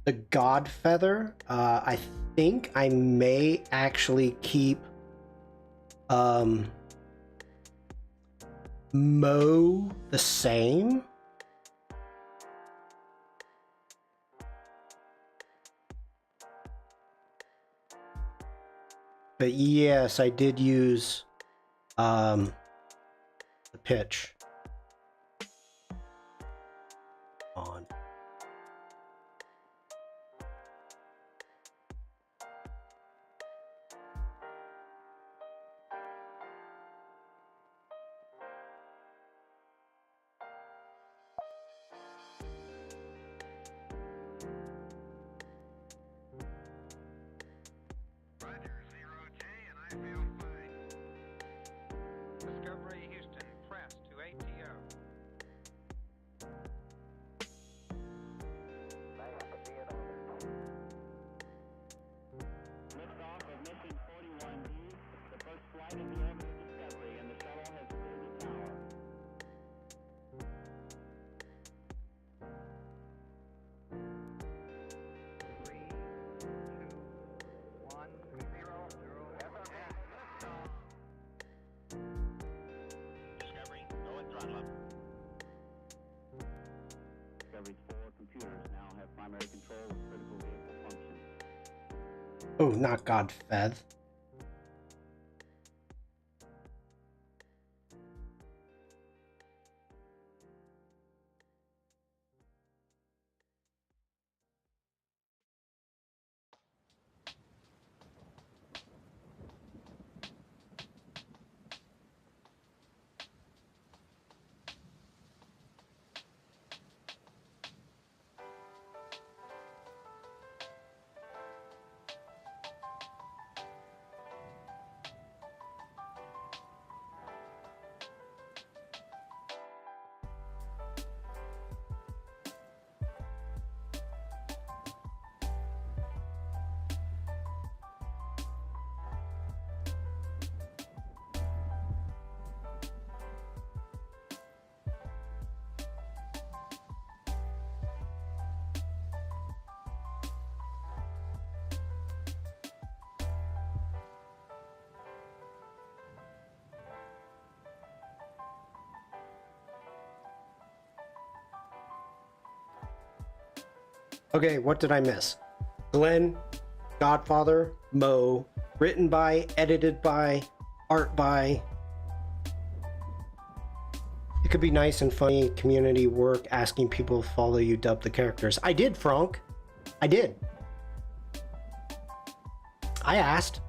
the Godfeather. I think I may actually keep Mo the same. But yes, I did use the pitch on. Oh, not Godfeather. Okay, what did I miss? Glenn, Godfather, Mo, written by, edited by, art by. It could be nice and funny community work asking people to follow you, dub the characters. I did, Frank. I did. I asked.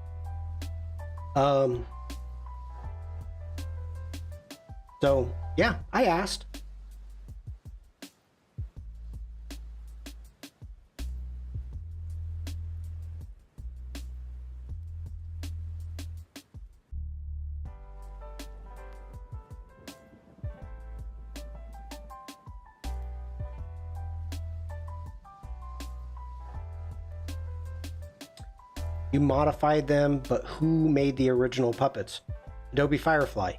So, yeah, I asked. You modified them, but who made the original puppets? Adobe Firefly.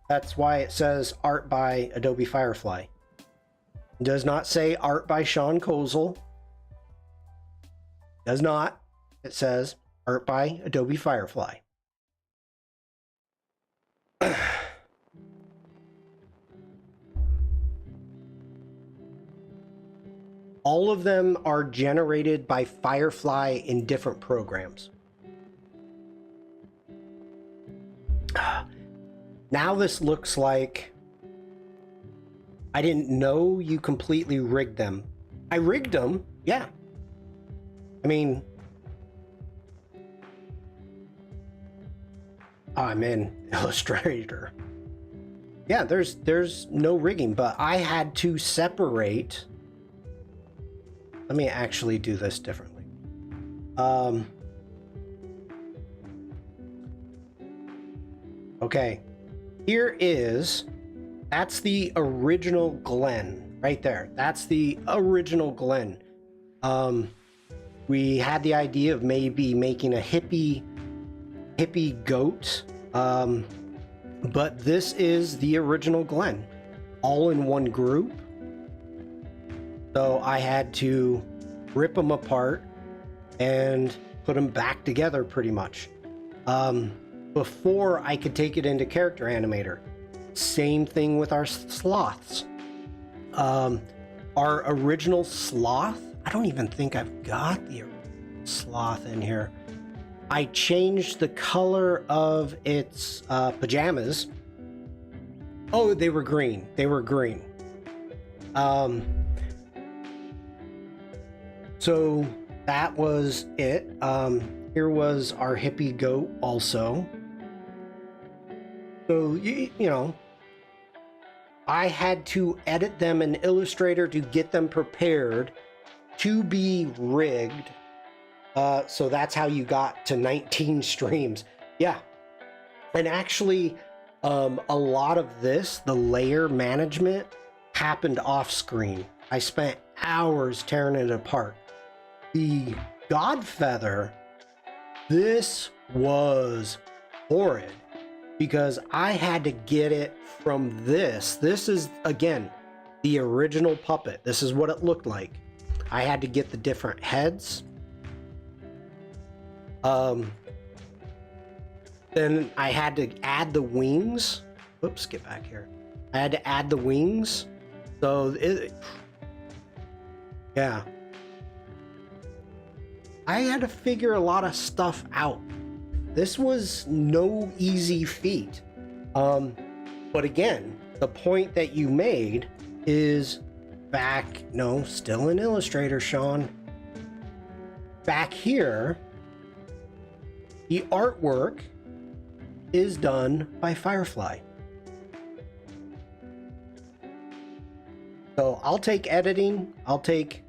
That's why it says art by Adobe Firefly. It does not say art by Shawn Kozel. Does not. It says art by Adobe Firefly. All of them are generated by Firefly in different programs. Now this looks like I didn't know you completely rigged them. I rigged them, yeah. I mean, I'm in Illustrator. Yeah, there's no rigging, but I had to separate. Let me actually do this differently. Okay, that's the original Glenn right there. That's the original Glenn. We had the idea of maybe making a hippie goat, but this is the original Glenn, all in one group. So I had to rip them apart and put them back together pretty much. Before I could take it into Character Animator. Same thing with our sloths. Our original sloth, I don't even think I've got the sloth in here. I changed the color of its pajamas. Oh, they were green. They were green. So that was it. Here was our hippie goat also. So, you know, I had to edit them in Illustrator to get them prepared to be rigged. So that's how you got to 19 streams. Yeah. And actually, a lot of this, the layer management, happened off screen. I spent hours tearing it apart. The Godfeather, this was horrid because I had to get it from this. This is, again, the original puppet. This is what it looked like. I had to get the different heads. Then I had to add the wings. Oops, get back here. I had to add the wings. So, yeah. I had to figure a lot of stuff out. This was no easy feat. But again, the point that you made is still in Illustrator, Shawn. Back here, the artwork is done by Firefly. So I'll take editing. I'll take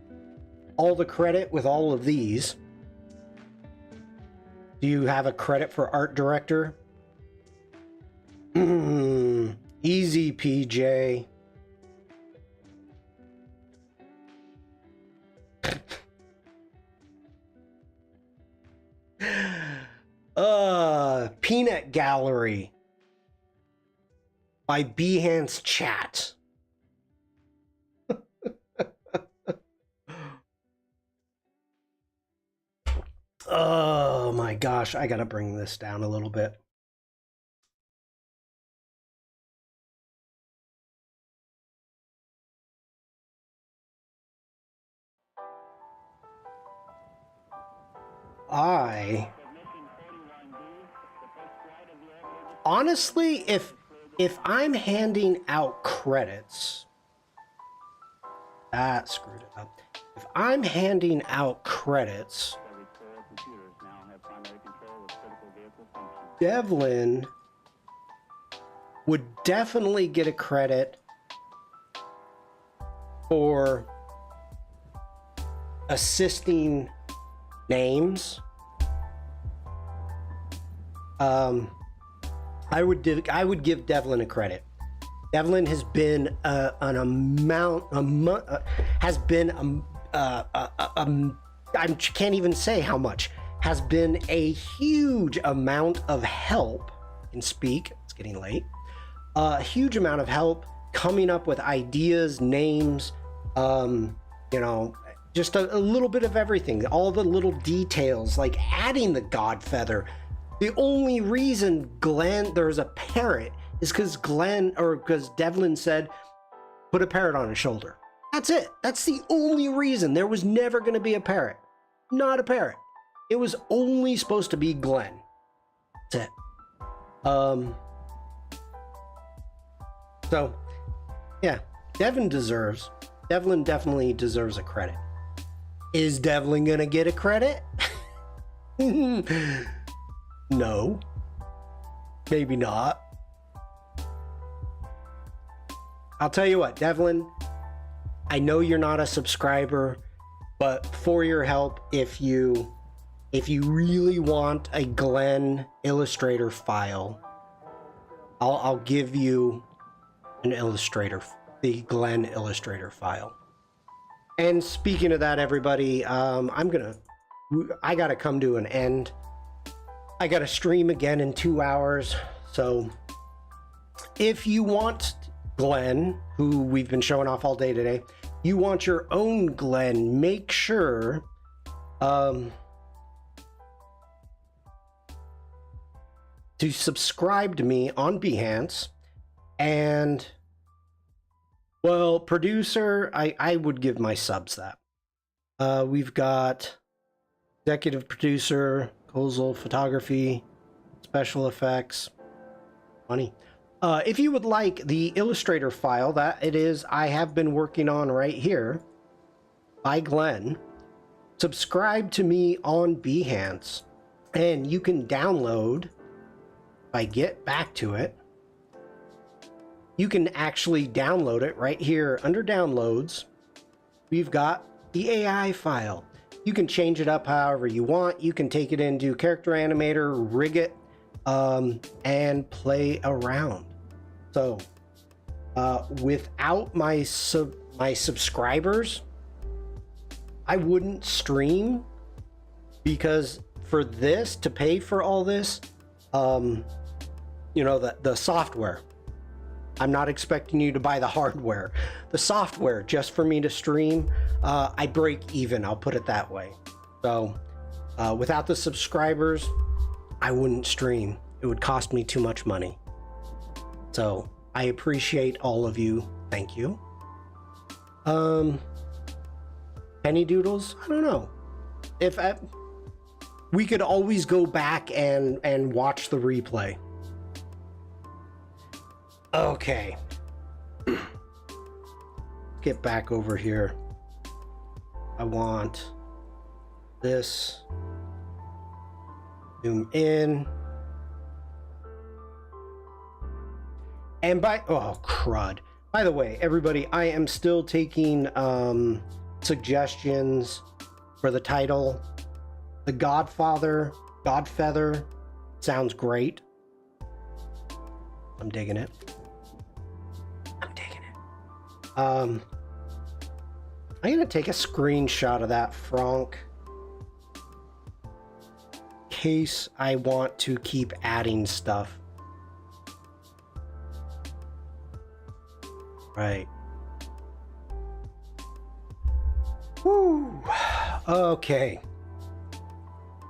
all the credit with all of these. Do you have a credit for art director? Easy, PJ. Peanut Gallery by Behance Chat. Oh my gosh, I gotta bring this down a little bit. Honestly, if I'm handing out credits, that screwed it up. If I'm handing out credits, Devlin would definitely get a credit for assisting names. I would give Devlin a credit. Devlin has been I can't even say how much, has been a huge amount of help. It's getting late. A huge amount of help coming up with ideas, names, just a little bit of everything, all the little details, like adding the Godfeather. The only reason there's a parrot is because Devlin said, put a parrot on his shoulder. That's it. That's the only reason. There was never going to be a parrot. Not a parrot. It was only supposed to be Glenn. That's it. So, yeah, Devlin definitely deserves a credit. Is Devlin gonna get a credit? No. Maybe not. I'll tell you what, Devlin, I know you're not a subscriber, but for your help, if you if you really want a Glenn Illustrator file, I'll give you an Illustrator, the Glenn Illustrator file. And speaking of that, everybody, I gotta come to an end. I gotta stream again in 2 hours. So if you want Glenn, who we've been showing off all day today, you want your own Glenn, make sure to subscribe to me on Behance. And, well, producer, I would give my subs that. We've got executive producer, Kozel, photography, special effects, money. If you would like the Illustrator file, that it is, I have been working on right here by Glenn, subscribe to me on Behance, and you can download. If I get back to it, you can actually download it right here under downloads. We've got the AI file. You can change it up however you want. You can take it into Character Animator, rig it, and play around. So without my subscribers, I wouldn't stream, because for this, to pay for all this, you know, the software. I'm not expecting you to buy the hardware. The software, just for me to stream, I break even, I'll put it that way. So without the subscribers, I wouldn't stream. It would cost me too much money. So I appreciate all of you. Thank you. Penny Doodles? I don't know. We could always go back and watch the replay. Okay. Get back over here. I want this. Zoom in. And oh, crud. By the way, everybody, I am still taking suggestions for the title. The Godfeather sounds great. I'm digging it. I'm gonna take a screenshot of that, Frank, in case I want to keep adding stuff. Right. Woo. Okay.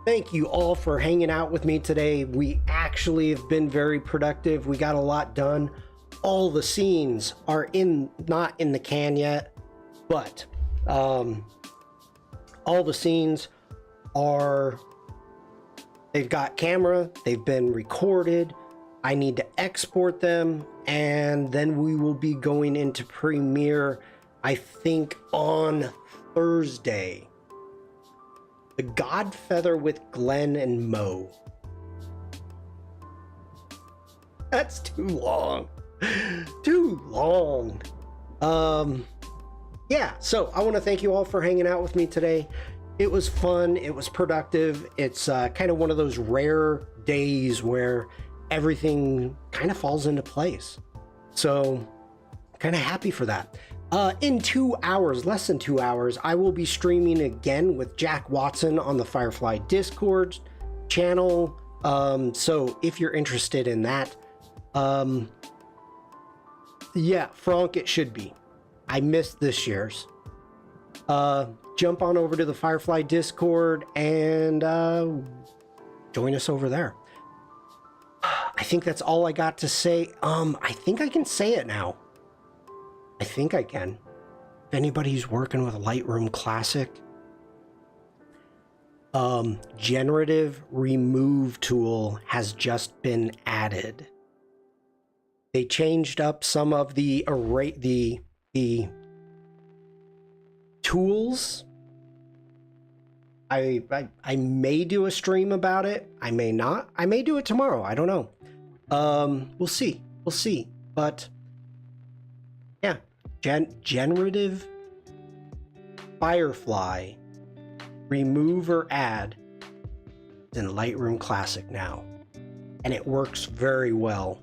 Thank you all for hanging out with me today. We actually have been very productive. We got a lot done. All the scenes are not in the can yet, but all the scenes they've got camera, they've been recorded. I need to export them, and then we will be going into Premiere, I think, on Thursday. The Godfeather with Glenn and Mo. That's too long. Too long. Yeah, so I want to thank you all for hanging out with me today. It was fun. It was productive. It's kind of one of those rare days where everything kind of falls into place. So kind of happy for that. In 2 hours, less than 2 hours, I will be streaming again with Jack Watson on the Firefly Discord channel. So if you're interested in that, yeah, Frank, it should be. I missed this year's. Jump on over to the Firefly Discord and join us over there. I think that's all I got to say. I think I can say it now. I think I can. If anybody's working with Lightroom Classic, generative remove tool has just been added. They changed up some of the tools. I may do a stream about it. I may not. I may do it tomorrow. I don't know. We'll see. We'll see. But yeah, generative Firefly remove or add It's in Lightroom Classic now, and it works very well.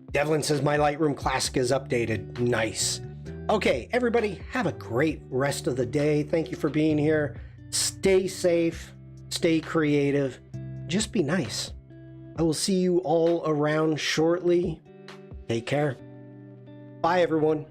Devlin says my Lightroom Classic is updated. Nice. Okay, everybody, have a great rest of the day. Thank you for being here. Stay safe, stay creative, just be nice. I will see you all around shortly. Take care. Bye, everyone.